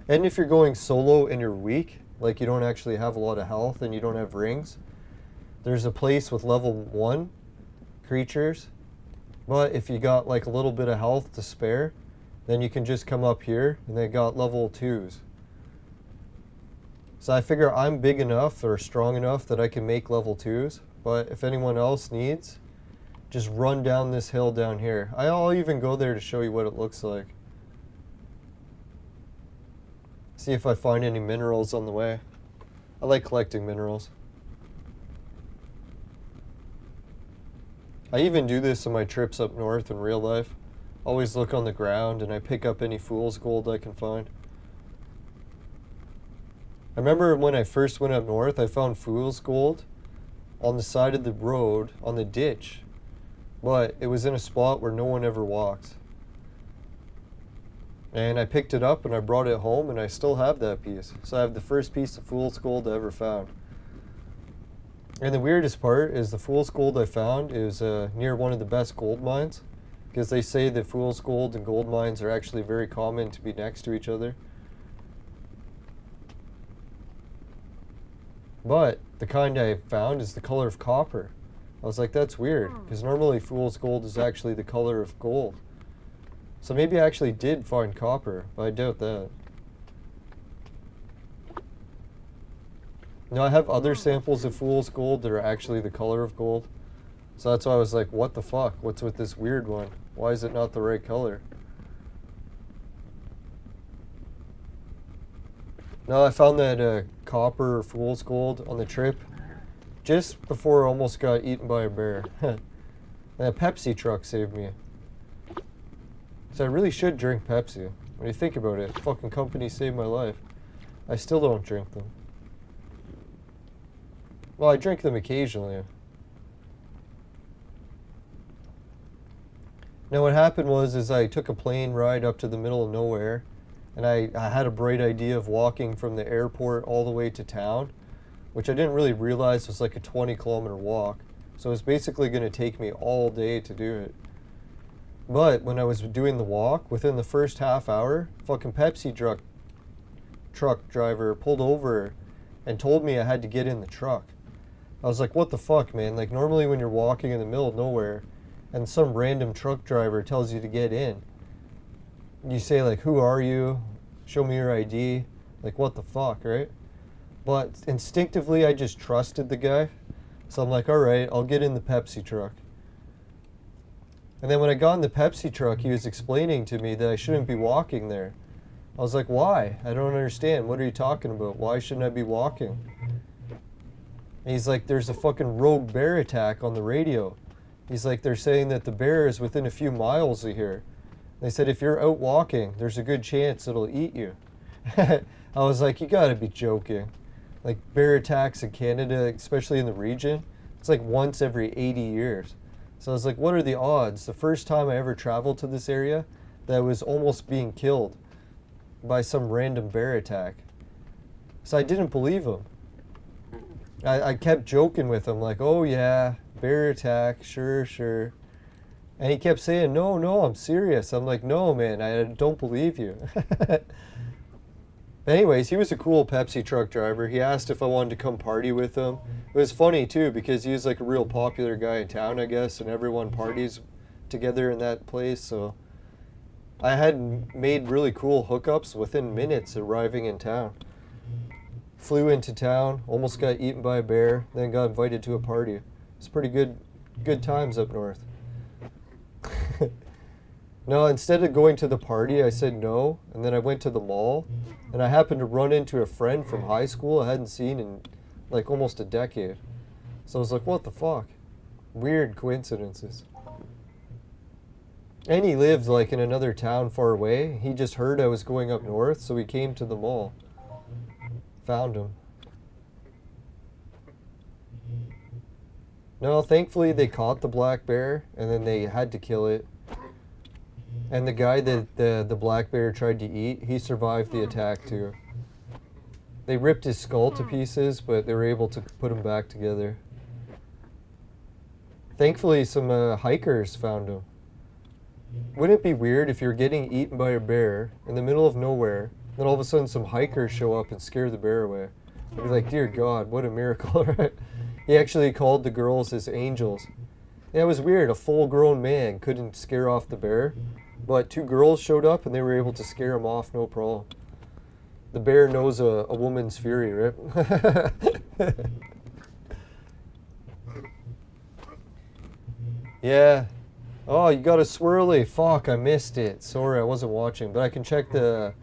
And if you're going solo and you're weak, like you don't actually have a lot of health and you don't have rings, there's a place with level 1 creatures. But if you got like a little bit of health to spare, then you can just come up here and they got level 2s. So I figure I'm big enough or strong enough that I can make level 2s. But if anyone else needs, just run down this hill down here. I'll even go there to show you what it looks like. See if I find any minerals on the way. I like collecting minerals. I even do this on my trips up north in real life. Always look on the ground and I pick up any fool's gold I can find. I remember when I first went up north, I found fool's gold on the side of the road, on the ditch. But it was in a spot where no one ever walks. And I picked it up and I brought it home and I still have that piece. So I have the first piece of fool's gold I ever found. And the weirdest part is the fool's gold I found is near one of the best gold mines. Because they say that fool's gold and gold mines are actually very common to be next to each other. But the kind I found is the color of copper. I was like, that's weird, because normally fool's gold is actually the color of gold. So maybe I actually did find copper, but I doubt that. Now I have other samples of fool's gold that are actually the color of gold. So that's why I was like, what the fuck? What's with this weird one? Why is it not the right color? No, I found that copper fool's gold on the trip just before I almost got eaten by a bear. That Pepsi truck saved me. So I really should drink Pepsi. When you think about it, fucking company saved my life. I still don't drink them. Well, I drink them occasionally. Now what happened was I took a plane ride up to the middle of nowhere and I had a bright idea of walking from the airport all the way to town, which I didn't really realize was like a 20-kilometer walk. So it was basically going to take me all day to do it. But when I was doing the walk, within the first half hour, fucking Pepsi truck driver pulled over and told me I had to get in the truck. I was like, what the fuck, man? Like, normally when you're walking in the middle of nowhere and some random truck driver tells you to get in, you say, like, who are you? Show me your ID. Like, what the fuck, right? But instinctively, I just trusted the guy. So I'm like, all right, I'll get in the Pepsi truck. And then when I got in the Pepsi truck, he was explaining to me that I shouldn't be walking there. I was like, why? I don't understand. What are you talking about? Why shouldn't I be walking? And he's like, there's a fucking rogue bear attack on the radio. He's like, they're saying that the bear is within a few miles of here. They said, if you're out walking, there's a good chance it'll eat you. I was like, you gotta be joking. Like, bear attacks in Canada, especially in the region, it's like once every 80 years. So I was like, what are the odds? The first time I ever traveled to this area, that I was almost being killed by some random bear attack. So I didn't believe him. I kept joking with him, like, oh yeah, bear attack, sure, sure. And he kept saying, no, no, I'm serious. I'm like, no, man, I don't believe you. Anyways, he was a cool Pepsi truck driver. He asked if I wanted to come party with him. It was funny, too, because he was like a real popular guy in town, I guess, and everyone parties together in that place. So I had made really cool hookups within minutes arriving in town. Flew into town, almost got eaten by a bear, then got invited to a party. It's pretty good times up north. No, instead of going to the party, I said no, and then I went to the mall, and I happened to run into a friend from high school I hadn't seen in like almost a decade. So I was like, what the fuck? Weird coincidences. And he lived like in another town far away. He just heard I was going up north, so he came to the mall. Found him. No, thankfully they caught the black bear, and then they had to kill it. And the guy that the black bear tried to eat, he survived the attack too. They ripped his skull to pieces, but they were able to put him back together. Thankfully, some hikers found him. Wouldn't it be weird if you're getting eaten by a bear in the middle of nowhere, then all of a sudden some hikers show up and scare the bear away? I'd be like, dear God, what a miracle, right? He actually called the girls his angels. Yeah, it was weird. A full-grown man couldn't scare off the bear, but two girls showed up and they were able to scare him off, no problem. The bear knows a woman's fury, right? Yeah. Oh, you got a swirly. Fuck, I missed it. Sorry, I wasn't watching, but I can check the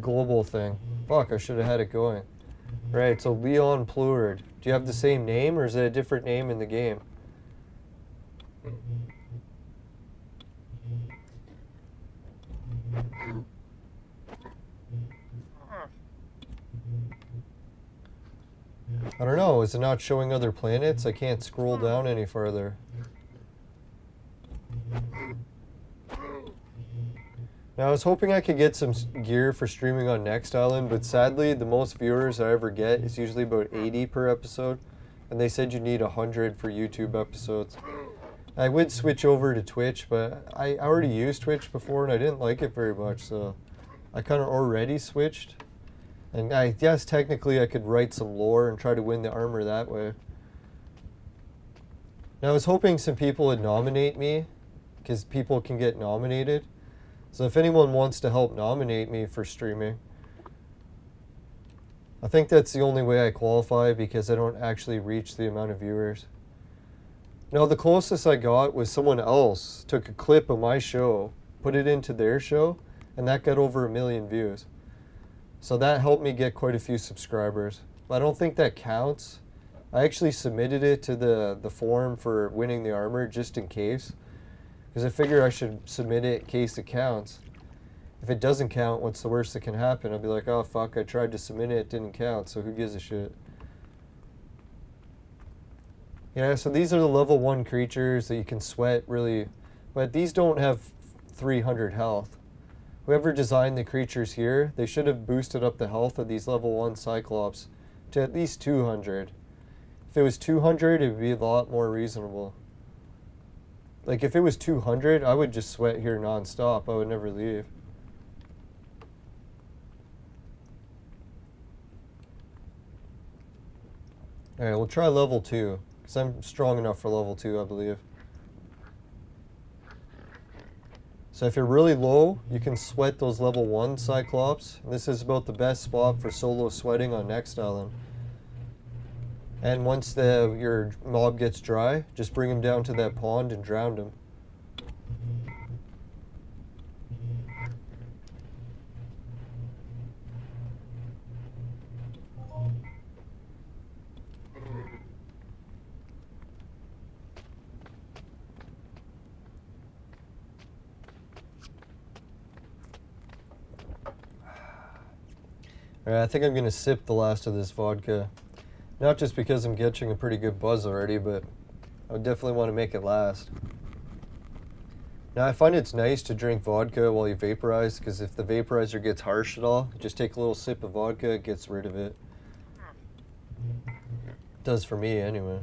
global thing. Fuck, I should have had it going. Right, so Leon Plurd. Do you have the same name, or is it a different name in the game? I don't know, is it not showing other planets? I can't scroll down any further. Now, I was hoping I could get some gear for streaming on Next Island, but sadly, the most viewers I ever get is usually about 80 per episode, and they said you need 100 for YouTube episodes. I would switch over to Twitch, but I already used Twitch before, and I didn't like it very much, so I kind of already switched. And I guess technically I could write some lore and try to win the armor that way. Now, I was hoping some people would nominate me, because people can get nominated. So if anyone wants to help nominate me for streaming, I think that's the only way I qualify, because I don't actually reach the amount of viewers. Now, the closest I got was someone else took a clip of my show, put it into their show, and that got over 1 million views. So that helped me get quite a few subscribers. But I don't think that counts. I actually submitted it to the form for winning the armor just in case, because I figure I should submit it in case it counts. If it doesn't count, what's the worst that can happen? I'll be like, oh fuck, I tried to submit it, it didn't count, so who gives a shit? Yeah, so these are the level 1 creatures that you can sweat really, but these don't have 300 health. Whoever designed the creatures here, they should have boosted up the health of these level 1 Cyclops to at least 200. If it was 200, it would be a lot more reasonable. Like, if it was 200, I would just sweat here non-stop. I would never leave. Alright, we'll try level 2. Because I'm strong enough for level 2, I believe. So if you're really low, you can sweat those level 1 Cyclops. And this is about the best spot for solo sweating on Next Island. And once your mob gets dry, just bring him down to that pond and drown him. Alright, I think I'm going to sip the last of this vodka. Not just because I'm catching a pretty good buzz already, but I would definitely want to make it last. Now, I find it's nice to drink vodka while you vaporize, because if the vaporizer gets harsh at all, just take a little sip of vodka, it gets rid of it. It does for me, anyway.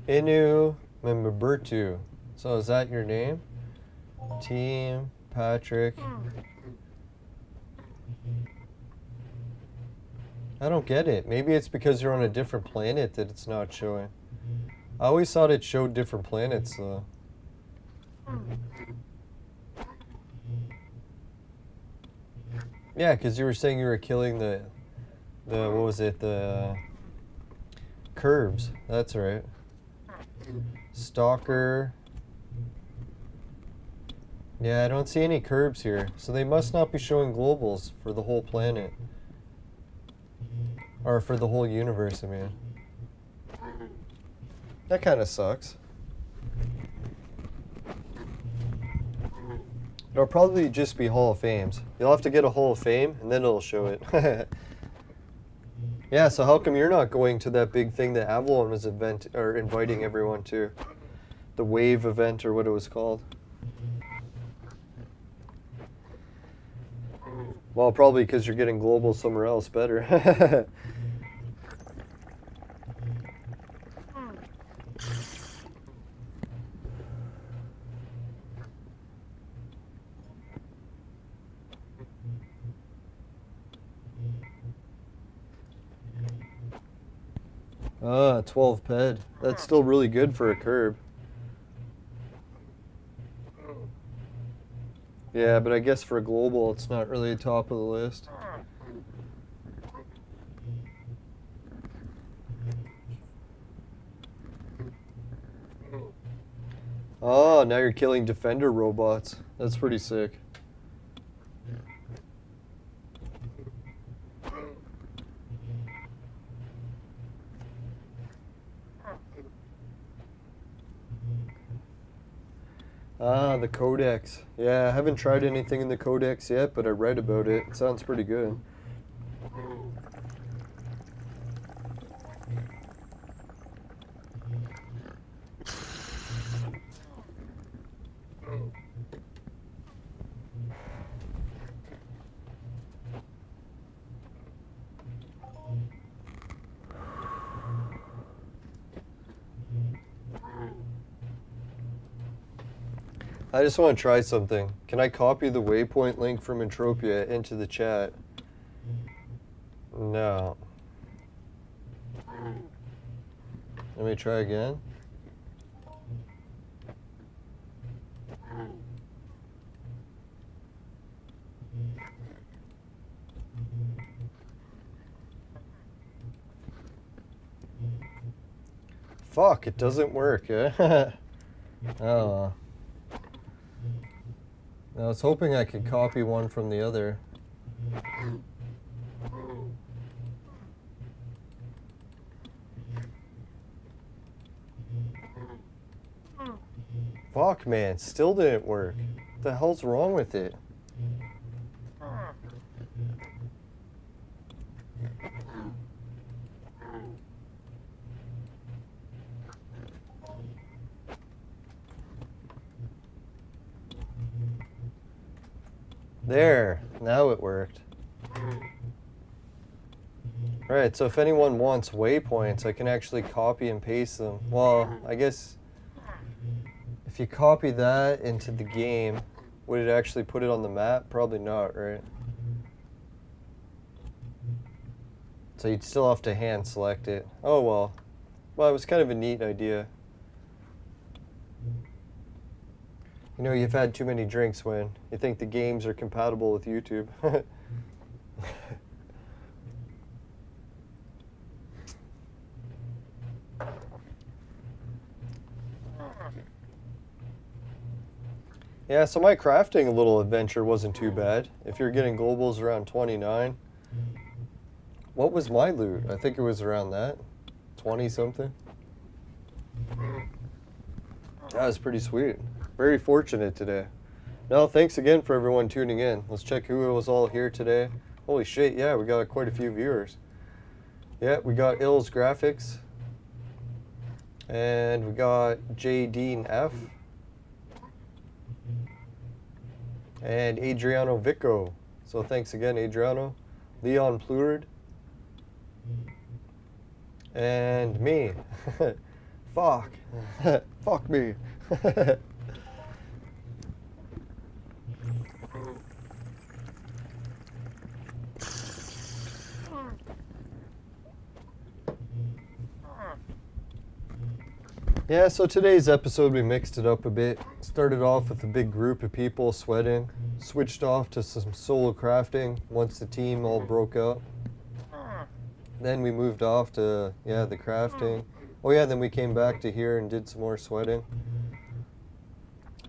Inu Membertu. So is that your name? Team Patrick. I don't get it. Maybe it's because you're on a different planet that it's not showing. I always thought it showed different planets though. Yeah, because you were saying you were killing the what was it, the curbs. That's right. Stalker. Yeah, I don't see any curbs here, so they must not be showing globals for the whole planet. Or for the whole universe, I mean. That kind of sucks. It'll probably just be Hall of Fames. You'll have to get a Hall of Fame, and then it'll show it. Yeah, so how come you're not going to that big thing that Avalon was inviting everyone to? The Wave event, or what it was called. Well, probably because you're getting global somewhere else better. Ah, 12 ped. That's still really good for a curb. Yeah, but I guess for a global, it's not really top of the list. Oh, now you're killing defender robots. That's pretty sick. Ah, the Codex. Yeah, I haven't tried anything in the Codex yet, but I read about it. It sounds pretty good. I just want to try something. Can I copy the waypoint link from Entropia into the chat? No. Let me try again. Fuck, it doesn't work, eh? Oh. I was hoping I could copy one from the other. Fuck, man, still didn't work. What the hell's wrong with it? There, now it worked. Alright, so if anyone wants waypoints, I can actually copy and paste them. Well, I guess if you copy that into the game, would it actually put it on the map? Probably not, right? So you'd still have to hand select it. Oh well. Well, it was kind of a neat idea. You know, you've had too many drinks when you think the games are compatible with YouTube. Yeah, so my crafting little adventure wasn't too bad. If you're getting globals around 29. What was my loot? I think it was around that. 20 something. That was pretty sweet. Very fortunate today. No, thanks again for everyone tuning in. Let's check who was all here today. Holy shit, yeah, we got quite a few viewers. Yeah, we got Ills Graphics. And we got Jade F. And Adriano Vico. So thanks again, Adriano. Leon Plurid. And me. Fuck. Fuck me. Yeah, so today's episode we mixed it up a bit. Started off with a big group of people sweating. Switched off to some solo crafting once the team all broke up. Then we moved off to, yeah, the crafting. Oh yeah, then we came back to here and did some more sweating.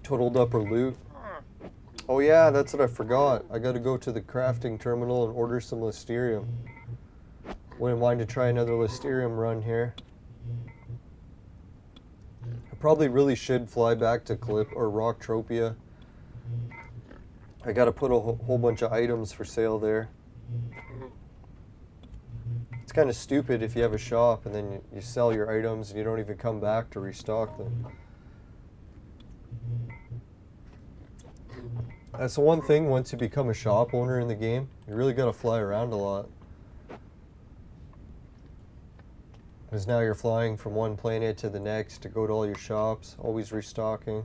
Totaled up our loot. Oh yeah, that's what I forgot. I gotta go to the crafting terminal and order some Listerium. Wouldn't mind to try another Listerium run here. I probably really should fly back to Clip or Rocktropia. I gotta put a whole bunch of items for sale there. It's kind of stupid if you have a shop and then you sell your items and you don't even come back to restock them. That's the one thing, once you become a shop owner in the game, you really gotta fly around a lot. Because now you're flying from one planet to the next to go to all your shops, always restocking.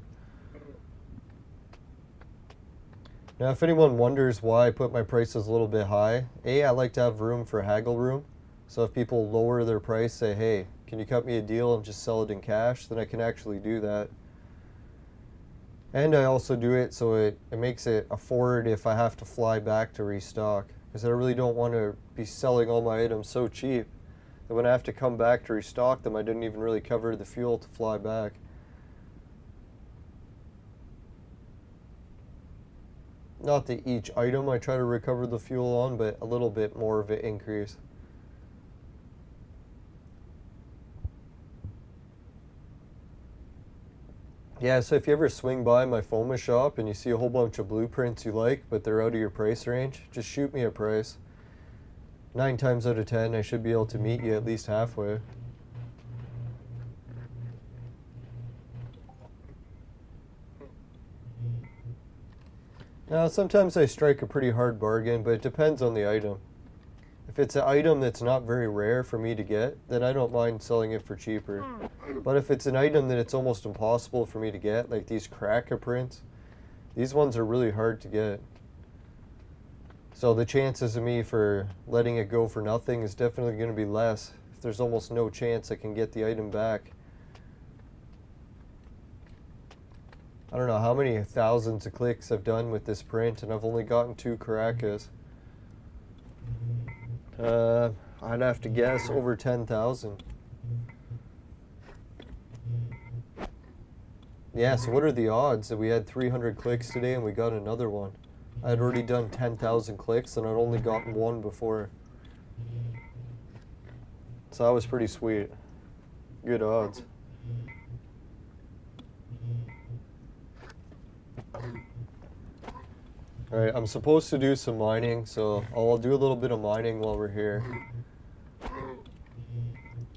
Now if anyone wonders why I put my prices a little bit high, A, I like to have room for haggle room. So if people lower their price, say, hey, can you cut me a deal and just sell it in cash, then I can actually do that. And I also do it so it makes it afford if I have to fly back to restock. Because I really don't want to be selling all my items so cheap that when I have to come back to restock them, I didn't even really cover the fuel to fly back. Not that each item I try to recover the fuel on, but a little bit more of an increase. Yeah, so if you ever swing by my FOMA shop and you see a whole bunch of blueprints you like, but they're out of your price range, just shoot me a price. 9 times out of 10, I should be able to meet you at least halfway. Now, sometimes I strike a pretty hard bargain, but it depends on the item. If it's an item that's not very rare for me to get, then I don't mind selling it for cheaper. But if it's an item that it's almost impossible for me to get, like these Cracker prints, these ones are really hard to get. So the chances of me for letting it go for nothing is definitely going to be less if there's almost no chance I can get the item back. I don't know how many thousands of clicks I've done with this print, and I've only gotten 2 Caracas. I'd have to guess over 10,000. Yeah, so what are the odds that we had 300 clicks today and we got another one? I had already done 10,000 clicks and I'd only gotten 1 before. So that was pretty sweet. Good odds. Alright, I'm supposed to do some mining, so I'll do a little bit of mining while we're here.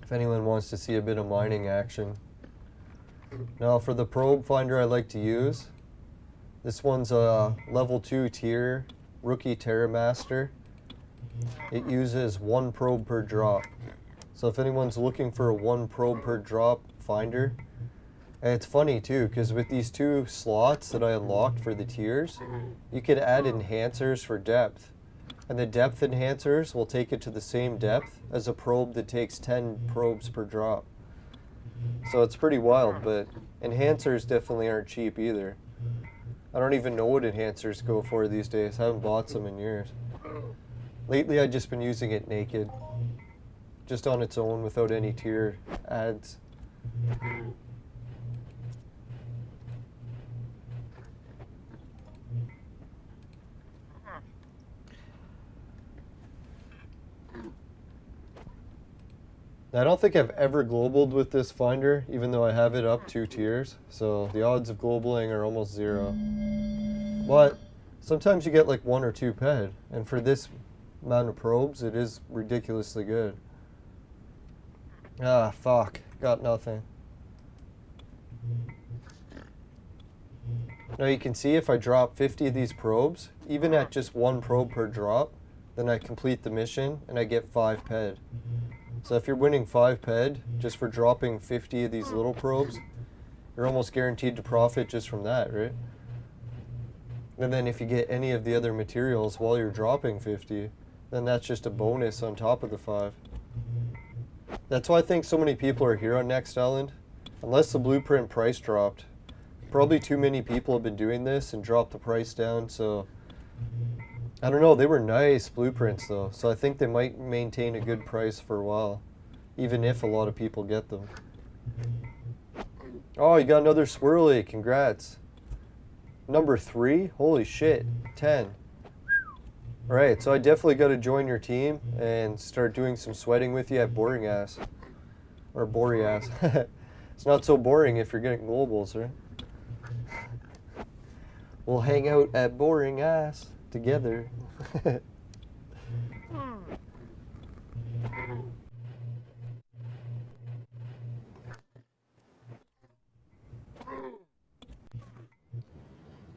If anyone wants to see a bit of mining action. Now for the probe finder I like to use, This one's a level 2 tier rookie Terramaster. It uses 1 probe per drop. So if anyone's looking for a 1 probe per drop finder, and it's funny too, because with these 2 slots that I unlocked for the tiers, you can add enhancers for depth. And the depth enhancers will take it to the same depth as a probe that takes 10 probes per drop. So it's pretty wild, but enhancers definitely aren't cheap either. I don't even know what enhancers go for these days. I haven't bought some in years. Lately I've just been using it naked. Just on its own without any tier ads. I don't think I've ever globaled with this finder, even though I have it up 2 tiers. So the odds of globaling are almost 0. But sometimes you get like 1 or 2 ped. And for this amount of probes, it is ridiculously good. Ah, fuck. Got nothing. Now you can see if I drop 50 of these probes, even at just 1 probe per drop, then I complete the mission and I get 5 ped. So if you're winning 5 ped just for dropping 50 of these little probes, you're almost guaranteed to profit just from that, right? And then if you get any of the other materials while you're dropping 50, then that's just a bonus on top of the 5. That's why I think so many people are here on Next Island. Unless the blueprint price dropped. Probably too many people have been doing this and dropped the price down, so I don't know, they were nice blueprints though, so I think they might maintain a good price for a while, even if a lot of people get them. Oh, you got another swirly, congrats. Number 3? Holy shit, 10. Alright, so I definitely got to join your team and start doing some sweating with you at Boring Ass. Or Bory Ass. It's not so boring if you're getting globals, right? We'll hang out at Boring Ass together.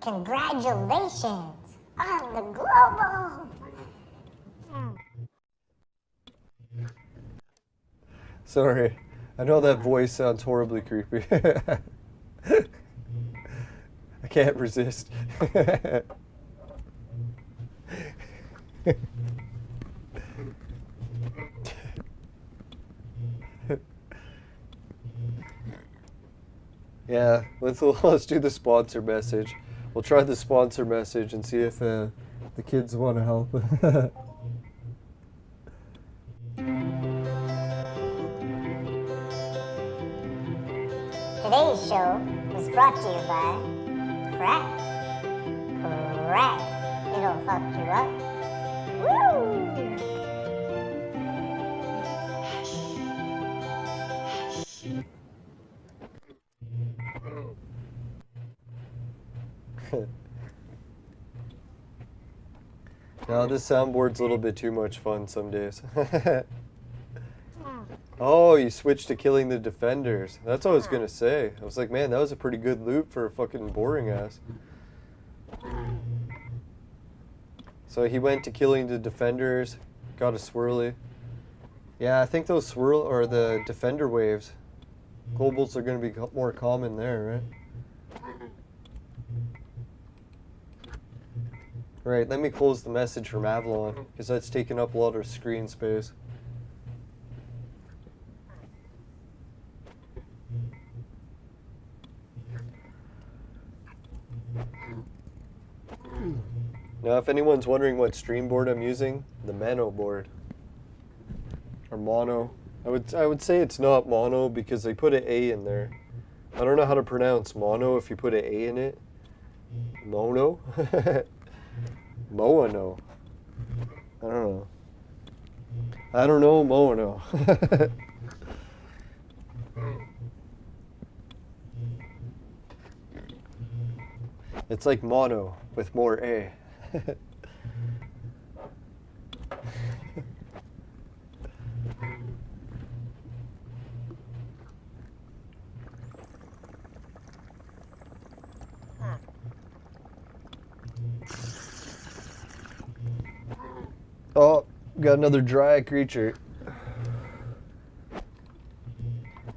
Congratulations on the global! Sorry, I know that voice sounds horribly creepy. I can't resist. Yeah, let's do the sponsor message. We'll try the sponsor message and see if the kids want to help. Today's show was brought to you by Crack. It'll fuck you up. Woo! Now this soundboard's a little bit too much fun some days. Oh, you switched to killing the defenders. That's what I was gonna say. I was like, man, that was a pretty good loop for a fucking boring ass. So he went to killing the defenders, got a swirly. Yeah, I think those swirl or the defender waves, globals are gonna be more common there, right? Right, let me close the message from Avalon, because that's taking up a lot of screen space. Now, if anyone's wondering what stream board I'm using, the Mono board. Or Mono. I would say it's not Mono because they put an A in there. I don't know how to pronounce Mono if you put an A in it. Mono? Moano. I don't know. I don't know Moano. It's like mono with more A. got another dry creature.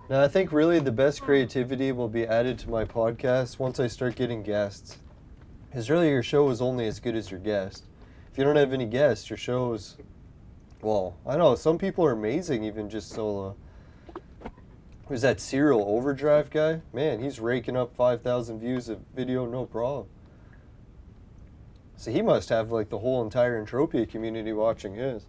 Now, I think really the best creativity will be added to my podcast once I start getting guests. Because really your show is only as good as your guest. If you don't have any guests, your show is, well, I know, some people are amazing even just solo. Who's that Serial Overdrive guy? Man, he's raking up 5,000 views a video, no problem. So he must have like the whole entire Entropia community watching his.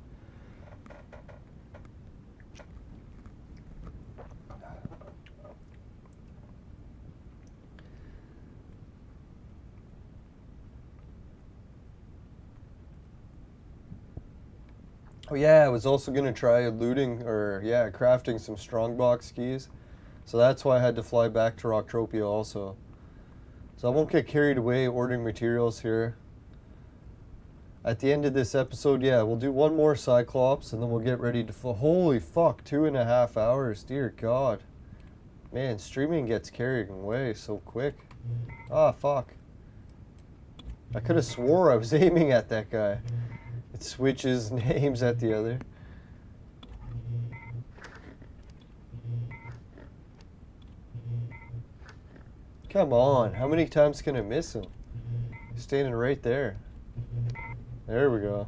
Oh yeah, I was also going to try looting, or yeah, crafting some strongbox keys. So that's why I had to fly back to Rocktropia also. So I won't get carried away ordering materials here. At the end of this episode, yeah, we'll do one more Cyclops and then we'll get ready to holy fuck, 2.5 hours, dear God. Man, streaming gets carried away so quick. Ah, fuck. I could have swore I was aiming at that guy. It switches and aims at the other. Come on, how many times can I miss him? He's standing right there. There we go.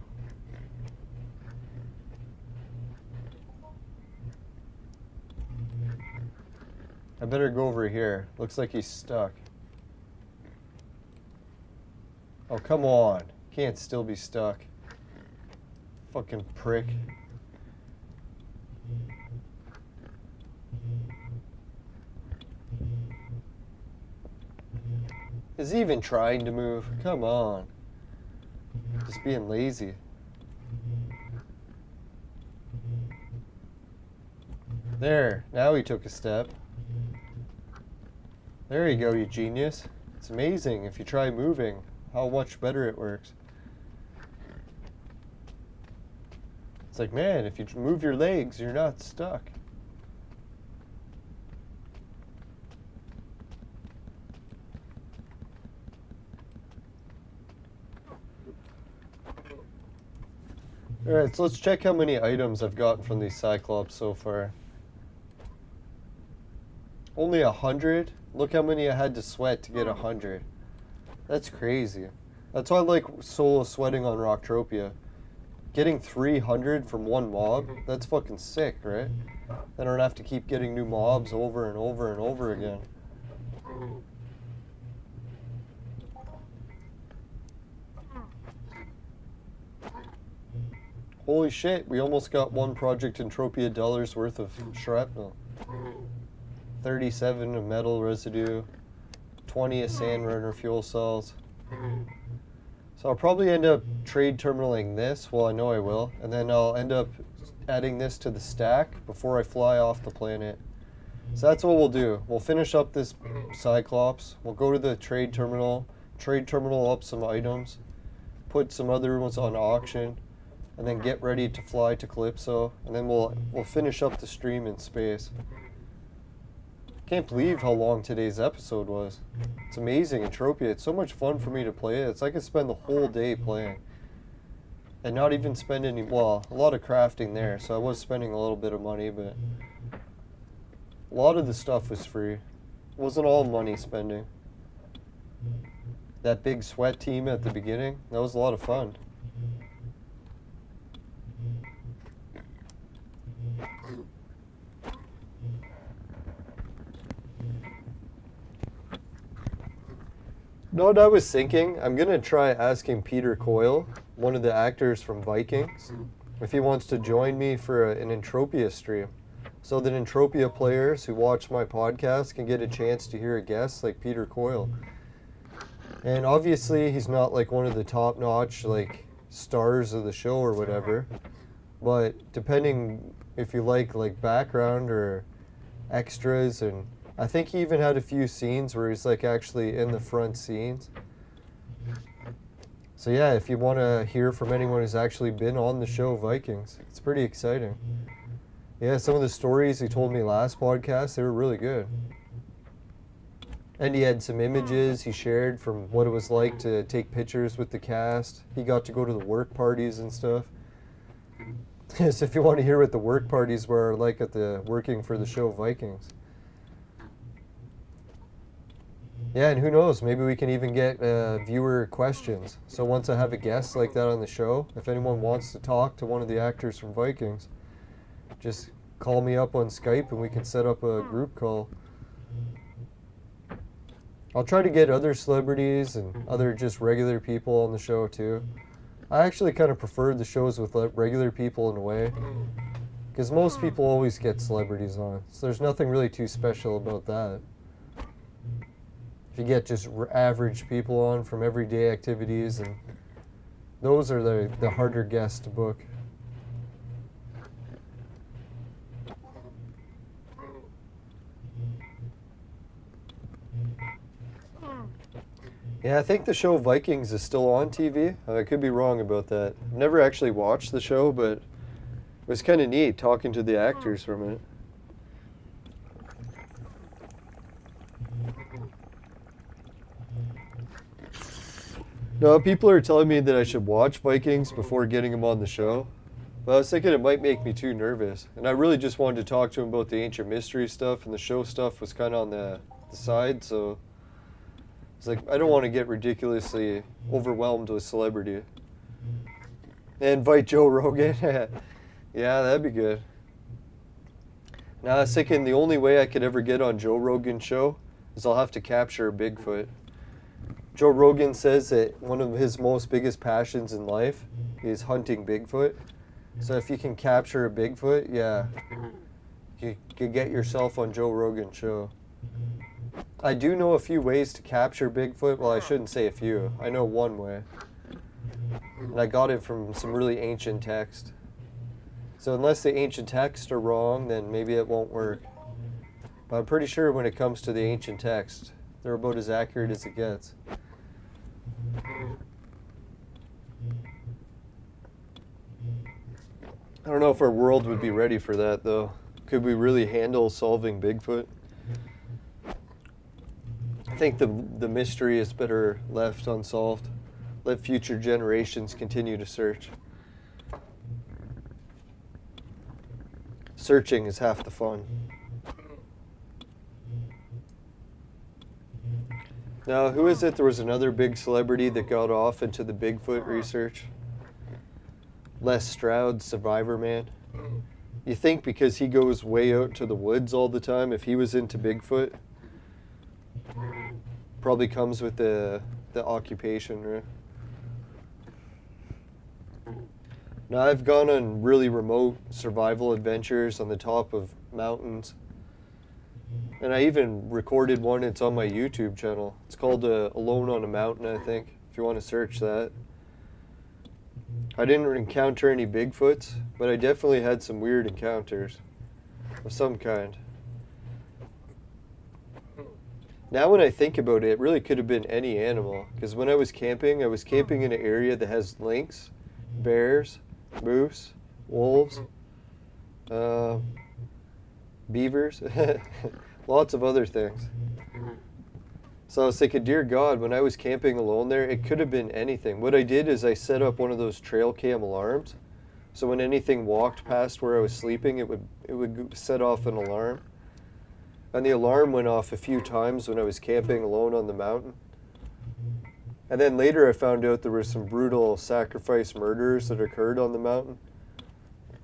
I better go over here. Looks like he's stuck. Oh, come on. Can't still be stuck. Fucking prick. Is he even trying to move? Come on. Just being lazy. There. Now he took a step. There you go, you genius. It's amazing if you try moving how much better it works. It's like, man, if you move your legs, you're not stuck. Alright, so let's check how many items I've gotten from these Cyclops so far. Only 100? Look how many I had to sweat to get 100. That's crazy. That's why I like solo sweating on Rocktropia. Getting 300 from one mob, that's fucking sick, right? Then I don't have to keep getting new mobs over and over and over again. Holy shit, we almost got one Project Entropia dollars worth of shrapnel. 37 of metal residue, 20 of sand runner fuel cells. So I'll probably end up trade terminaling this, well I know I will, and then I'll end up adding this to the stack before I fly off the planet. So that's what we'll do. We'll finish up this Cyclops, we'll go to the trade terminal up some items, put some other ones on auction, and then get ready to fly to Calypso, and then we'll finish up the stream in space. Can't believe how long today's episode was. It's amazing, Entropia. It's so much fun for me to play it. It's like I could spend the whole day playing. And not even spend any, well, a lot of crafting there, so I was spending a little bit of money, but a lot of the stuff was free. It wasn't all money spending. That big sweat team at the beginning, that was a lot of fun. No, what I was thinking, I'm going to try asking Peter Coyle, one of the actors from Vikings, if he wants to join me for an Entropia stream. So that Entropia players who watch my podcast can get a chance to hear a guest like Peter Coyle. And obviously he's not like one of the top-notch like stars of the show or whatever. But depending if you like background or extras, and I think he even had a few scenes where he's like actually in the front scenes. So yeah, if you want to hear from anyone who's actually been on the show Vikings, it's pretty exciting. Yeah, some of the stories he told me last podcast, they were really good. And he had some images he shared from what it was like to take pictures with the cast. He got to go to the work parties and stuff. Yes, if you want to hear what the work parties were like at the working for the show Vikings. Yeah, and who knows, maybe we can even get viewer questions. So once I have a guest like that on the show, if anyone wants to talk to one of the actors from Vikings, just call me up on Skype and we can set up a group call. I'll try to get other celebrities and other just regular people on the show too. I actually kind of prefer the shows with regular people in a way, because most people always get celebrities on, so there's nothing really too special about that. If you get just average people on from everyday activities, and those are the harder guests to book. Yeah, I think the show Vikings is still on TV. I could be wrong about that. I've never actually watched the show, but it was kind of neat talking to the actors from it. No, people are telling me that I should watch Vikings before getting them on the show. But I was thinking it might make me too nervous. And I really just wanted to talk to him about the ancient mystery stuff, and the show stuff was kind of on the side, so it's like, I don't want to get ridiculously overwhelmed with celebrity. And invite Joe Rogan. Yeah, that'd be good. Now I was thinking the only way I could ever get on Joe Rogan's show is I'll have to capture a Bigfoot. Joe Rogan says that one of his most biggest passions in life is hunting Bigfoot. So if you can capture a Bigfoot, yeah, you could get yourself on Joe Rogan's show. I do know a few ways to capture Bigfoot. Well, I shouldn't say a few. I know one way. And I got it from some really ancient text. So unless the ancient texts are wrong, then maybe it won't work. But I'm pretty sure when it comes to the ancient text, they're about as accurate as it gets. I don't know if our world would be ready for that, though. Could we really handle solving Bigfoot? I think the mystery is better left unsolved. Let future generations continue to search. Searching is half the fun. Now, who is it? There was another big celebrity that got off into the Bigfoot research. Les Stroud, Survivor Man. You think because he goes way out to the woods all the time, if he was into Bigfoot, probably comes with the occupation, right? Now, I've gone on really remote survival adventures on the top of mountains. And I even recorded one. It's on my YouTube channel. It's called Alone on a Mountain, I think, if you want to search that. I didn't encounter any Bigfoots, but I definitely had some weird encounters of some kind. Now when I think about it, it really could have been any animal. Because when I was camping in an area that has lynx, bears, moose, wolves, beavers, lots of other things. So I was thinking, dear God, when I was camping alone there, it could have been anything. What I did is I set up one of those trail cam alarms. So when anything walked past where I was sleeping, it would set off an alarm. And the alarm went off a few times when I was camping alone on the mountain. And then later I found out there were some brutal sacrifice murders that occurred on the mountain.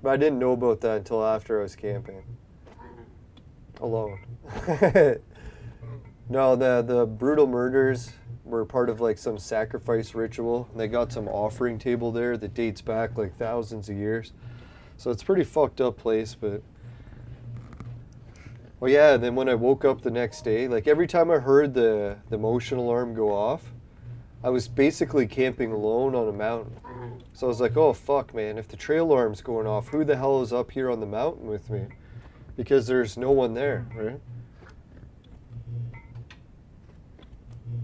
But I didn't know about that until after I was camping. Alone. No, the brutal murders were part of like some sacrifice ritual. And they got some offering table there that dates back like thousands of years. So it's a pretty fucked up place, but... Well, yeah, and then when I woke up the next day, like every time I heard the motion alarm go off, I was basically camping alone on a mountain. So I was like, oh fuck, man, if the trail alarm's going off, who the hell is up here on the mountain with me? Because there's no one there, right?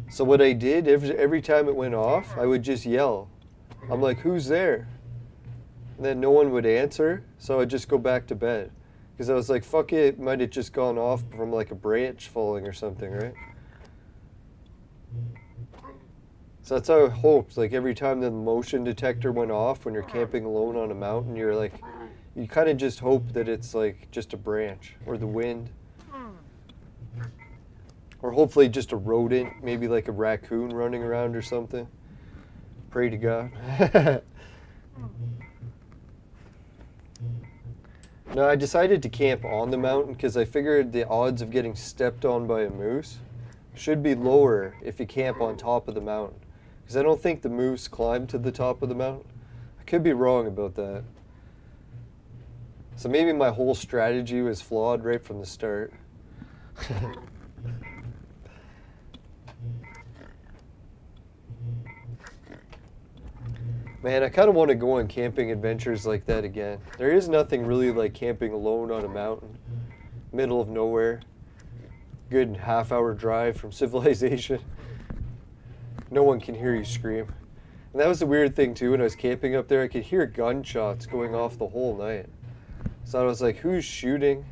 So what I did, every time it went off, I would just yell. I'm like, who's there? And then no one would answer, so I'd just go back to bed. Because I was like, fuck it might have just gone off from like a branch falling or something, right? So that's how I hoped, like every time the motion detector went off when you're camping alone on a mountain, you're like, You kind of just hope that it's like just a branch or the wind. Or hopefully just a rodent, maybe like a raccoon running around or something. Pray to God. No, I decided to camp on the mountain because I figured the odds of getting stepped on by a moose should be lower if you camp on top of the mountain. Because I don't think the moose climbed to the top of the mountain. I could be wrong about that. So maybe my whole strategy was flawed right from the start. Man, I kind of want to go on camping adventures like that again. There is nothing really like camping alone on a mountain, middle of nowhere. Good half-hour drive from civilization. No one can hear you scream. And that was the weird thing too, when I was camping up there, I could hear gunshots going off the whole night. So I was like, who's shooting?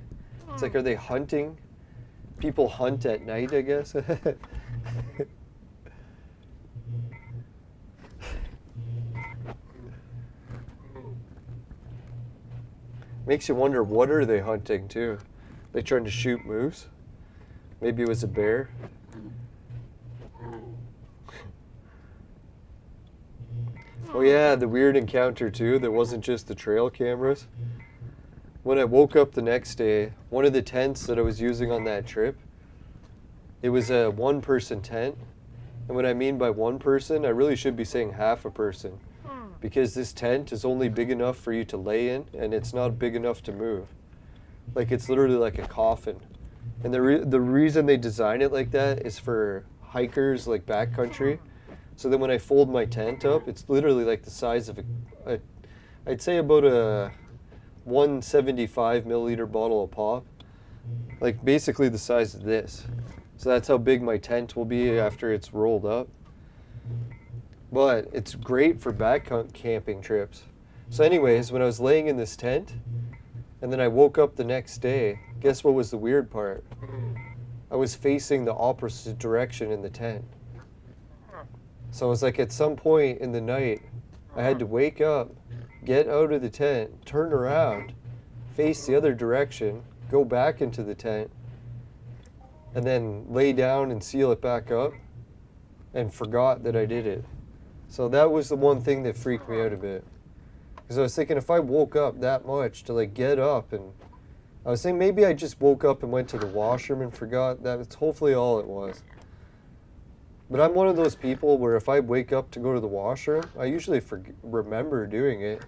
It's like, are they hunting? People hunt at night, I guess. Makes you wonder, what are they hunting too? They trying to shoot moose? Maybe it was a bear? Oh yeah, the weird encounter too, that wasn't just the trail cameras. When I woke up the next day, one of the tents that I was using on that trip, it was a one-person tent. And what I mean by one person, I really should be saying half a person. Because this tent is only big enough for you to lay in, and it's not big enough to move. Like, it's literally like a coffin. And the reason they design it like that is for hikers, like backcountry. So then when I fold my tent up, it's literally like the size of I'd say about a 175 milliliter bottle of pop. Like basically the size of this. So that's how big my tent will be after it's rolled up. But it's great for camping trips. So anyways, when I was laying in this tent, and then I woke up the next day, guess what was the weird part? I was facing the opposite direction in the tent. So it was like at some point in the night, I had to wake up, get out of the tent, turn around, face the other direction, go back into the tent, and then lay down and seal it back up, and forgot that I did it. So that was the one thing that freaked me out a bit. Because I was thinking, if I woke up that much to like get up, and I was saying maybe I just woke up and went to the washroom and forgot. That's hopefully all it was. But I'm one of those people where if I wake up to go to the washroom, I usually remember doing it.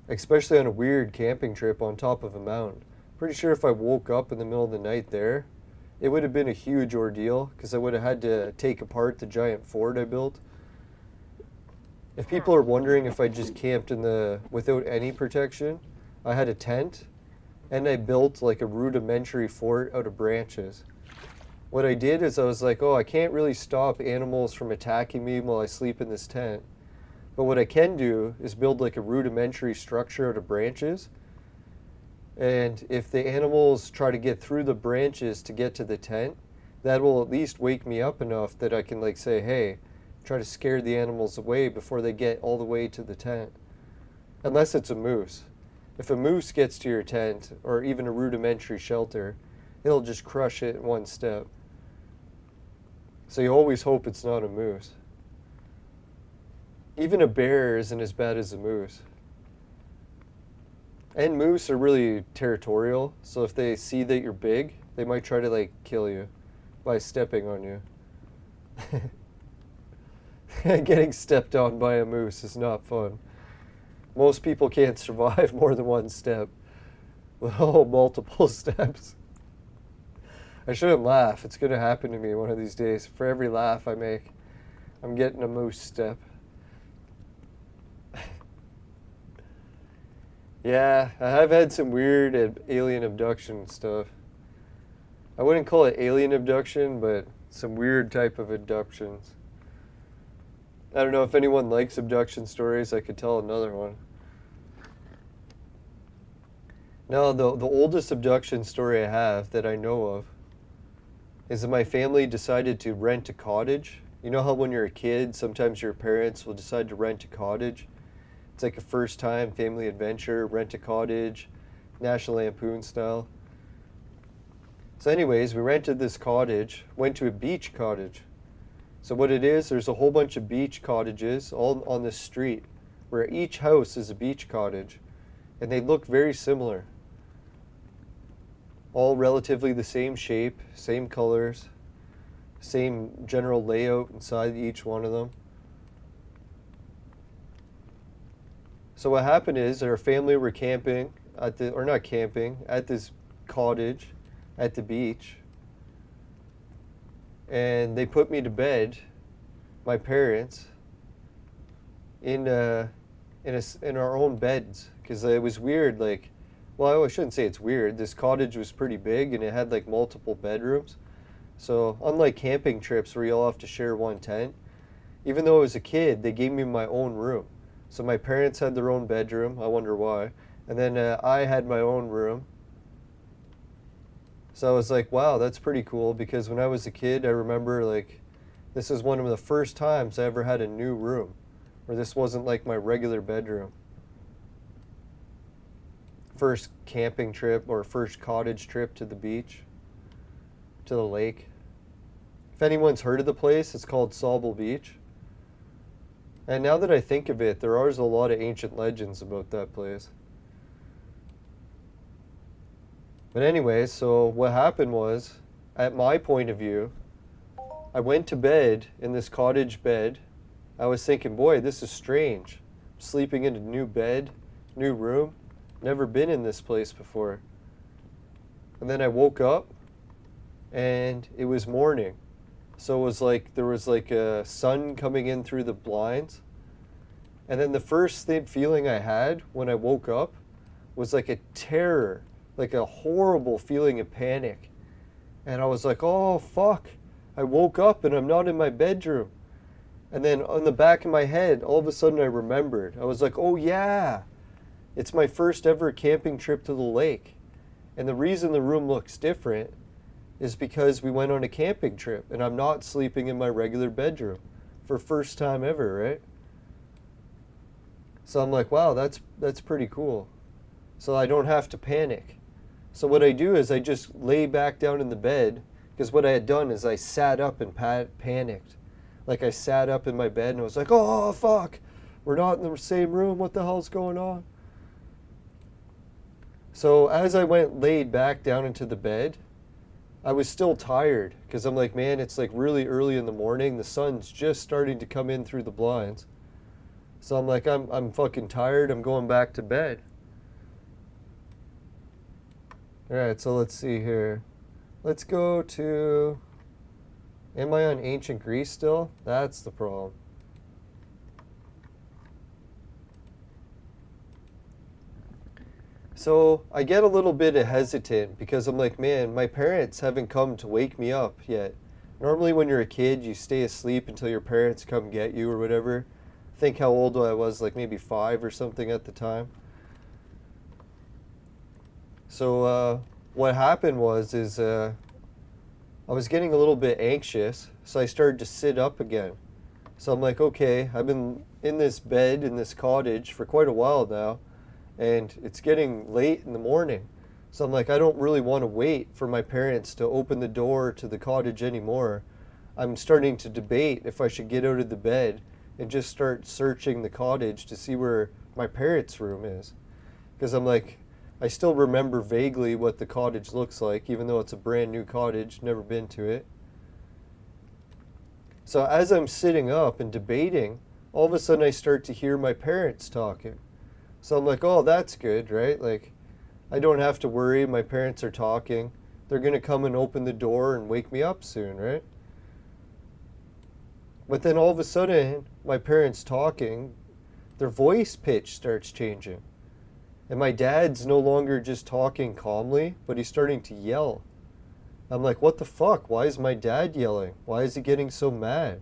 Especially on a weird camping trip on top of a mountain. Pretty sure if I woke up in the middle of the night there, it would have been a huge ordeal because I would have had to take apart the giant fort I built. If people are wondering if I just camped without any protection, I had a tent and I built like a rudimentary fort out of branches. What I did is I was like, oh, I can't really stop animals from attacking me while I sleep in this tent. But what I can do is build like a rudimentary structure out of branches. And if the animals try to get through the branches to get to the tent, that will at least wake me up enough that I can like say, hey, try to scare the animals away before they get all the way to the tent. Unless it's a moose. If a moose gets to your tent, or even a rudimentary shelter, it'll just crush it in one step. So you always hope it's not a moose. Even a bear isn't as bad as a moose. And moose are really territorial, so if they see that you're big, they might try to like kill you by stepping on you. Getting stepped on by a moose is not fun. Most people can't survive more than one step. Oh, multiple steps. I shouldn't laugh. It's going to happen to me one of these days. For every laugh I make, I'm getting a moose step. Yeah, I have had some weird alien abduction stuff. I wouldn't call it alien abduction, but some weird type of abductions. I don't know if anyone likes abduction stories. I could tell another one. No, the oldest abduction story I have that I know of is that my family decided to rent a cottage. You know how when you're a kid, sometimes your parents will decide to rent a cottage It's like a first time family adventure, rent a cottage, National Lampoon style. So anyways, we rented this cottage, went to a beach cottage. So what it is, there's a whole bunch of beach cottages all on this street, where each house is a beach cottage, and they look very similar. All relatively the same shape, same colors, same general layout inside each one of them. So what happened is our family were camping at the, or not camping, at this cottage at the beach, and they put me to bed, my parents, in our own beds, because it was weird. Like, well, I shouldn't say it's weird. This cottage was pretty big and it had like multiple bedrooms. So unlike camping trips where you all have to share one tent, even though I was a kid, they gave me my own room. So my parents had their own bedroom. I wonder why. And then I had my own room. So I was like, wow, that's pretty cool, because when I was a kid, I remember like this is one of the first times I ever had a new room where this wasn't like my regular bedroom. First camping trip or first cottage trip to the beach, to the lake. If anyone's heard of the place, it's called Sauble Beach. And now that I think of it, there are a lot of ancient legends about that place. But anyways, so what happened was, at my point of view, I went to bed in this cottage bed. I was thinking, boy, this is strange. I'm sleeping in a new bed, new room. Never been in this place before. And then I woke up and it was morning. So it was like there was like a sun coming in through the blinds. And then the first feeling I had when I woke up was like a terror, like a horrible feeling of panic. And I was like, oh fuck, I woke up and I'm not in my bedroom. And then on the back of my head, all of a sudden I remembered. I was like, oh yeah, it's my first ever camping trip to the lake. And the reason the room looks different is because we went on a camping trip and I'm not sleeping in my regular bedroom for first time ever, right? So I'm like, wow, that's pretty cool. So I don't have to panic. So what I do is I just lay back down in the bed, because what I had done is I sat up and panicked. Like I sat up in my bed and I was like, oh fuck, we're not in the same room, what the hell's going on? So as I laid back down into the bed, I was still tired, because I'm like, man, it's like really early in the morning, the sun's just starting to come in through the blinds. So I'm like, I'm fucking tired, I'm going back to bed. Alright, so let's see here. Let's go to... Am I on ancient Greece still? That's the problem. So I get a little bit hesitant because I'm like, man, my parents haven't come to wake me up yet. Normally when you're a kid, you stay asleep until your parents come get you or whatever. Think how old I was, like maybe 5 or something at the time. So what happened was I was getting a little bit anxious, so I started to sit up again. So I'm like, okay, I've been in this bed in this cottage for quite a while now, and it's getting late in the morning. So I'm like, I don't really want to wait for my parents to open the door to the cottage anymore. I'm starting to debate if I should get out of the bed and just start searching the cottage to see where my parents' room is. Because I'm like, I still remember vaguely what the cottage looks like, even though it's a brand new cottage, never been to it. So as I'm sitting up and debating, all of a sudden I start to hear my parents talking. So I'm like, oh, that's good, right? Like, I don't have to worry, my parents are talking. They're gonna come and open the door and wake me up soon, right? But then all of a sudden, my parents talking, their voice pitch starts changing. And my dad's no longer just talking calmly, but he's starting to yell. I'm like, what the fuck? Why is my dad yelling? Why is he getting so mad?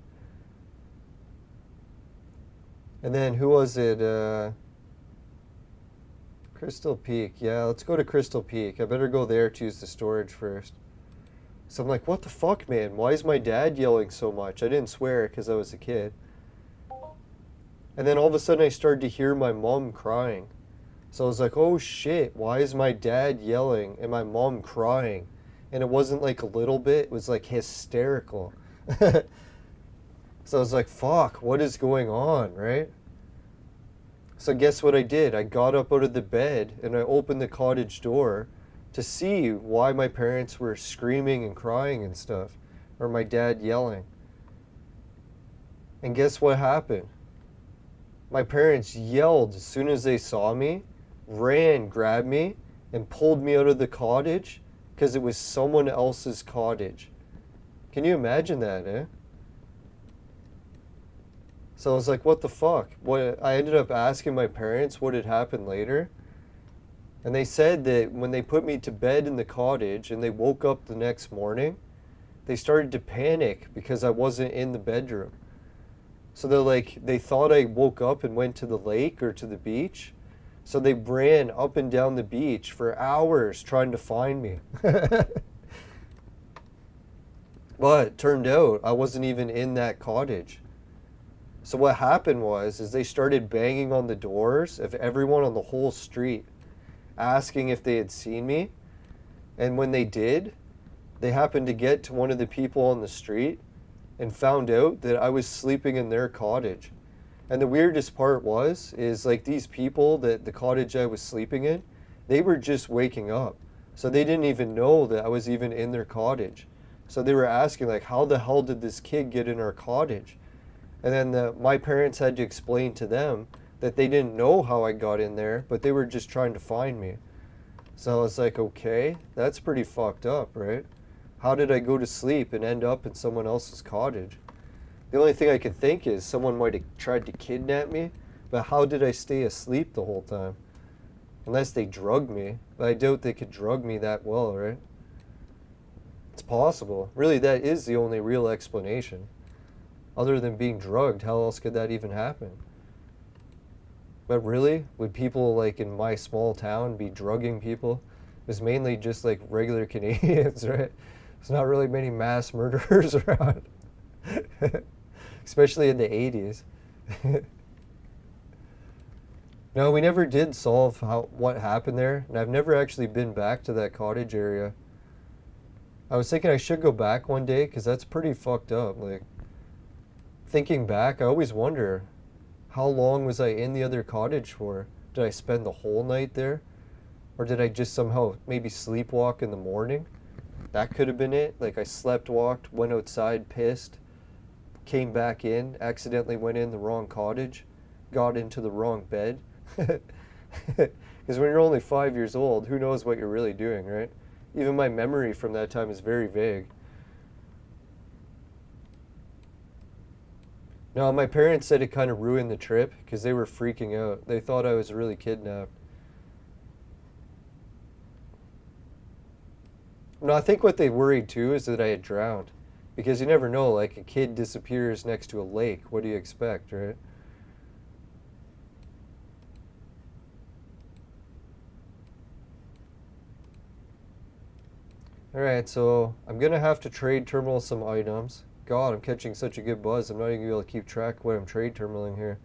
And then who was it? Crystal Peak. Yeah, let's go to Crystal Peak. I better go there to use the storage first. So I'm like, what the fuck, man? Why is my dad yelling so much? I didn't swear because I was a kid. And then all of a sudden I started to hear my mom crying. So I was like, oh shit, why is my dad yelling and my mom crying? And it wasn't like a little bit, it was like hysterical. So I was like, fuck, what is going on, right? So guess what I did? I got up out of the bed and I opened the cottage door to see why my parents were screaming and crying and stuff, or my dad yelling. And guess what happened? My parents yelled as soon as they saw me, ran, grabbed me, and pulled me out of the cottage because it was someone else's cottage. Can you imagine that, eh? So I was like, what the fuck? I ended up asking my parents what had happened later. And they said that when they put me to bed in the cottage and they woke up the next morning, they started to panic because I wasn't in the bedroom. So they thought I woke up and went to the lake or to the beach. So they ran up and down the beach for hours trying to find me. But it turned out I wasn't even in that cottage. So what happened is they started banging on the doors of everyone on the whole street, asking if they had seen me. And when they did, they happened to get to one of the people on the street and found out that I was sleeping in their cottage. And the weirdest part is like these people that the cottage I was sleeping in, they were just waking up. So they didn't even know that I was even in their cottage. So they were asking like, how the hell did this kid get in our cottage? And then my parents had to explain to them that they didn't know how I got in there, but they were just trying to find me. So I was like, okay, that's pretty fucked up, right? How did I go to sleep and end up in someone else's cottage? The only thing I could think is someone might have tried to kidnap me, but how did I stay asleep the whole time? Unless they drugged me, but I doubt they could drug me that well, right? It's possible. Really, that is the only real explanation. Other than being drugged, how else could that even happen? But really, would people like in my small town be drugging people? It was mainly just like regular Canadians, right? There's not really many mass murderers around. Especially in the 80s. No, we never did solve what happened there, and I've never actually been back to that cottage area. I was thinking I should go back one day, because that's pretty fucked up. Like, thinking back, I always wonder, how long was I in the other cottage for? Did I spend the whole night there? Or did I just somehow maybe sleepwalk in the morning? That could have been it. Like I slept walked, went outside, pissed, came back in, accidentally went in the wrong cottage, got into the wrong bed. Because when you're only 5 years old, who knows what you're really doing, right? Even my memory from that time is very vague. No, my parents said it kind of ruined the trip because they were freaking out. They thought I was really kidnapped. No, I think what they worried too is that I had drowned. Because you never know, like a kid disappears next to a lake. What do you expect, right? Alright, so I'm going to have to trade terminal some items. God, I'm catching such a good buzz. I'm not even going to be able to keep track of what I'm trade terminaling here.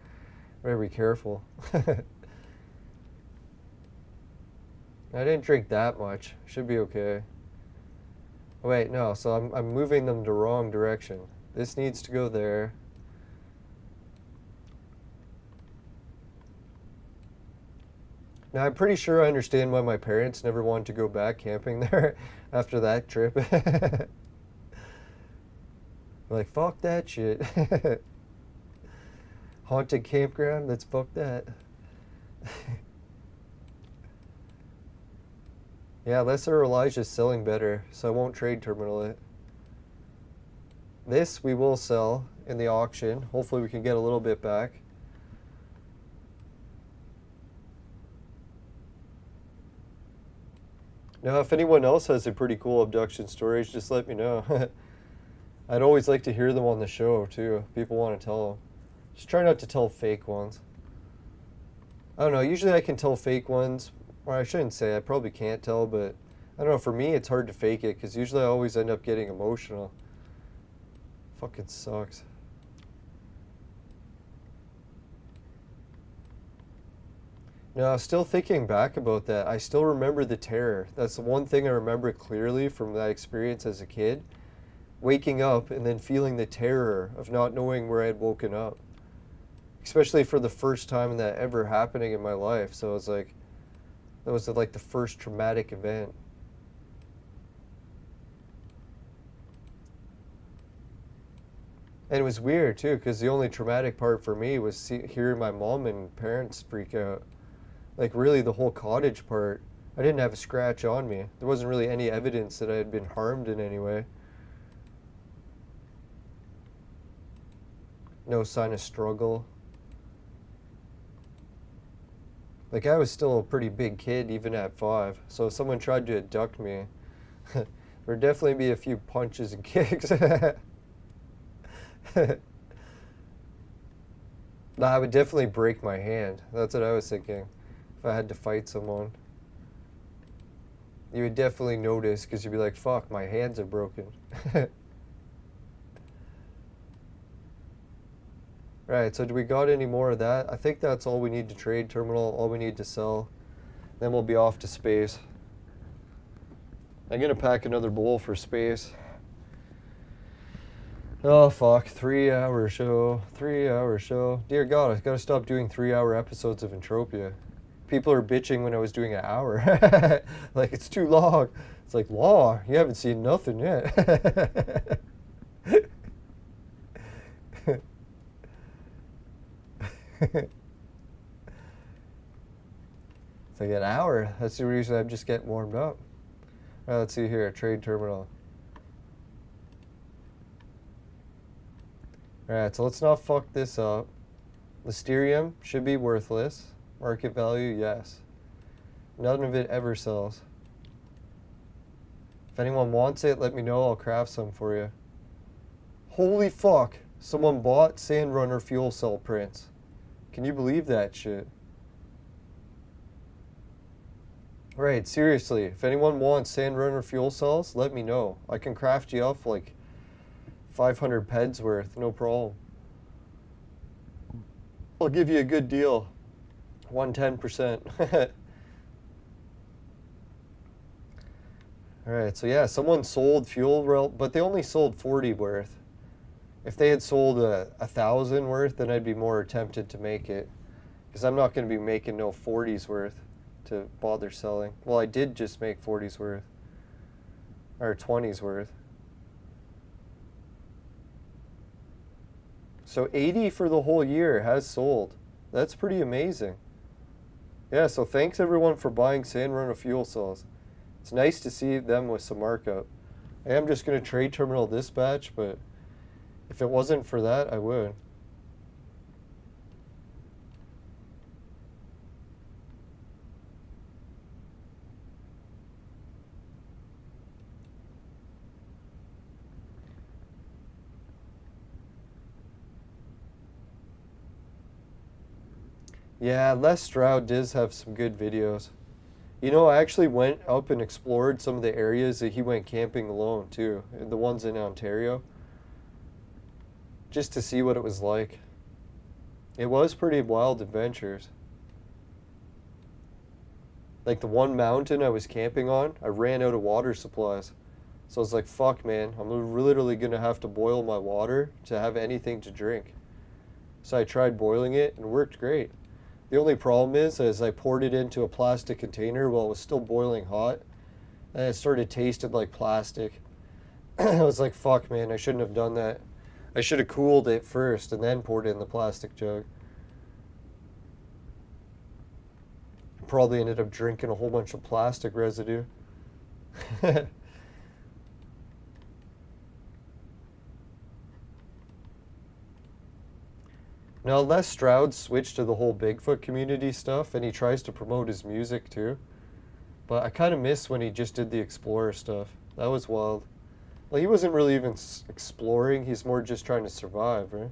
Better be careful. I didn't drink that much. Should be okay. Wait, no, so I'm moving them the wrong direction. This needs to go there. Now, I'm pretty sure I understand why my parents never wanted to go back camping there after that trip. Like, fuck that shit. Haunted campground? Let's fuck that. Yeah, Lesser Elijah's selling better, so I won't trade terminal it. This we will sell in the auction. Hopefully we can get a little bit back. Now, if anyone else has a pretty cool abduction stories, just let me know. I'd always like to hear them on the show, too. People want to tell them. Just try not to tell fake ones. I don't know, usually I can tell fake ones. Or I shouldn't say, I probably can't tell, but I don't know, for me it's hard to fake it, because usually I always end up getting emotional. Fucking sucks. No, still thinking back about that, I still remember the terror. That's the one thing I remember clearly from that experience as a kid. Waking up and then feeling the terror of not knowing where I had woken up. Especially for the first time that ever happening in my life. So it was like, that was like the first traumatic event. And it was weird too, because the only traumatic part for me was hearing my mom and parents freak out. Like really the whole cottage part, I didn't have a scratch on me. There wasn't really any evidence that I had been harmed in any way. No sign of struggle. Like I was still a pretty big kid even at 5, so if someone tried to abduct me, there'd definitely be a few punches and kicks. Nah, I would definitely break my hand. That's what I was thinking. If I had to fight someone. You would definitely notice because you'd be like, fuck, my hands are broken. Right, so do we got any more of that? I think that's all we need to trade terminal, all we need to sell. Then we'll be off to space. I'm gonna pack another bowl for space. Oh fuck, 3-hour show, 3-hour show. Dear God, I gotta stop doing 3-hour episodes of Entropia. People are bitching when I was doing an hour. Like, it's too long. It's like, long? You haven't seen nothing yet. It's like an hour. That's the reason I'm just getting warmed up. All right, let's see here, trade terminal. Alright, so let's not fuck this up. Listerium should be worthless. Market value, yes. None of it ever sells. If anyone wants it, let me know. I'll craft some for you. Holy fuck! Someone bought Sandrunner fuel cell prints. Can you believe that shit? Right, seriously. If anyone wants Sandrunner fuel cells, let me know. I can craft you up like 500 peds worth, no problem. I'll give you a good deal. 110%. Alright, so yeah, someone sold fuel, but they only sold 40 worth. If they had sold 1,000 worth, then I'd be more tempted to make it. Because I'm not going to be making no 40s worth to bother selling. Well, I did just make 40s worth. Or 20s worth. So 80 for the whole year has sold. That's pretty amazing. Yeah, so thanks everyone for buying Sandrunner fuel cells. It's nice to see them with some markup. I am just going to trade terminal this batch, but if it wasn't for that, I would. Yeah, Les Stroud does have some good videos. You know, I actually went up and explored some of the areas that he went camping alone, too. The ones in Ontario. Just to see what it was like. It was pretty wild adventures. Like the one mountain I was camping on, I ran out of water supplies. So I was like, fuck man, I'm literally going to have to boil my water to have anything to drink. So I tried boiling it and it worked great. The only problem is I poured it into a plastic container while it was still boiling hot, and it started tasting like plastic. I was like, fuck man, I shouldn't have done that. I should have cooled it first and then poured it in the plastic jug. Probably ended up drinking a whole bunch of plastic residue. Now, Les Stroud switched to the whole Bigfoot community stuff, and he tries to promote his music too. But I kind of miss when he just did the Explorer stuff. That was wild. Well, he wasn't really even exploring, he's more just trying to survive, right?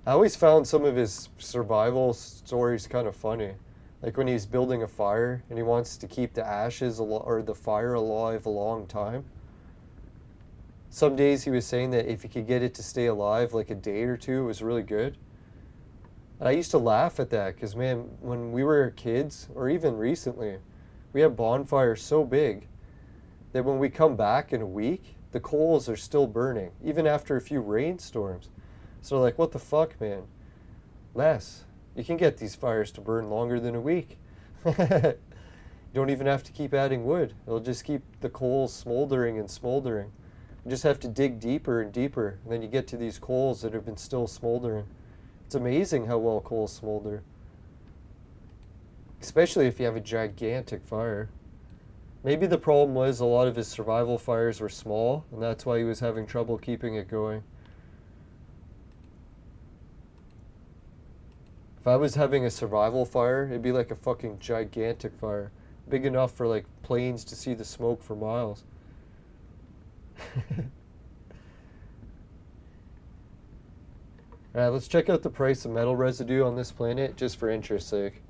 I always found some of his survival stories kind of funny. Like when he's building a fire, and he wants to keep the ashes or the fire alive a long time. Some days he was saying that if you could get it to stay alive like a day or two, it was really good. And I used to laugh at that because, man, when we were kids, or even recently, we have bonfires so big that when we come back in a week, the coals are still burning, even after a few rainstorms. So like, what the fuck, man? Les, you can get these fires to burn longer than a week. You don't even have to keep adding wood. It'll just keep the coals smoldering and smoldering. You just have to dig deeper and deeper, and then you get to these coals that have been still smoldering. It's amazing how well coals smolder. Especially if you have a gigantic fire. Maybe the problem was a lot of his survival fires were small, and that's why he was having trouble keeping it going. If I was having a survival fire, it'd be like a fucking gigantic fire. Big enough for like planes to see the smoke for miles. Alright, let's check out the price of metal residue on this planet, just for interest's sake.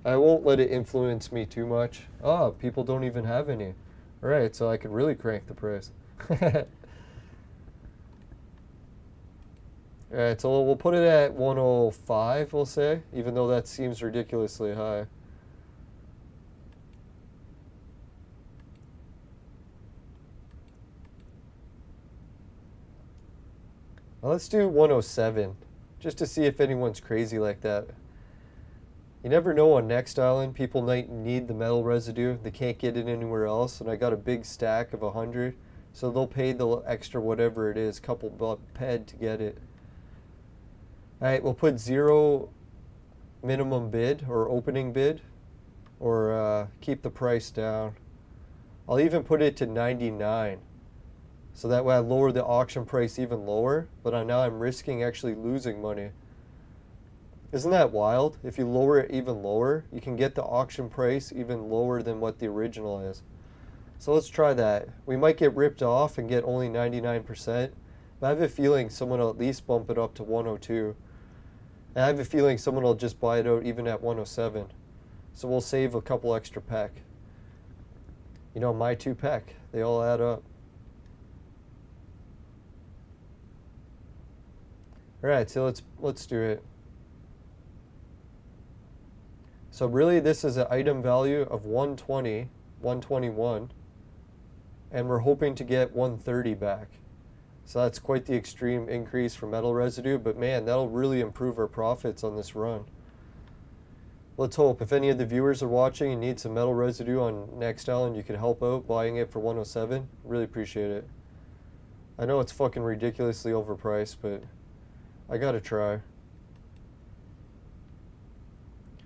I won't let it influence me too much. Oh, people don't even have any. Alright, so I could really crank the price. Alright, so we'll put it at 105, we'll say, even though that seems ridiculously high. Well, let's do 107, just to see if anyone's crazy like that. You never know on Next Island, people might need the metal residue, they can't get it anywhere else, and I got a big stack of 100, so they'll pay the extra whatever it is, couple ped to get it. Alright, we'll put 0 minimum bid, or opening bid, or keep the price down. I'll even put it to 99. So that way I lower the auction price even lower, but now I'm risking actually losing money. Isn't that wild? If you lower it even lower, you can get the auction price even lower than what the original is. So let's try that. We might get ripped off and get only 99%, but I have a feeling someone will at least bump it up to 102. And I have a feeling someone will just buy it out even at 107. So we'll save a couple extra peck. You know, my 2 peck, they all add up. Alright, so let's do it. So really this is an item value of 120, 121, and we're hoping to get 130 back. So that's quite the extreme increase for metal residue, but man, that'll really improve our profits on this run. Let's hope. If any of the viewers are watching and need some metal residue on Next Island, you could help out buying it for 107. Really appreciate it. I know it's fucking ridiculously overpriced, but I gotta try.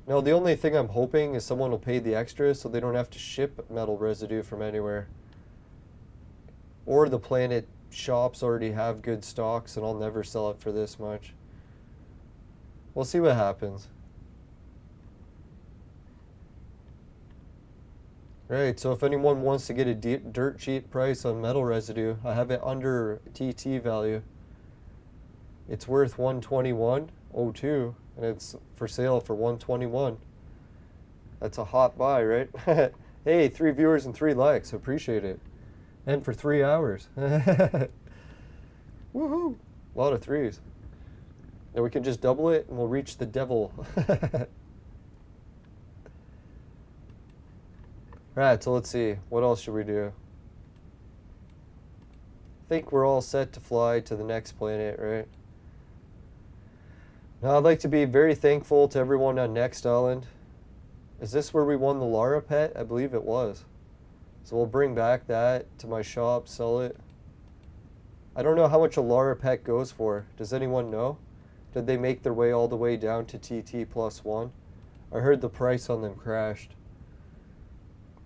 Now, the only thing I'm hoping is someone will pay the extra so they don't have to ship metal residue from anywhere. Or the planet shops already have good stocks and I'll never sell it for this much. We'll see what happens. Right, so if anyone wants to get a dirt cheap price on metal residue, I have it under TT value. It's worth 121.02 and it's for sale for 121. That's a hot buy, right? Hey, 3 viewers and 3 likes. Appreciate it. And for 3 hours. Woohoo! A lot of 3s. Now we can just double it and we'll reach the devil. Alright, so let's see. What else should we do? I think we're all set to fly to the next planet, right? Now, I'd like to be very thankful to everyone on Next Island. Is this where we won the Lara pet? I believe it was. So we'll bring back that to my shop, sell it. I don't know how much a Lara pet goes for. Does anyone know? Did they make their way all the way down to TT plus 1? I heard the price on them crashed.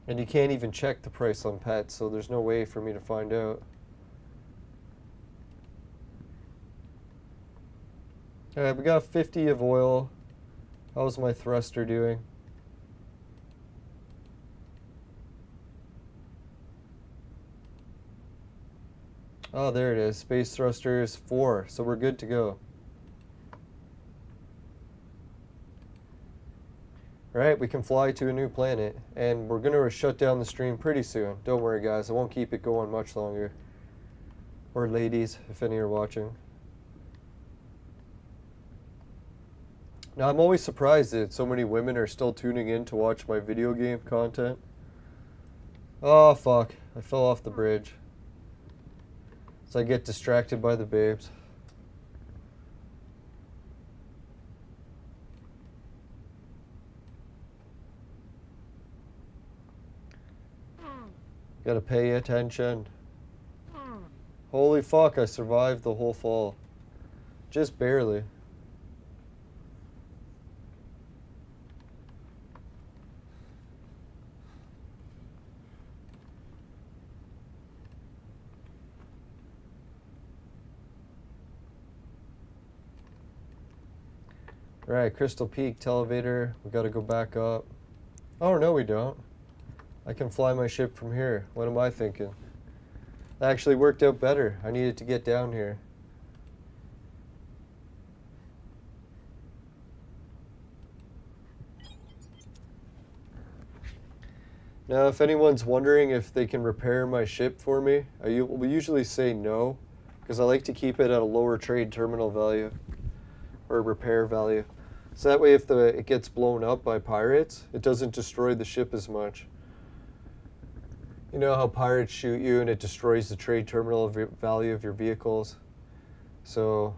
And you can't even check the price on pets, so there's no way for me to find out. Alright, we got 50 of oil. How's my thruster doing? Oh, there it is. Space thruster is 4, so we're good to go. Alright, we can fly to a new planet, and we're going to shut down the stream pretty soon. Don't worry, guys. I won't keep it going much longer. Or ladies, if any are watching. Now, I'm always surprised that so many women are still tuning in to watch my video game content. Oh, fuck. I fell off the bridge. So I get distracted by the babes. Gotta pay attention. Holy fuck, I survived the whole fall. Just barely. Alright, Crystal Peak, elevator. We gotta go back up. Oh, no, we don't. I can fly my ship from here. What am I thinking? That actually worked out better. I needed to get down here. Now, if anyone's wondering if they can repair my ship for me, we usually say no, because I like to keep it at a lower trade terminal value, or repair value. So that way if it gets blown up by pirates, it doesn't destroy the ship as much. You know how pirates shoot you and it destroys the trade terminal value of your vehicles? So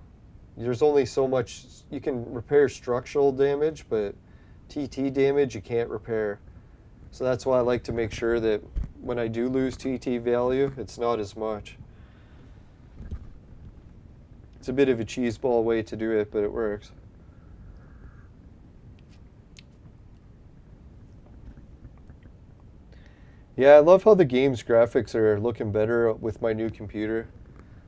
there's only so much, you can repair structural damage, but TT damage you can't repair. So that's why I like to make sure that when I do lose TT value, it's not as much. It's a bit of a cheeseball way to do it, but it works. Yeah, I love how the game's graphics are looking better with my new computer.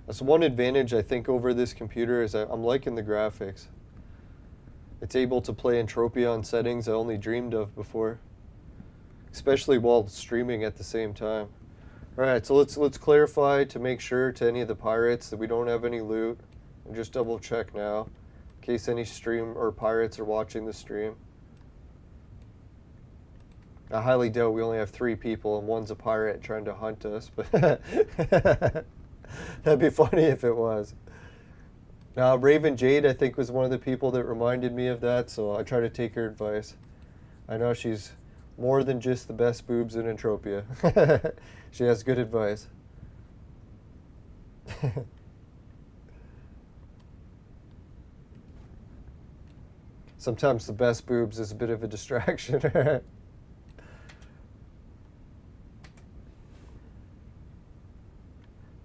That's one advantage I think over this computer is I'm liking the graphics. It's able to play Entropia on settings I only dreamed of before. Especially while streaming at the same time. Alright, so let's clarify to make sure to any of the pirates that we don't have any loot. And just double check now, in case any stream or pirates are watching the stream. I highly doubt we only have 3 people and one's a pirate trying to hunt us, but that'd be funny if it was. Now, Raven Jade, I think, was one of the people that reminded me of that, so I try to take her advice. I know she's more than just the best boobs in Entropia. She has good advice. Sometimes the best boobs is a bit of a distraction.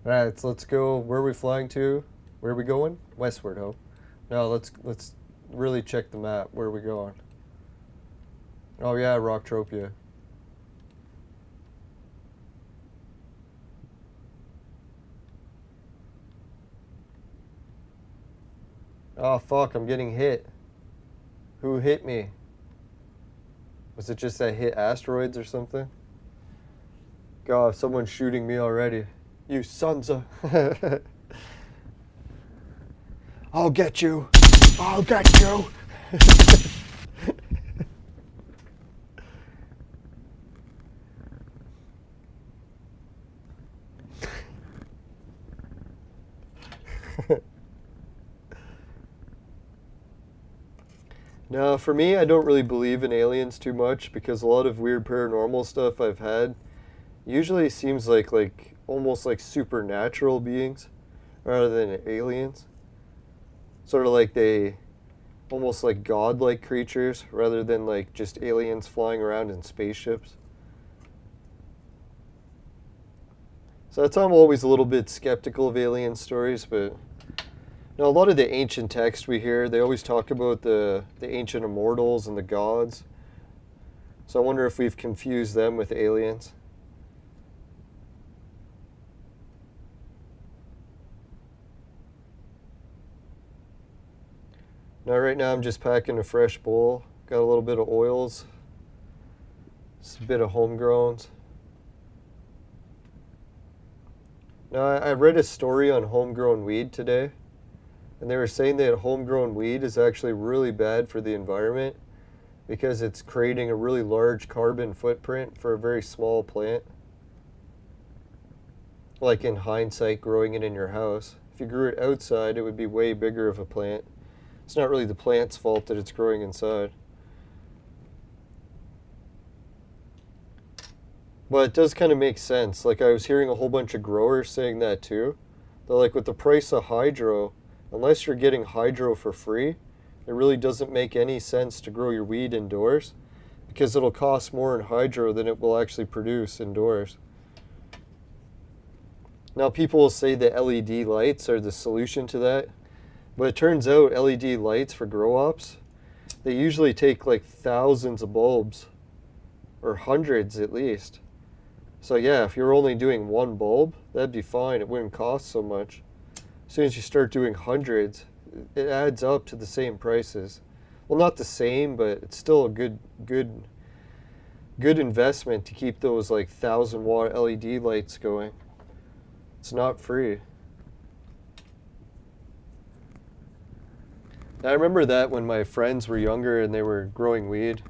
Alright, so let's go. Where are we flying to? Where are we going? Westward, oh. No, let's really check the map. Where are we going? Oh yeah, Rocktropia. Oh fuck, I'm getting hit. Who hit me? Was it just that hit asteroids or something? God, someone's shooting me already. You sons of... I'll get you. I'll get you. Now, for me, I don't really believe in aliens too much because a lot of weird paranormal stuff I've had usually seems like almost like supernatural beings rather than aliens. Sort of like they almost like godlike creatures rather than like just aliens flying around in spaceships. So that's why I'm always a little bit skeptical of alien stories, but you know, a lot of the ancient texts we hear, they always talk about the ancient immortals and the gods. So I wonder if we've confused them with aliens. Now right now I'm just packing a fresh bowl. Got a little bit of oils. Just a bit of homegrowns. Now I read a story on homegrown weed today. And they were saying that homegrown weed is actually really bad for the environment because it's creating a really large carbon footprint for a very small plant. Like in hindsight, growing it in your house. If you grew it outside, it would be way bigger of a plant. It's not really the plant's fault that it's growing inside. But it does kind of make sense. Like I was hearing a whole bunch of growers saying that too. They're like, with the price of hydro, unless you're getting hydro for free, it really doesn't make any sense to grow your weed indoors because it'll cost more in hydro than it will actually produce indoors. Now people will say that LED lights are the solution to that, but it turns out LED lights for grow ops, they usually take like thousands of bulbs, or hundreds at least. So yeah, if you're only doing one bulb, that'd be fine. It wouldn't cost so much. As soon as you start doing hundreds, it adds up to the same prices. Well, not the same, but it's still a good investment to keep those like 1,000-watt LED lights going. It's not free. I remember that when my friends were younger and they were growing weed.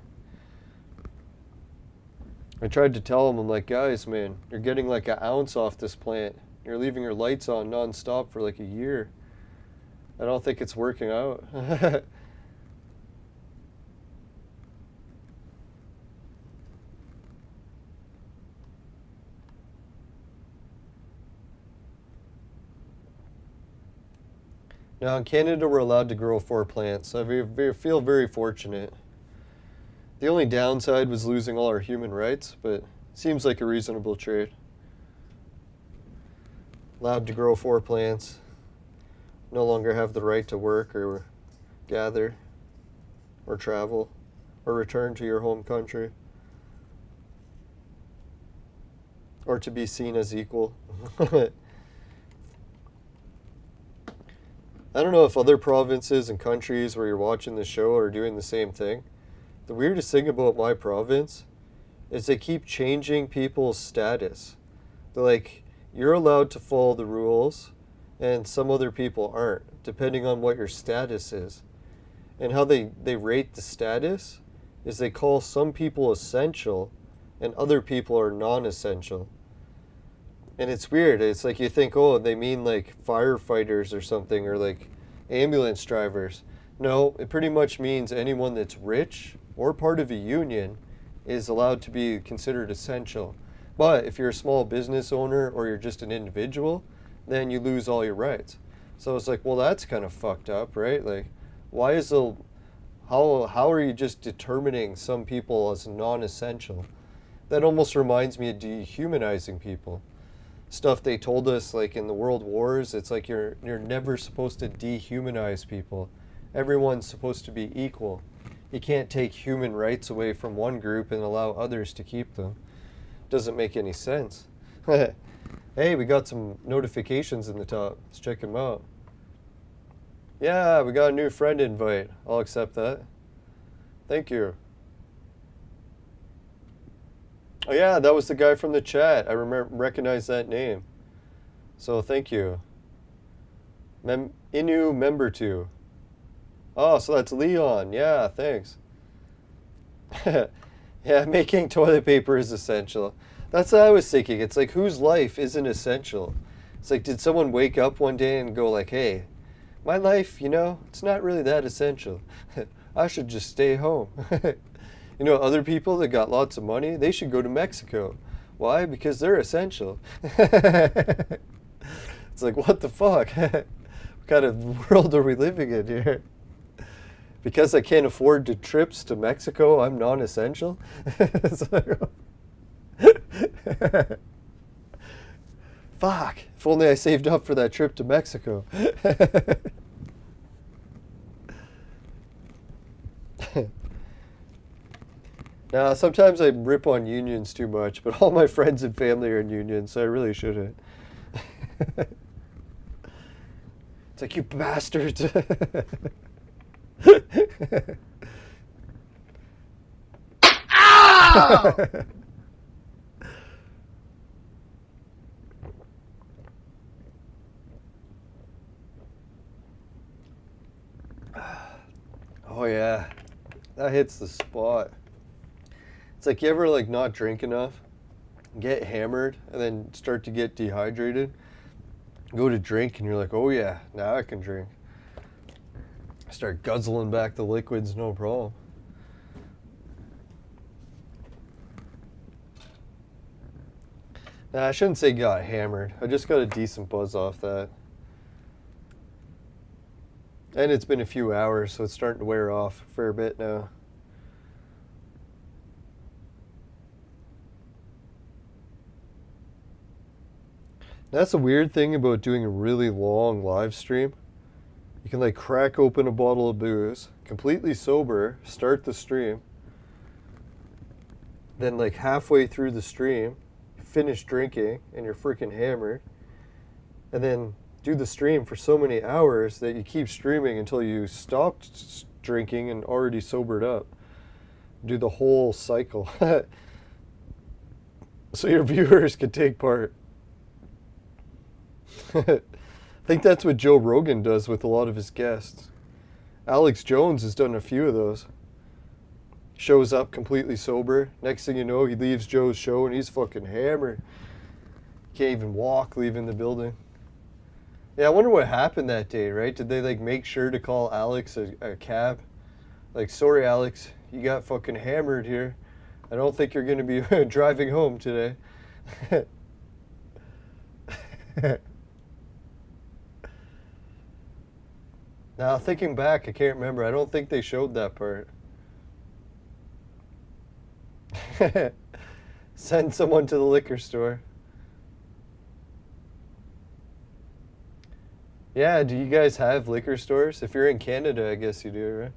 I tried to tell them, I'm like, guys, man, you're getting like an ounce off this plant. You're leaving your lights on non-stop for like a year. I don't think it's working out. Now in Canada, we're allowed to grow 4 plants, so I feel very fortunate. The only downside was losing all our human rights, but seems like a reasonable trade. Allowed to grow 4 plants. No longer have the right to work or gather or travel or return to your home country. Or to be seen as equal. I don't know if other provinces and countries where you're watching the show are doing the same thing. The weirdest thing about my province is they keep changing people's status. They're like, you're allowed to follow the rules, and some other people aren't, depending on what your status is. And how they rate the status is they call some people essential, and other people are non-essential. And it's weird. It's like you think, oh, they mean like firefighters or something, or like ambulance drivers. No, it pretty much means anyone that's rich or part of a union is allowed to be considered essential. But if you're a small business owner or you're just an individual, then you lose all your rights. So it's like, well, that's kind of fucked up, right? Like, why is the, how are you just determining some people as non-essential? That almost reminds me of dehumanizing people. Stuff they told us like in the world wars, it's like you're never supposed to dehumanize people. Everyone's supposed to be equal. You can't take human rights away from one group and allow others to keep them. Doesn't make any sense. Hey, we got some notifications in the top. Let's check them out. Yeah, we got a new friend invite. I'll accept that. Thank you. Oh yeah, that was the guy from the chat. I recognize that name. So thank you. Inu member 2. Oh, so that's Leon. Yeah, thanks. Yeah, making toilet paper is essential. That's what I was thinking. It's like, whose life isn't essential? It's like, did someone wake up one day and go like, hey, my life, you know, it's not really that essential. I should just stay home. You know, other people that got lots of money, they should go to Mexico. Why? Because they're essential. It's like, what the fuck? What kind of world are we living in here? Because I can't afford the trips to Mexico, I'm non-essential? Fuck, if only I saved up for that trip to Mexico. Now, sometimes I rip on unions too much, but all my friends and family are in unions, so I really shouldn't. It's like, you bastards. Ow! Oh yeah, that hits the spot. It's like, you ever like not drink enough get hammered, and then start to get dehydrated. Go to drink, and you're like, oh yeah, now I can drink. Start guzzling back the liquids, no problem. Nah, I shouldn't say got hammered. I just got a decent buzz off that. And it's been a few hours, so it's starting to wear off a fair bit now. That's the weird thing about doing a really long live stream. You can like crack open a bottle of booze, completely sober, start the stream. Then like halfway through the stream, finish drinking and you're freaking hammered. And then do the stream for so many hours that you keep streaming until you stopped drinking and already sobered up. Do the whole cycle. So your viewers could take part. I think that's what Joe Rogan does with a lot of his guests. Alex Jones has done a few of those. Shows up completely sober. Next thing you know, he leaves Joe's show and he's fucking hammered. Can't even walk leaving the building. Yeah, I wonder what happened that day, right? Did they like make sure to call Alex a cab? Like, sorry Alex, you got fucking hammered here. I don't think you're gonna be driving home today. Now, thinking back, I can't remember. I don't think they showed that part. Send someone to the liquor store. Yeah, do you guys have liquor stores? If you're in Canada, I guess you do, right?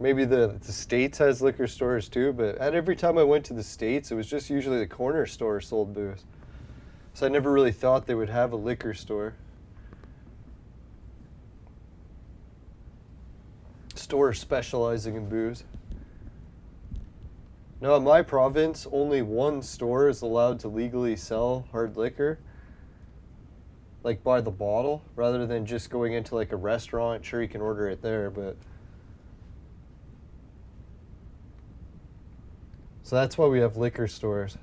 Maybe the States has liquor stores too, but every time I went to the States, it was just usually the corner store sold booze. So I never really thought they would have a liquor store. Store specializing in booze. No, in my province, only one store is allowed to legally sell hard liquor. Like by the bottle, rather than just going into like a restaurant. Sure, you can order it there, but... So that's why we have liquor stores.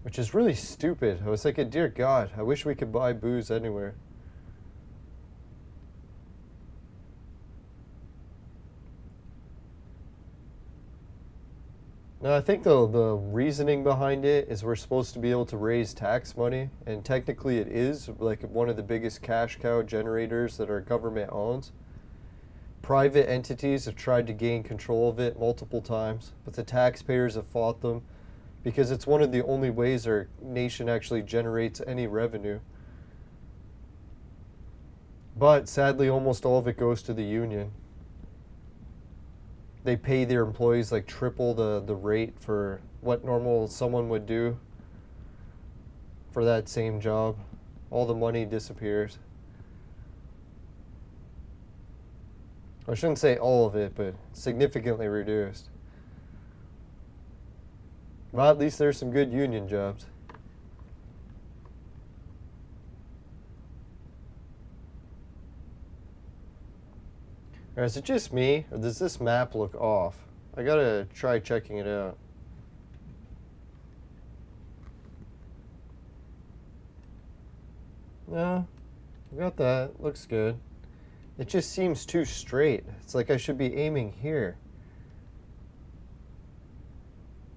Which is really stupid. I was thinking, dear God, I wish we could buy booze anywhere. No, I think the reasoning behind it is we're supposed to be able to raise tax money, and technically it is like one of the biggest cash cow generators that our government owns. Private entities have tried to gain control of it multiple times, but the taxpayers have fought them because it's one of the only ways our nation actually generates any revenue. But sadly, almost all of it goes to the union. They pay their employees like triple the rate for what normal someone would do for that same job. All the money disappears. I shouldn't say all of it, but significantly reduced. Well, at least there's some good union jobs. Or is it just me, or does this map look off? I gotta try checking it out. No, I got that. Looks good. It just seems too straight. It's like I should be aiming here.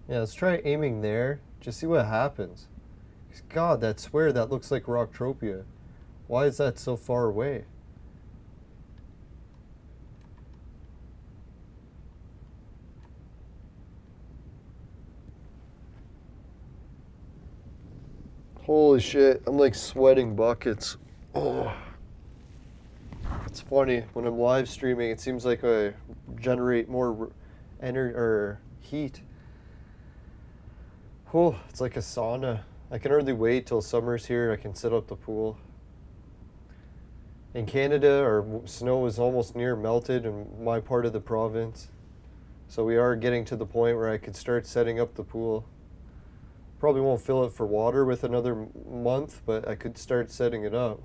Yeah, let's try aiming there. Just see what happens. God, I swear that looks like Rocktropia. Why is that so far away? Holy shit, I'm like sweating buckets. Oh. It's funny, when I'm live streaming, it seems like I generate more energy or heat. Oh, it's like a sauna. I can hardly wait till summer's here. I can set up the pool. In Canada, our snow is almost near melted in my part of the province. So we are getting to the point where I could start setting up the pool. Probably won't fill it for water with another month, but I could start setting it up.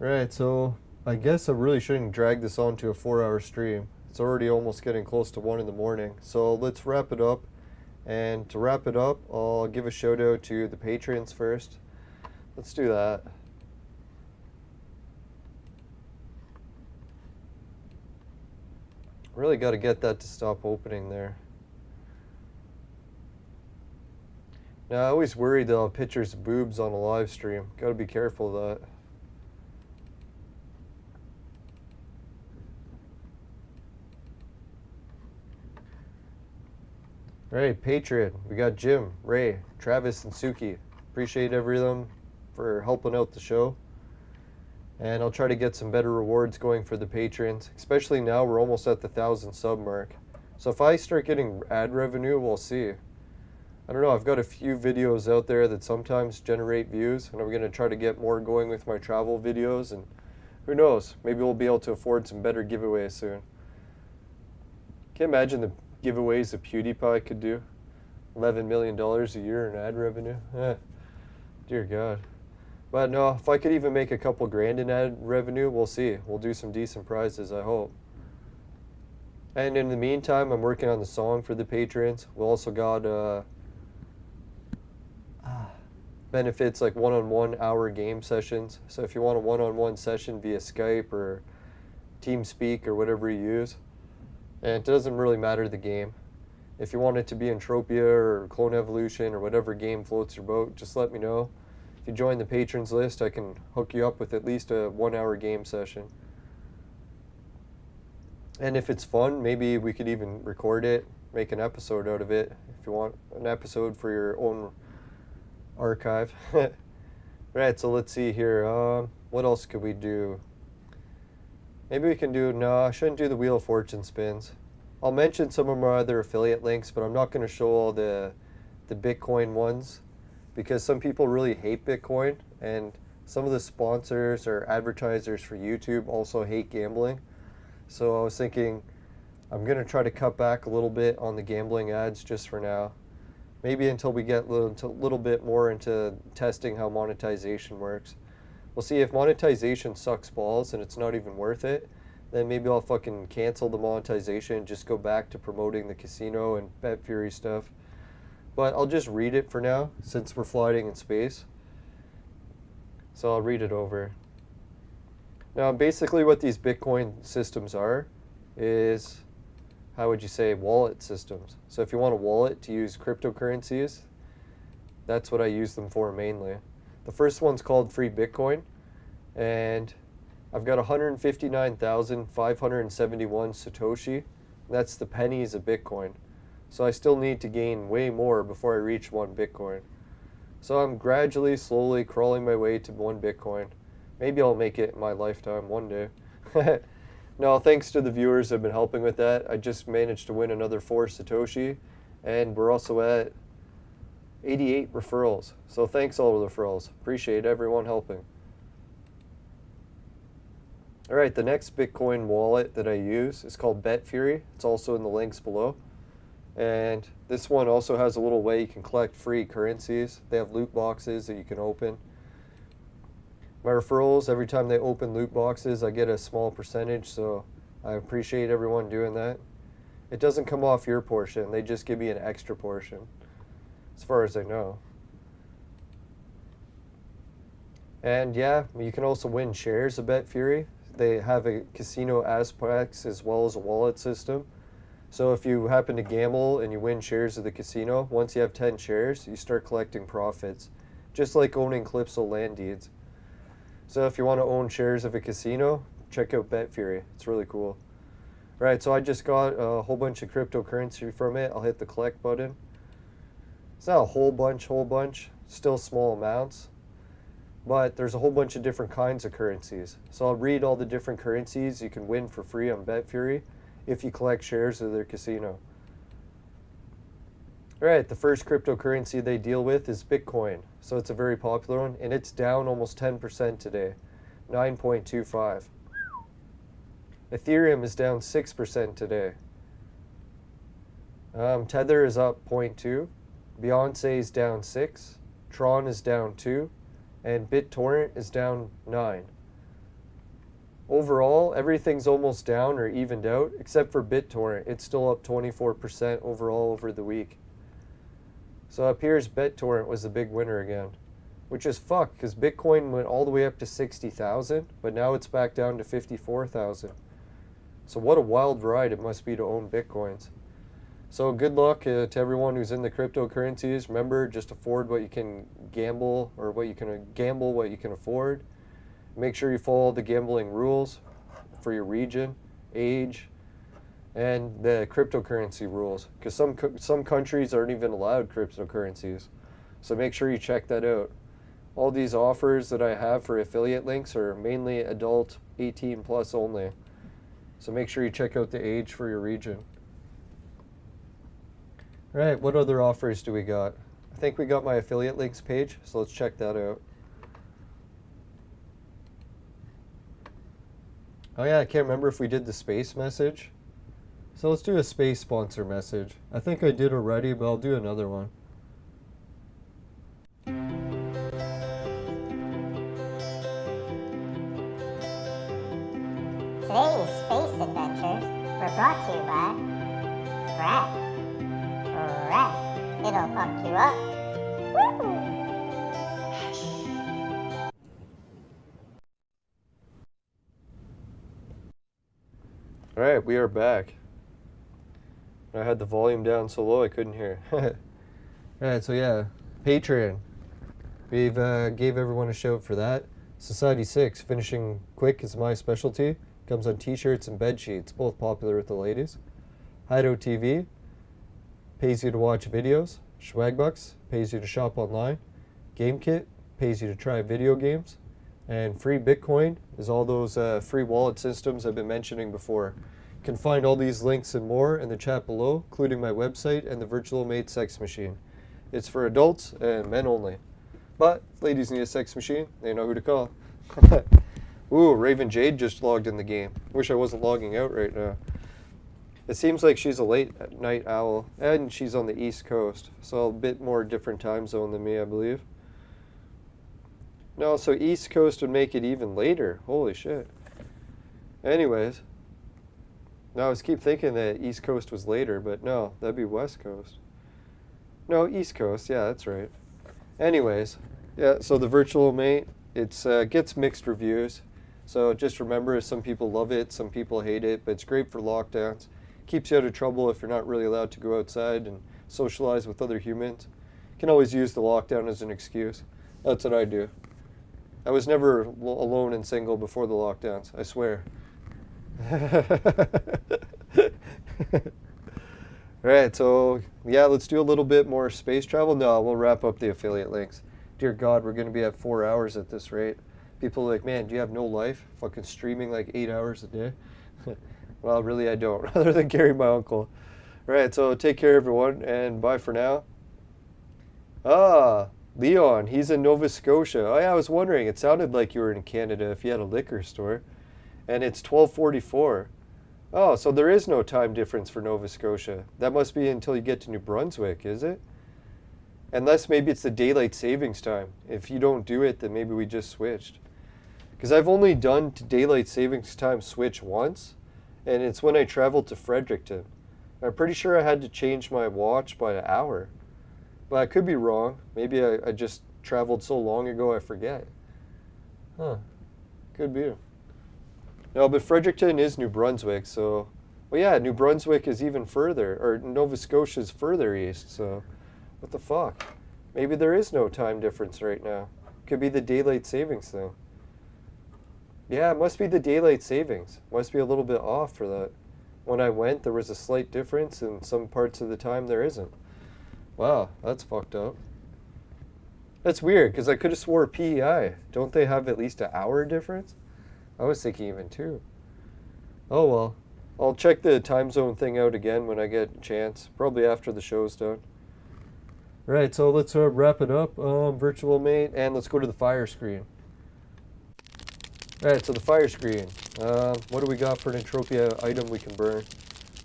Alright, so I guess I really shouldn't drag this on to a 4-hour stream. It's already almost getting close to 1 in the morning. So let's wrap it up. And to wrap it up, I'll give a shout out to the patrons first. Let's do that. Really got to get that to stop opening there. Now, I always worry they'll have pictures of boobs on a live stream. Got to be careful of that. Alright, Patreon. We got Jim, Ray, Travis, and Suki. Appreciate every of them for helping out the show. And I'll try to get some better rewards going for the patrons. Especially now we're almost at the 1,000 sub mark. So if I start getting ad revenue, we'll see. I don't know, I've got a few videos out there that sometimes generate views. And I'm going to try to get more going with my travel videos. And who knows, maybe we'll be able to afford some better giveaways soon. Can't imagine the giveaways that PewDiePie could do. $11 million a year in ad revenue. Dear God. But no, if I could even make a couple grand in ad revenue, we'll see. We'll do some decent prizes, I hope. And in the meantime, I'm working on the song for the patrons. We also got benefits like one-on-one hour game sessions. So if you want a one-on-one session via Skype or TeamSpeak or whatever you use, and it doesn't really matter the game. If you want it to be Entropia or Clone Evolution or whatever game floats your boat, just let me know. If you join the patrons list, I can hook you up with at least a 1-hour game session. And if it's fun, maybe we could even record it, make an episode out of it, if you want an episode for your own archive. Right, so let's see here. What else could we do? Maybe we can do, no, I shouldn't do the Wheel of Fortune spins. I'll mention some of my other affiliate links, but I'm not going to show all the Bitcoin ones because some people really hate Bitcoin, and some of the sponsors or advertisers for YouTube also hate gambling. So I was thinking I'm going to try to cut back a little bit on the gambling ads just for now. Maybe until we get a little bit more into testing how monetization works. We'll see if monetization sucks balls and it's not even worth it, then maybe I'll fucking cancel the monetization and just go back to promoting the casino and BetFury stuff. But I'll just read it for now, since we're floating in space. So I'll read it over. Now, basically what these Bitcoin systems are is, how would you say, wallet systems. So if you want a wallet to use cryptocurrencies, that's what I use them for mainly. The first one's called Free Bitcoin, and I've got 159,571 Satoshi. That's the pennies of Bitcoin. So I still need to gain way more before I reach 1 Bitcoin. So I'm gradually, slowly crawling my way to 1 Bitcoin. Maybe I'll make it in my lifetime one day. No, thanks to the viewers who have been helping with that. I just managed to win another 4 Satoshi, and we're also at 88 referrals. So thanks all the referrals. Appreciate everyone helping. Alright, the next Bitcoin wallet that I use is called BetFury. It's also in the links below. And this one also has a little way you can collect free currencies. They have loot boxes that you can open. My referrals, every time they open loot boxes, I get a small percentage, so I appreciate everyone doing that. It doesn't come off your portion. They just give me an extra portion, as far as I know. And yeah, you can also win shares of BetFury. They have a casino aspects as well as a wallet system. So if you happen to gamble and you win shares of the casino, once you have 10 shares, you start collecting profits. Just like owning Calypso land deeds. So if you want to own shares of a casino, check out BetFury. It's really cool. Right, so I just got a whole bunch of cryptocurrency from it. I'll hit the collect button. It's not a whole bunch, still small amounts. But there's a whole bunch of different kinds of currencies. So I'll read all the different currencies you can win for free on BetFury if you collect shares of their casino. Alright, the first cryptocurrency they deal with is Bitcoin. So it's a very popular one, and it's down almost 10% today, 9.25. Ethereum is down 6% today. Tether is up 0.2. Beyonce is down 6. Tron is down 2. And BitTorrent is down 9. Overall, everything's almost down or evened out, except for BitTorrent. It's still up 24% overall over the week. So it appears BitTorrent was the big winner again, which is fucked because Bitcoin went all the way up to 60,000, but now it's back down to 54,000. So what a wild ride it must be to own Bitcoins. So good luck to everyone who's in the cryptocurrencies. Remember, just afford what you can gamble, or what you can gamble what you can afford. Make sure you follow the gambling rules for your region, age, and the cryptocurrency rules, because some countries aren't even allowed cryptocurrencies. So make sure you check that out. All these offers that I have for affiliate links are mainly adult 18 plus only. So make sure you check out the age for your region. All right, what other offers do we got? I think we got my affiliate links page, so let's check that out. Oh yeah, I can't remember if we did the space message. So let's do a space sponsor message. I think I did already, but I'll do another one. Today's space adventures were brought to you by Rat. It'll fuck you up. Woo! All right, we are back. I had the volume down so low I couldn't hear. All right, so yeah, Patreon. We've gave everyone a shout for that. Society 6, finishing quick is my specialty. Comes on t-shirts and bed sheets, both popular with the ladies. Hideout TV pays you to watch videos. Swagbucks pays you to shop online. GameKit pays you to try video games. And free Bitcoin is all those free wallet systems I've been mentioning before. You can find all these links and more in the chat below, including my website and the Virtual Mate Sex Machine. It's for adults and men only. But if ladies need a sex machine, they know who to call. Ooh, Raven Jade just logged in the game. Wish I wasn't logging out right now. It seems like she's a late night owl, and she's on the East Coast, so a bit more different time zone than me, I believe. No, so East Coast would make it even later. Holy shit. Anyways. No, I was keep thinking that East Coast was later, but no, that'd be West Coast. No, East Coast, yeah, that's right. Anyways, yeah, so the Virtual Mate, it's gets mixed reviews. So just remember, some people love it, some people hate it, but it's great for lockdowns. Keeps you out of trouble if you're not really allowed to go outside and socialize with other humans. You can always use the lockdown as an excuse. That's what I do. I was never alone and single before the lockdowns, I swear. Alright, so yeah, let's do a little bit more space travel. No, we'll wrap up the affiliate links. Dear God, we're going to be at 4 hours at this rate. People are like, man, do you have no life? Fucking streaming like 8 hours a day? Well, really, I don't, other than Gary, my uncle. Alright, so take care, everyone, and bye for now. Ah, Leon, he's in Nova Scotia. Oh yeah, I was wondering, it sounded like you were in Canada if you had a liquor store. And it's 12:44. Oh, so there is no time difference for Nova Scotia. That must be until you get to New Brunswick, is it? Unless maybe it's the daylight savings time. If you don't do it, then maybe we just switched. Because I've only done daylight savings time switch once, and it's when I traveled to Fredericton. I'm pretty sure I had to change my watch by an hour. But I could be wrong. Maybe I just traveled so long ago I forget. Huh. Could be. No, but Fredericton is New Brunswick, so... Well, yeah, New Brunswick is even further, or Nova Scotia is further east, so... What the fuck? Maybe there is no time difference right now. Could be the daylight savings thing. Yeah, it must be the daylight savings. Must be a little bit off for that. When I went, there was a slight difference, and some parts of the time there isn't. Wow, that's fucked up. That's weird, because I could have swore PEI. Don't they have at least an hour difference? I was thinking even 2. Oh well. I'll check the time zone thing out again when I get a chance. Probably after the show's done. Right, so let's wrap it up. Virtual Mate, and let's go to the fire screen. Alright, so the fire screen. What do we got for an Entropia item we can burn?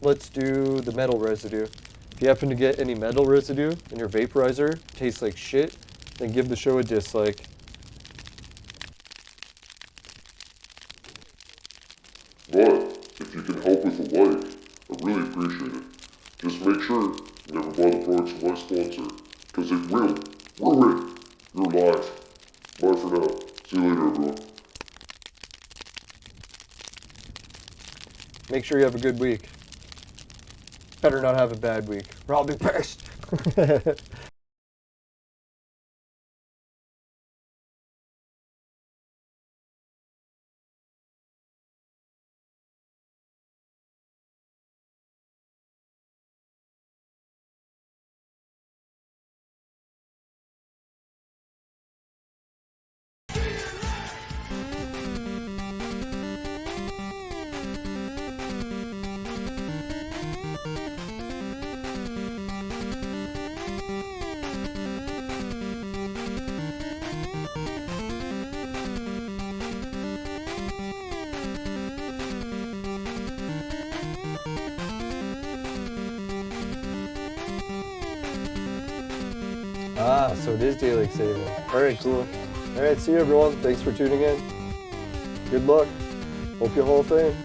Let's do the metal residue. If you happen to get any metal residue in your vaporizer, tastes like shit, then give the show a dislike. if you can help with a like, I really appreciate it. Just make sure you never buy the products from my sponsor, because it will ruin your life. Bye for now. See you later, everyone. Make sure you have a good week. Better not have a bad week, or I'll be pissed. Ah, so it is daily saving. Alright, cool. Alright, see you everyone. Thanks for tuning in. Good luck. Hope you whole thing.